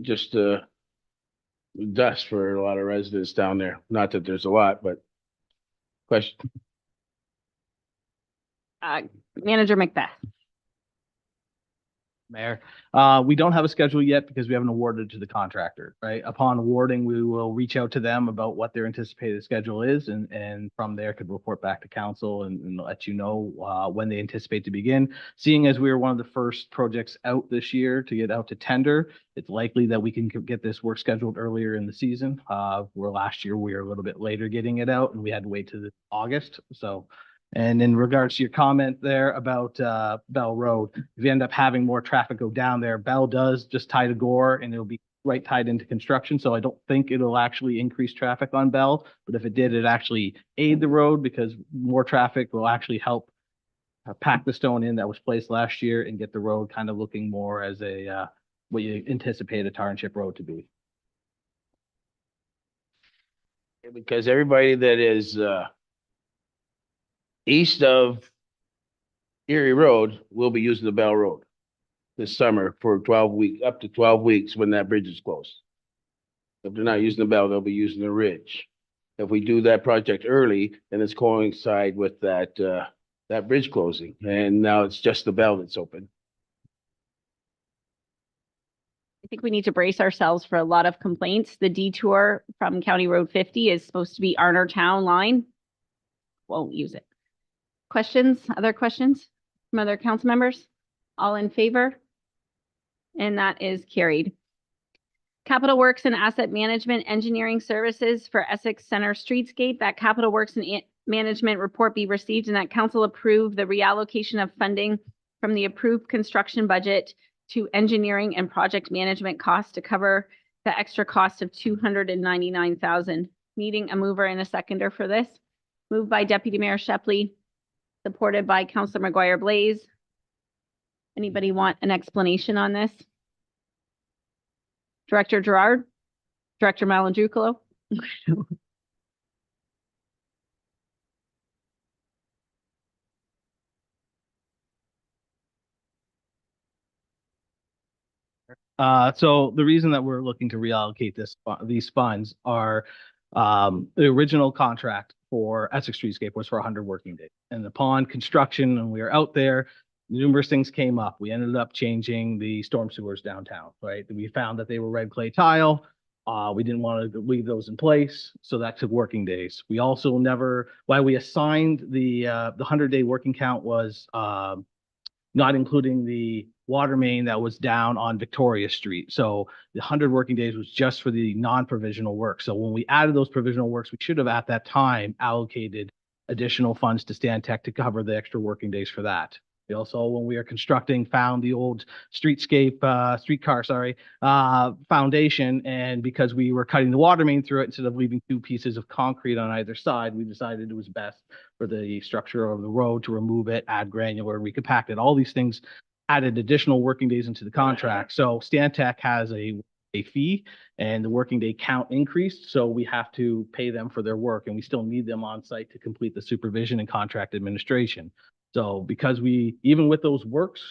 just dust for a lot of residents down there. Not that there's a lot, but question. Manager Macbeth. Mayor, we don't have a schedule yet because we haven't awarded to the contractor, right? Upon awarding, we will reach out to them about what their anticipated schedule is, and from there could report back to council and let you know when they anticipate to begin. Seeing as we were one of the first projects out this year to get out to tender, it's likely that we can get this work scheduled earlier in the season. Where last year we were a little bit later getting it out and we had to wait to August. So. And in regards to your comment there about Bell Road, if you end up having more traffic go down there, Bell does just tie to Gore and it'll be right tied into construction. So I don't think it'll actually increase traffic on Bell, but if it did, it actually aid the road because more traffic will actually help pack the stone in that was placed last year and get the road kind of looking more as a what you anticipate a tar and chip road to be. Because everybody that is east of Erie Road will be using the Bell Road this summer for 12 weeks, up to 12 weeks when that bridge is closed. If they're not using the Bell, they'll be using the Ridge. If we do that project early, then it's coincide with that that bridge closing. And now it's just the Bell that's open. I think we need to brace ourselves for a lot of complaints. The detour from County Road 50 is supposed to be Arner Town line. Won't use it. Questions? Other questions from other council members? All in favor? And that is carried. Capital Works and Asset Management Engineering Services for Essex Center Streetscape. That Capital Works and Management report be received and that council approve the reallocation of funding from the approved construction budget to engineering and project management costs to cover the extra cost of $299,000. Needing a mover and a seconder for this. Moved by Deputy Mayor Shepley, supported by Councilor McGuire Blaze. Anybody want an explanation on this? Director Gerard? Director Malandrucolo? So the reason that we're looking to reallocate these funds are the original contract for Essex Streetscape was for 100 working days. And upon construction, and we were out there, numerous things came up. We ended up changing the storm sewers downtown, right? We found that they were red clay tile. We didn't want to leave those in place, so that took working days. We also never, why we assigned the 100-day working count was not including the water main that was down on Victoria Street. So the 100 working days was just for the non-provisional work. So when we added those provisional works, we should have at that time allocated additional funds to Stantec to cover the extra working days for that. We also, when we were constructing, found the old streetcar, foundation. And because we were cutting the water main through it, instead of leaving 2 pieces of concrete on either side, we decided it was best for the structure of the road to remove it, add granular, recompact it. All these things added additional working days into the contract. So Stantec has a fee, and the working day count increased, so we have to pay them for their work, and we still need them on site to complete the supervision and contract administration. So because even with those works,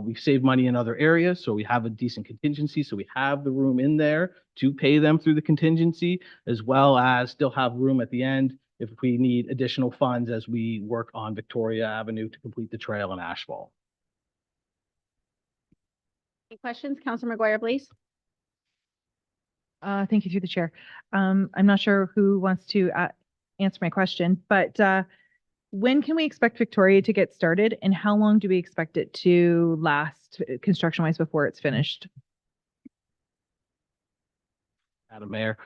we save money in other areas, so we have a decent contingency, so we have the room in there to pay them through the contingency, as well as still have room at the end if we need additional funds as we work on Victoria Avenue to complete the trail and asphalt. Any questions? Councilor McGuire, please. Thank you through the chair. I'm not sure who wants to answer my question, but when can we expect Victoria to get started, and how long do we expect it to last construction-wise before it's finished? Madam Mayor.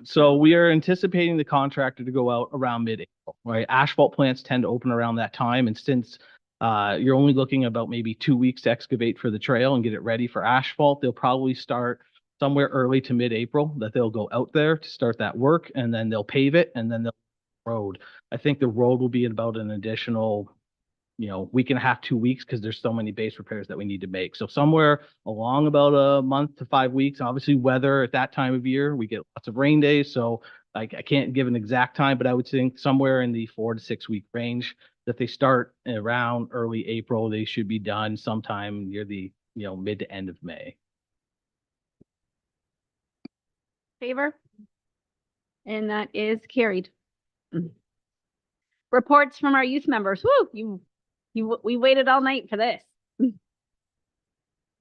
So we are anticipating the contractor to go out around mid-April, right? Asphalt plants tend to open around that time, and since you're only looking about maybe 2 weeks to excavate for the trail and get it ready for asphalt, they'll probably start somewhere early to mid-April, that they'll go out there to start that work, and then they'll pave it, and then they'll road. I think the road will be about an additional, week and a half, 2 weeks, because there's so many base repairs that we need to make. So somewhere along about a month to 5 weeks. Obviously, weather at that time of year, we get lots of rain days, so I can't give an exact time, but I would think somewhere in the 4 to 6 week range that they start around early April. They should be done sometime near the mid to end of May. Favor? And that is carried. Reports from our youth members. Woo, we waited all night for this.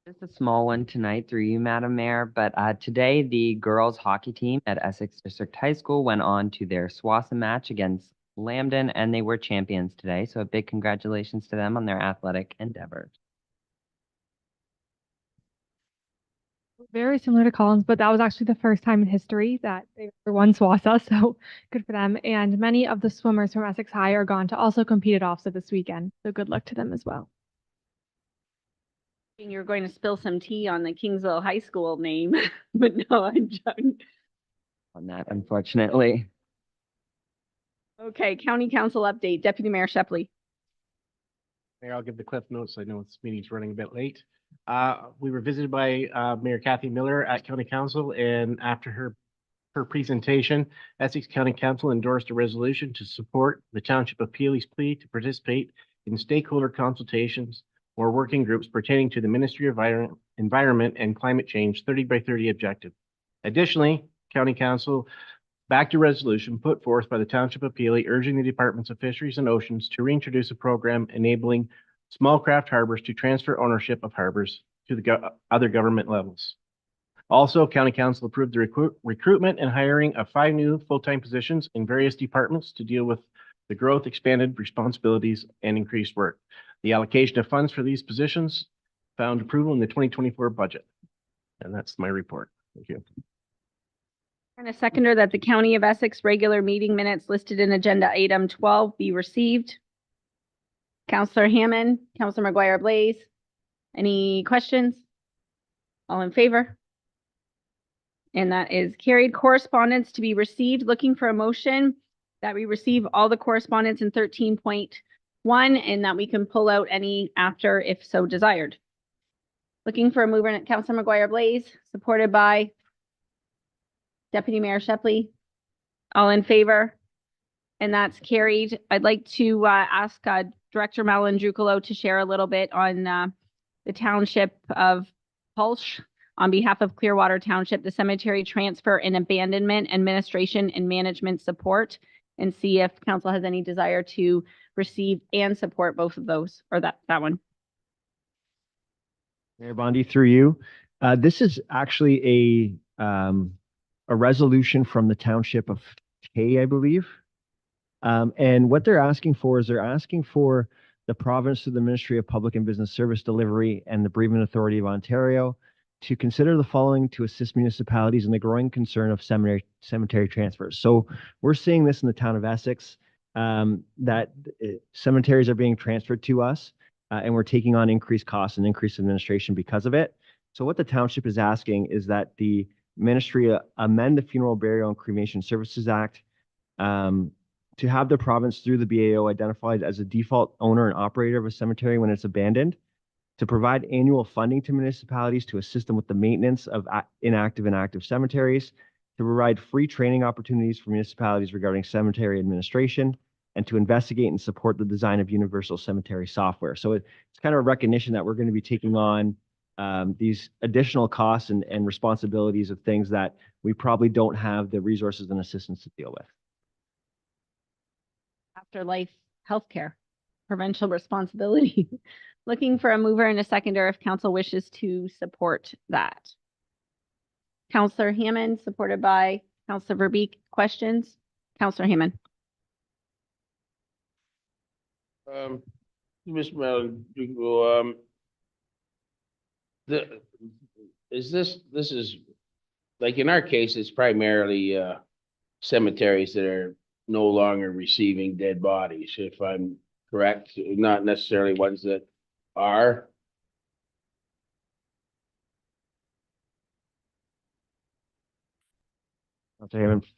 Just a small one tonight through you, Madam Mayor, but today the girls hockey team at Essex District High School went on to their SWASA match against Lambden, and they were champions today. So a big congratulations to them on their athletic endeavors. Very similar to Collins, but that was actually the first time in history that they won SWASA, so good for them. And many of the swimmers from Essex High are gone to also compete at OFSA this weekend, so good luck to them as well. You're going to spill some tea on the Kingsville High School name, but no, I'm joking. On that, unfortunately. Okay, County Council update. Deputy Mayor Shepley. Mayor, I'll give the cliff notes. I know this meeting's running a bit late. We were visited by Mayor Kathy Miller at County Council, and after her presentation, Essex County Council endorsed a resolution to support the Township of Peely's plea to participate in stakeholder consultations or working groups pertaining to the Ministry of Environment and Climate Change 30 by 30 objective. Additionally, County Council backed a resolution put forth by the Township of Peely urging the Departments of Fisheries and Oceans to reintroduce a program enabling small craft harbors to transfer ownership of harbors to the other government levels. Also, County Council approved the recruitment and hiring of 5 new full-time positions in various departments to deal with the growth, expanded responsibilities, and increased work. The allocation of funds for these positions found approval in the 2024 budget. And that's my report. Thank you. And a seconder that the County of Essex regular meeting minutes listed in agenda item 12 be received. Councillor Hammond, Councillor McGuire Blaze. Any questions? All in favor? And that is carried. Correspondence to be received. Looking for a motion that we receive all the correspondence in 13.1 and that we can pull out any after if so desired. Looking for a mover, Councillor McGuire Blaze, supported by Deputy Mayor Shepley. All in favor? And that's carried. I'd like to ask Director Malandrucolo to share a little bit on the Township of Pulse on behalf of Clearwater Township, the cemetery transfer and abandonment administration and management support, and see if council has any desire to receive and support both of those, or that one. Mayor Bondi, through you. This is actually a resolution from the Township of Hay, I believe. And what they're asking for is they're asking for the province through the Ministry of Public and Business Service Delivery and the Bereavement Authority of Ontario to consider the following to assist municipalities in the growing concern of cemetery transfers. So we're seeing this in the town of Essex, that cemeteries are being transferred to us. and we're taking on increased costs and increased administration because of it. So what the township is asking is that the ministry amend the Funeral, Burial, and Cremation Services Act to have the province through the BAO identified as a default owner and operator of a cemetery when it's abandoned, to provide annual funding to municipalities to assist them with the maintenance of inactive and active cemeteries, to provide free training opportunities for municipalities regarding cemetery administration, and to investigate and support the design of universal cemetery software. So it's kind of a recognition that we're going to be taking on these additional costs and responsibilities of things that we probably don't have the resources and assistance to deal with. Afterlife healthcare, provincial responsibility. Looking for a mover and a seconder if council wishes to support that. Councillor Hammond, supported by Councillor Verbeek. Questions? Councillor Hammond. Mr. Mellon, this is, like in our case, it's primarily cemeteries that are no longer receiving dead bodies, if I'm correct, not necessarily ones that are.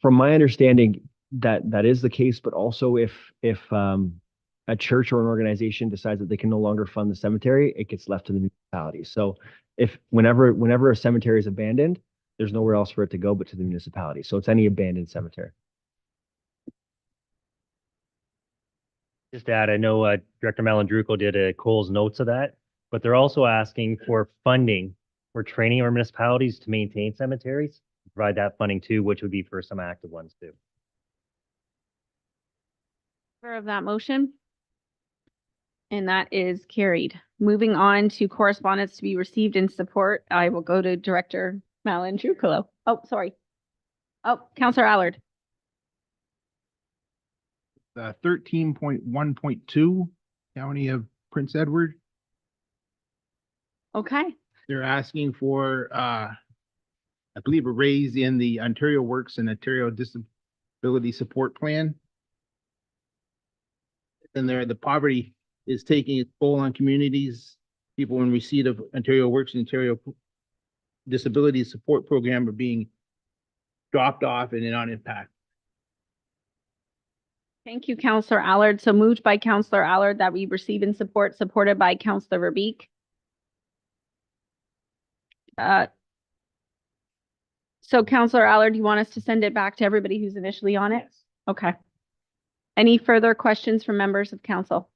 From my understanding, that is the case, but also if a church or an organization decides that they can no longer fund the cemetery, it gets left to the municipality. So whenever a cemetery is abandoned, there's nowhere else for it to go but to the municipality. So it's any abandoned cemetery. Just to add, I know Director Malandruco did a Cole's notes of that, but they're also asking for funding for training our municipalities to maintain cemeteries, provide that funding too, which would be for some active ones too. Of that motion. And that is carried. Moving on to correspondence to be received in support, I will go to Director Malandruco. Oh, sorry. Oh, Councillor Allard. 13.1.2, County of Prince Edward. Okay. They're asking for, I believe, a raise in the Ontario Works and Ontario Disability Support Plan. And the poverty is taking its toll on communities. People in receipt of Ontario Works and Ontario Disability Support Program are being dropped off and not impacted. Thank you, Councillor Allard. So moved by Councillor Allard that we receive in support, supported by Councillor Verbeek. So Councillor Allard, do you want us to send it back to everybody who's initially on it? Okay. Any further questions from members of council?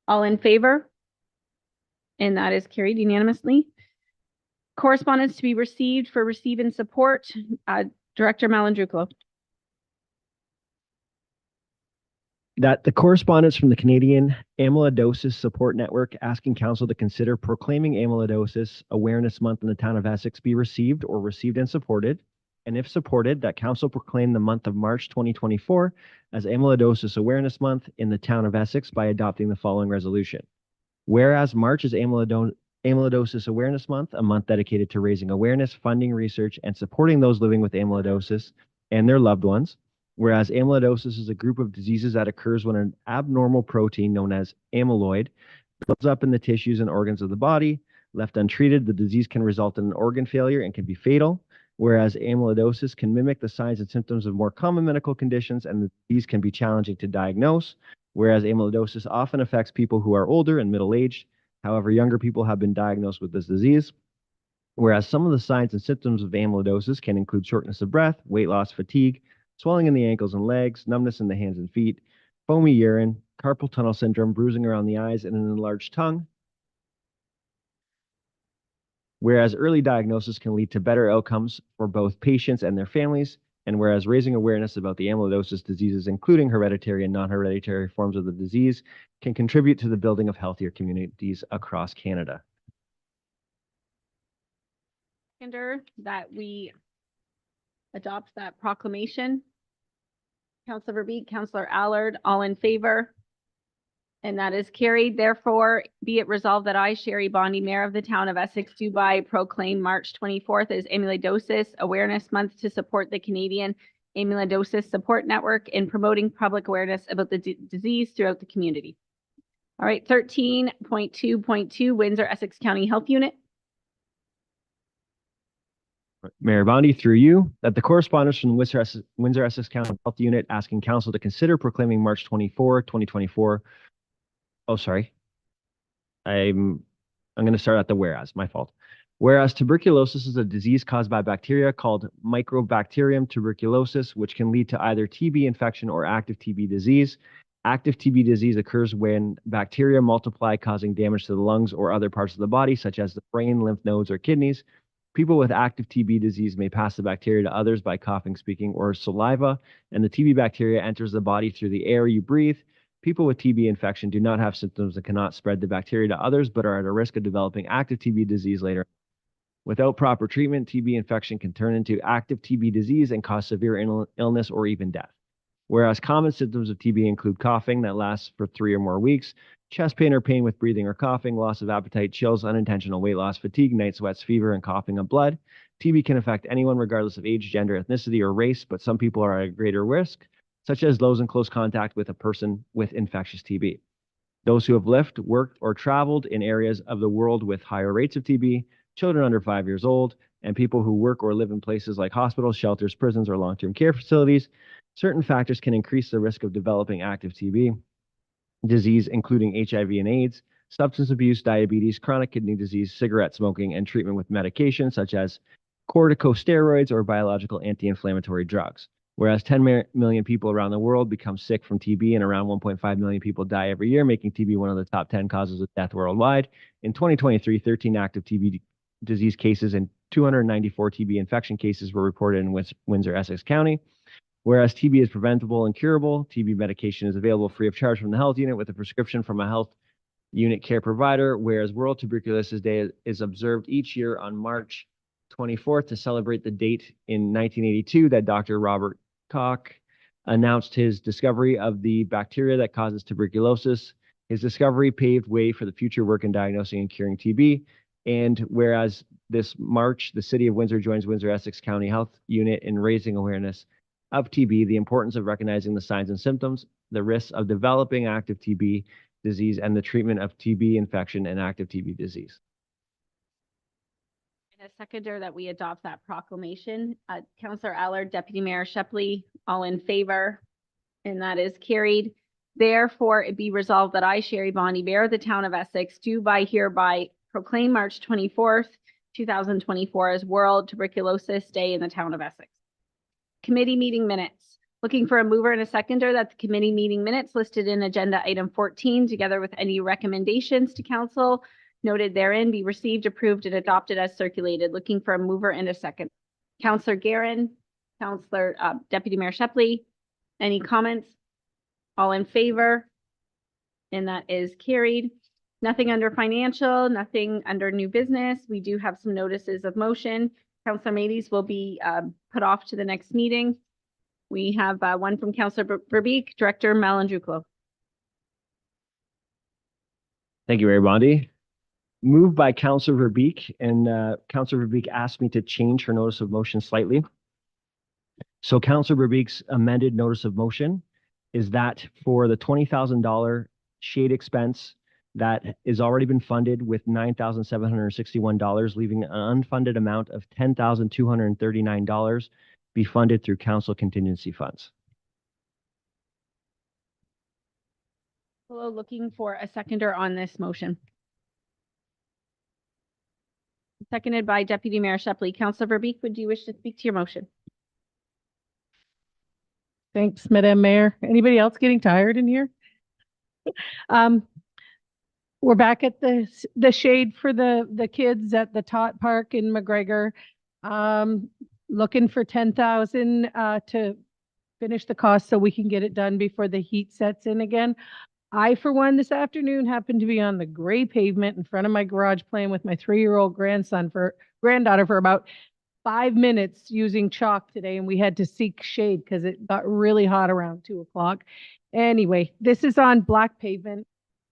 All in favor? And that is carried unanimously. Correspondence to be received for receive and support, Director Malandruco. That the correspondence from the Canadian Amyloidosis Support Network asking council to consider proclaiming Amyloidosis Awareness Month in the town of Essex be received or received and supported. And if supported, that council proclaim the month of March 2024 as Amyloidosis Awareness Month in the town of Essex by adopting the following resolution. Whereas March is Amyloidosis Awareness Month, a month dedicated to raising awareness, funding research, and supporting those living with amyloidosis and their loved ones. Whereas amyloidosis is a group of diseases that occurs when an abnormal protein known as amyloid builds up in the tissues and organs of the body. Left untreated, the disease can result in an organ failure and can be fatal. Whereas amyloidosis can mimic the signs and symptoms of more common medical conditions, and the disease can be challenging to diagnose. Whereas amyloidosis often affects people who are older and middle-aged. However, younger people have been diagnosed with this disease. Whereas some of the signs and symptoms of amyloidosis can include shortness of breath, weight loss, fatigue, swelling in the ankles and legs, numbness in the hands and feet, foamy urine, carpal tunnel syndrome, bruising around the eyes, and an enlarged tongue. Whereas early diagnosis can lead to better outcomes for both patients and their families, and whereas raising awareness about the amyloidosis diseases, including hereditary and non-hereditary forms of the disease, can contribute to the building of healthier communities across Canada. That we adopt that proclamation. Councillor Verbeek, Councillor Allard, all in favor? And that is carried. Therefore, be it resolved that I, Sherry Bondi, Mayor of the Town of Essex, do by proclaim March 24th as Amyloidosis Awareness Month to support the Canadian Amyloidosis Support Network in promoting public awareness about the disease throughout the community. All right, 13.2.2 Windsor Essex County Health Unit. Mayor Bondi, through you, that the correspondence from the Windsor Essex County Health Unit asking council to consider proclaiming March 24, 2024. Oh, sorry. I'm going to start at the whereas, my fault. Whereas tuberculosis is a disease caused by bacteria called Mycobacterium tuberculosis, which can lead to either TB infection or active TB disease. Active TB disease occurs when bacteria multiply, causing damage to the lungs or other parts of the body, such as the brain, lymph nodes, or kidneys. People with active TB disease may pass the bacteria to others by coughing, speaking, or saliva, and the TB bacteria enters the body through the air you breathe. People with TB infection do not have symptoms and cannot spread the bacteria to others, but are at a risk of developing active TB disease later. Without proper treatment, TB infection can turn into active TB disease and cause severe illness or even death. Whereas common symptoms of TB include coughing that lasts for 3 or more weeks, chest pain or pain with breathing or coughing, loss of appetite, chills, unintentional weight loss, fatigue, night sweats, fever, and coughing of blood. TB can affect anyone regardless of age, gender, ethnicity, or race, but some people are at a greater risk, such as those in close contact with a person with infectious TB. Those who have lived, worked, or traveled in areas of the world with higher rates of TB, children under 5 years old, and people who work or live in places like hospitals, shelters, prisons, or long-term care facilities. Certain factors can increase the risk of developing active TB disease, including HIV and AIDS, substance abuse, diabetes, chronic kidney disease, cigarette smoking, and treatment with medication such as corticosteroids or biological anti-inflammatory drugs. Whereas 10 million people around the world become sick from TB and around 1.5 million people die every year, making TB one of the top 10 causes of death worldwide. In 2023, 13 active TB disease cases and 294 TB infection cases were reported in Windsor, Essex County. Whereas TB is preventable and curable, TB medication is available free of charge from the health unit with a prescription from a health unit care provider, whereas World Tuberculosis Day is observed each year on March 24th to celebrate the date in 1982 that Dr. Robert Koch announced his discovery of the bacteria that causes tuberculosis. His discovery paved way for the future work in diagnosing and curing TB. And whereas this March, the City of Windsor joins Windsor Essex County Health Unit in raising awareness of TB, the importance of recognizing the signs and symptoms, the risks of developing active TB disease, and the treatment of TB infection and active TB disease. And a seconder that we adopt that proclamation. Councillor Allard, Deputy Mayor Shepley, all in favor, and that is carried. Therefore, it be resolved that I, Sherry Bondi, Mayor of the Town of Essex, do by hereby proclaim March 24th, 2024 as World Tuberculosis Day in the Town of Essex. Committee meeting minutes. Looking for a mover and a seconder that the committee meeting minutes listed in agenda item 14, together with any recommendations to council noted therein, be received, approved, and adopted as circulated. Looking for a mover and a second. Councillor Guerin, Councillor Deputy Mayor Shepley, any comments? All in favor? And that is carried. Nothing under financial, nothing under new business. We do have some notices of motion. Councillor Madies will be put off to the next meeting. We have one from Councillor Verbeek, Director Malandruclo. Thank you, Mayor Bondi. Moved by Councillor Verbeek, and Councillor Verbeek asked me to change her notice of motion slightly. So Councillor Verbeek's amended notice of motion is that for the $20,000 shade expense that is already been funded with $9,761, leaving an unfunded amount of $10,239 be funded through council contingency funds. Hello, looking for a seconder on this motion. Seconded by Deputy Mayor Shepley. Councillor Verbeek, would you wish to speak to your motion? Thanks, Madam Mayor. Anybody else getting tired in here? We're back at the shade for the kids at the Tot Park in McGregor. Looking for 10,000 to finish the cost so we can get it done before the heat sets in again. I, for one, this afternoon happened to be on the gray pavement in front of my garage playing with my 3-year-old granddaughter for about 5 minutes using chalk today, and we had to seek shade because it got really hot around 2 o'clock. Anyway, this is on black pavement.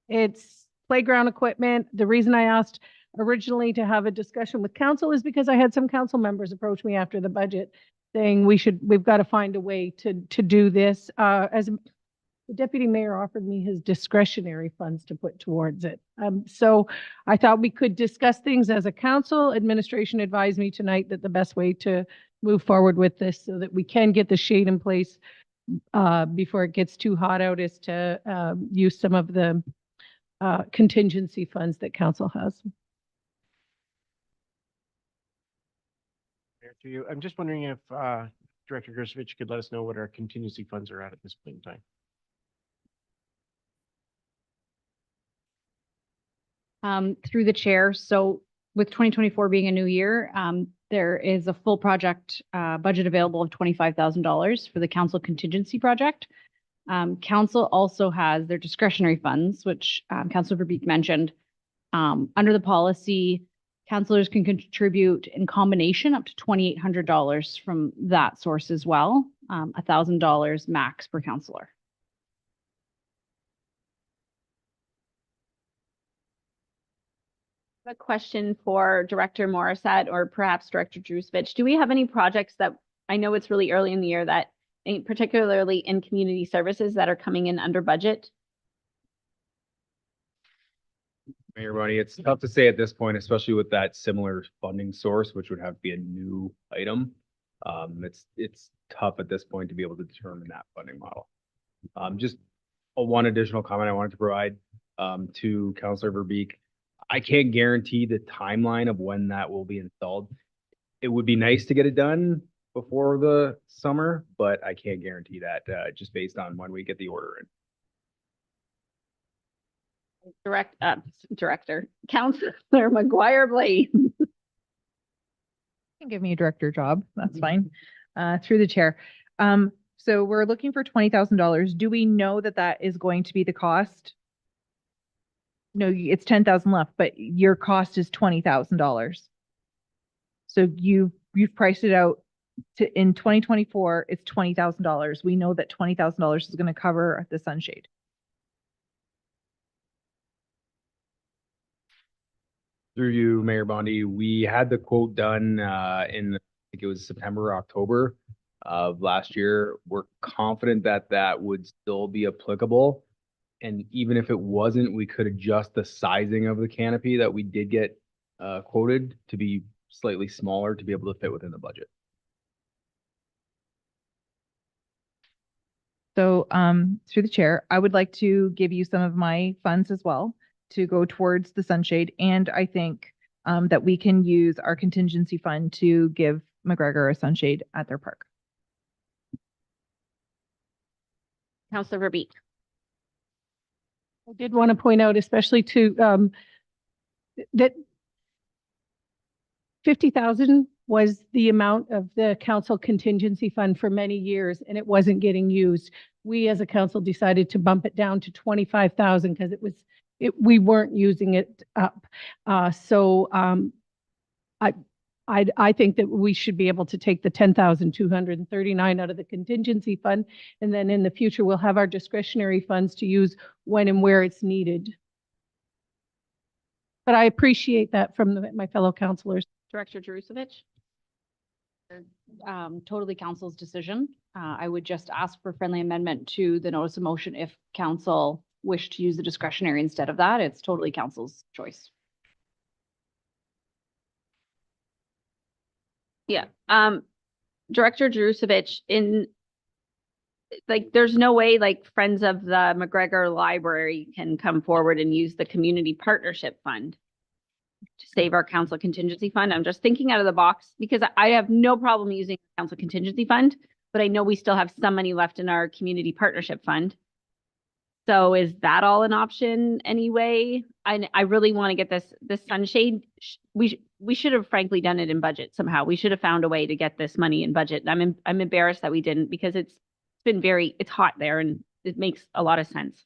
It's playground equipment. The reason I asked originally to have a discussion with council is because I had some council members approach me after the budget saying we've got to find a way to do this. As the deputy mayor offered me his discretionary funds to put towards it. So I thought we could discuss things as a council. Administration advised me tonight that the best way to move forward with this so that we can get the shade in place before it gets too hot out is to use some of the contingency funds that council has. Mayor, to you, I'm just wondering if Director Gersovich could let us know what our contingency funds are at this point in time. Through the chair, so with 2024 being a new year, there is a full project budget available of $25,000 for the council contingency project. Council also has their discretionary funds, which Councilor Verbeek mentioned. Under the policy, councilors can contribute in combination up to $2,800 from that source as well, $1,000 max per councilor. A question for Director Morissette or perhaps Director Drusevich. Do we have any projects that, I know it's really early in the year, that particularly in community services that are coming in under budget? Mayor Bonnie, it's tough to say at this point, especially with that similar funding source, which would have to be a new item. It's tough at this point to be able to determine that funding model. Just one additional comment I wanted to provide to Councilor Verbeek. I can't guarantee the timeline of when that will be installed. It would be nice to get it done before the summer, but I can't guarantee that just based on when we get the order in. Director, Councilor McGuire Blaze. Can give me a director job. That's fine. Through the chair. So we're looking for $20,000. Do we know that that is going to be the cost? No, it's 10,000 left, but your cost is $20,000. So you've priced it out to, in 2024, it's $20,000. We know that $20,000 is going to cover the sunshade. Through you, Mayor Bondi, we had the quote done in, I think it was September, October of last year. We're confident that that would still be applicable. And even if it wasn't, we could adjust the sizing of the canopy that we did get quoted to be slightly smaller to be able to fit within the budget. So through the chair, I would like to give you some of my funds as well to go towards the sunshade. And I think that we can use our contingency fund to give McGregor a sunshade at their park. Councilor Verbeek. I did want to point out, especially to that 50,000 was the amount of the council contingency fund for many years, and it wasn't getting used. We as a council decided to bump it down to 25,000 because we weren't using it up. I think that we should be able to take the 10,239 out of the contingency fund, and then in the future, we'll have our discretionary funds to use when and where it's needed. But I appreciate that from my fellow councilors. Director Drusevich. Totally council's decision. I would just ask for friendly amendment to the notice of motion if council wish to use the discretionary instead of that. It's totally council's choice. Yeah. Director Drusevich, there's no way Friends of the McGregor Library can come forward and use the community partnership fund to save our council contingency fund. I'm just thinking out of the box because I have no problem using the council contingency fund, but I know we still have some money left in our community partnership fund. So is that all an option anyway? I really want to get this sunshade. We should have frankly done it in budget somehow. We should have found a way to get this money in budget. I'm embarrassed that we didn't because it's hot there and it makes a lot of sense.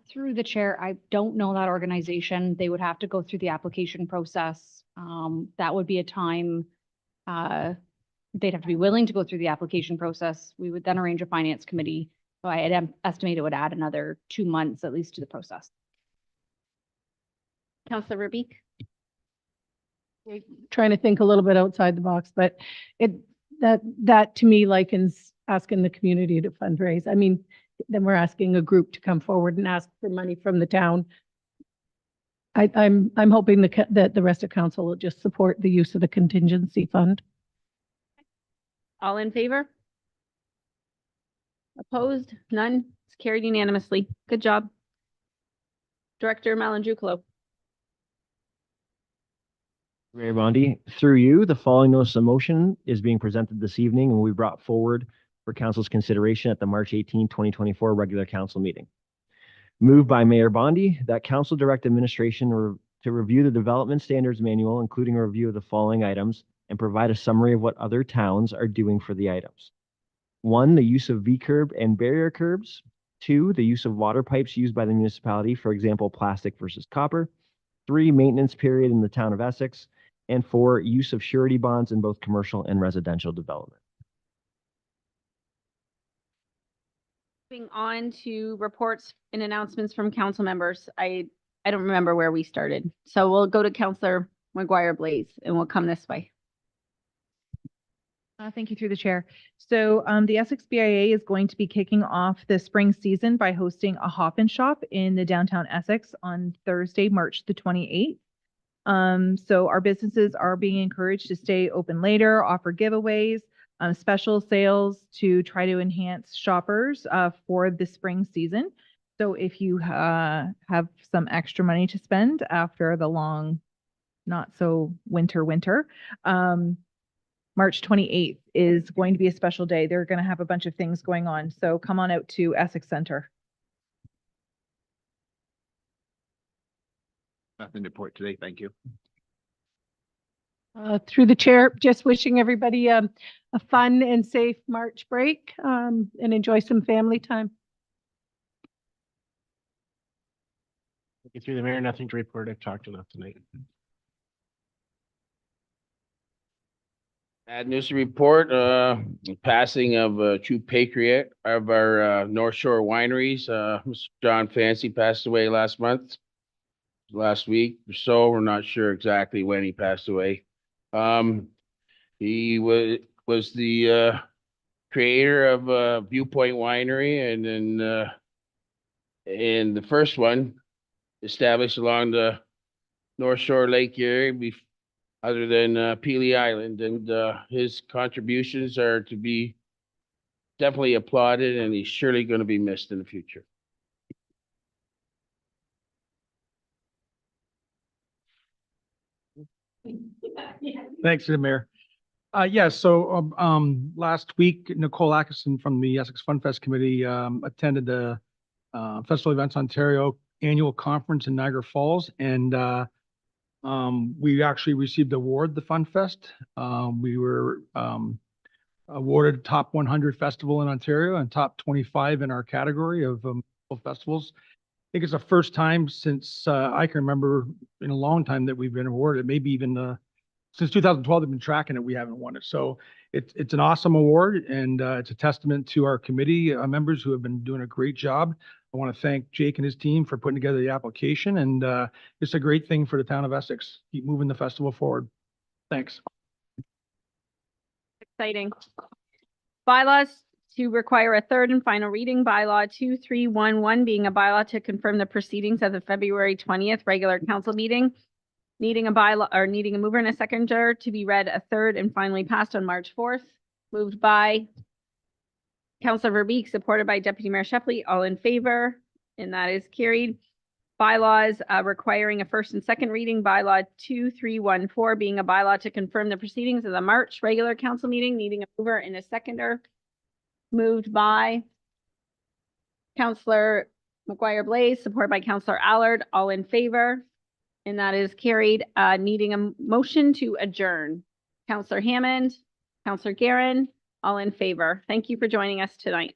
Through the chair, I don't know that organization. They would have to go through the application process. That would be a time, they'd have to be willing to go through the application process. We would then arrange a finance committee. So I estimate it would add another 2 months at least to the process. Councilor Verbeek. Trying to think a little bit outside the box, but that to me likens asking the community to fundraise. I mean, then we're asking a group to come forward and ask for money from the town. I'm hoping that the rest of council will just support the use of the contingency fund. All in favor? Opposed? None? It's carried unanimously. Good job. Director Malandrucolo. Mayor Bondi, through you, the following notice of motion is being presented this evening and will be brought forward for council's consideration at the March 18, 2024 regular council meeting. Moved by Mayor Bondi that council direct administration to review the development standards manual, including a review of the following items and provide a summary of what other towns are doing for the items. 1, the use of V-curb and barrier curbs. 2, the use of water pipes used by the municipality, for example, plastic versus copper. 3, maintenance period in the town of Essex. And 4, use of surety bonds in both commercial and residential development. Moving on to reports and announcements from council members. I don't remember where we started. So we'll go to Councillor McGuire Blaze and we'll come this way. Thank you through the chair. So the Essex BIA is going to be kicking off the spring season by hosting a hop and shop in the downtown Essex on Thursday, March the 28th. So our businesses are being encouraged to stay open later, offer giveaways, special sales to try to enhance shoppers for the spring season. So if you have some extra money to spend after the long, not so winter, March 28th is going to be a special day. They're going to have a bunch of things going on. So come on out to Essex Center. Nothing to report today. Thank you. Through the chair, just wishing everybody a fun and safe March break and enjoy some family time. Through the mayor, nothing to report. I've talked enough tonight. Bad news to report, passing of a true patriot of our North Shore wineries. Mr. John Fancy passed away last week or so. We're not sure exactly when he passed away. He was the creator of Viewpoint Winery, and then and the first one established along the North Shore Lake area other than Pelee Island, and his contributions are to be definitely applauded, and he's surely going to be missed in the future. Thanks, Mayor. So last week, Nicole Atkinson from the Essex Fun Fest Committee attended the Festival Events Ontario annual conference in Niagara Falls, and we actually received the award, the Fun Fest. We were awarded top 100 festival in Ontario and top 25 in our category of festivals. I think it's the first time since I can remember in a long time that we've been awarded. Maybe even since 2012, they've been tracking it. We haven't won it. So it's an awesome award, and it's a testament to our committee members who have been doing a great job. I want to thank Jake and his team for putting together the application, and it's a great thing for the town of Essex. Keep moving the festival forward. Thanks. Exciting. Bylaws to require a third and final reading. Bylaw 2311 being a bylaw to confirm the proceedings of the February 20th regular council meeting. Needing a bylaw or needing a mover and a seconder to be read a third and finally passed on March 4th. Moved by Councillor Verbeek, supported by Deputy Mayor Shepley. All in favor, and that is carried. Bylaws requiring a first and second reading. Bylaw 2314 being a bylaw to confirm the proceedings of the March regular council meeting, needing a mover and a seconder. Moved by Councillor McGuire Blaze, supported by Councillor Allard. All in favor, and that is carried. Needing a motion to adjourn. Councillor Hammond, Councillor Guerin, all in favor. Thank you for joining us tonight.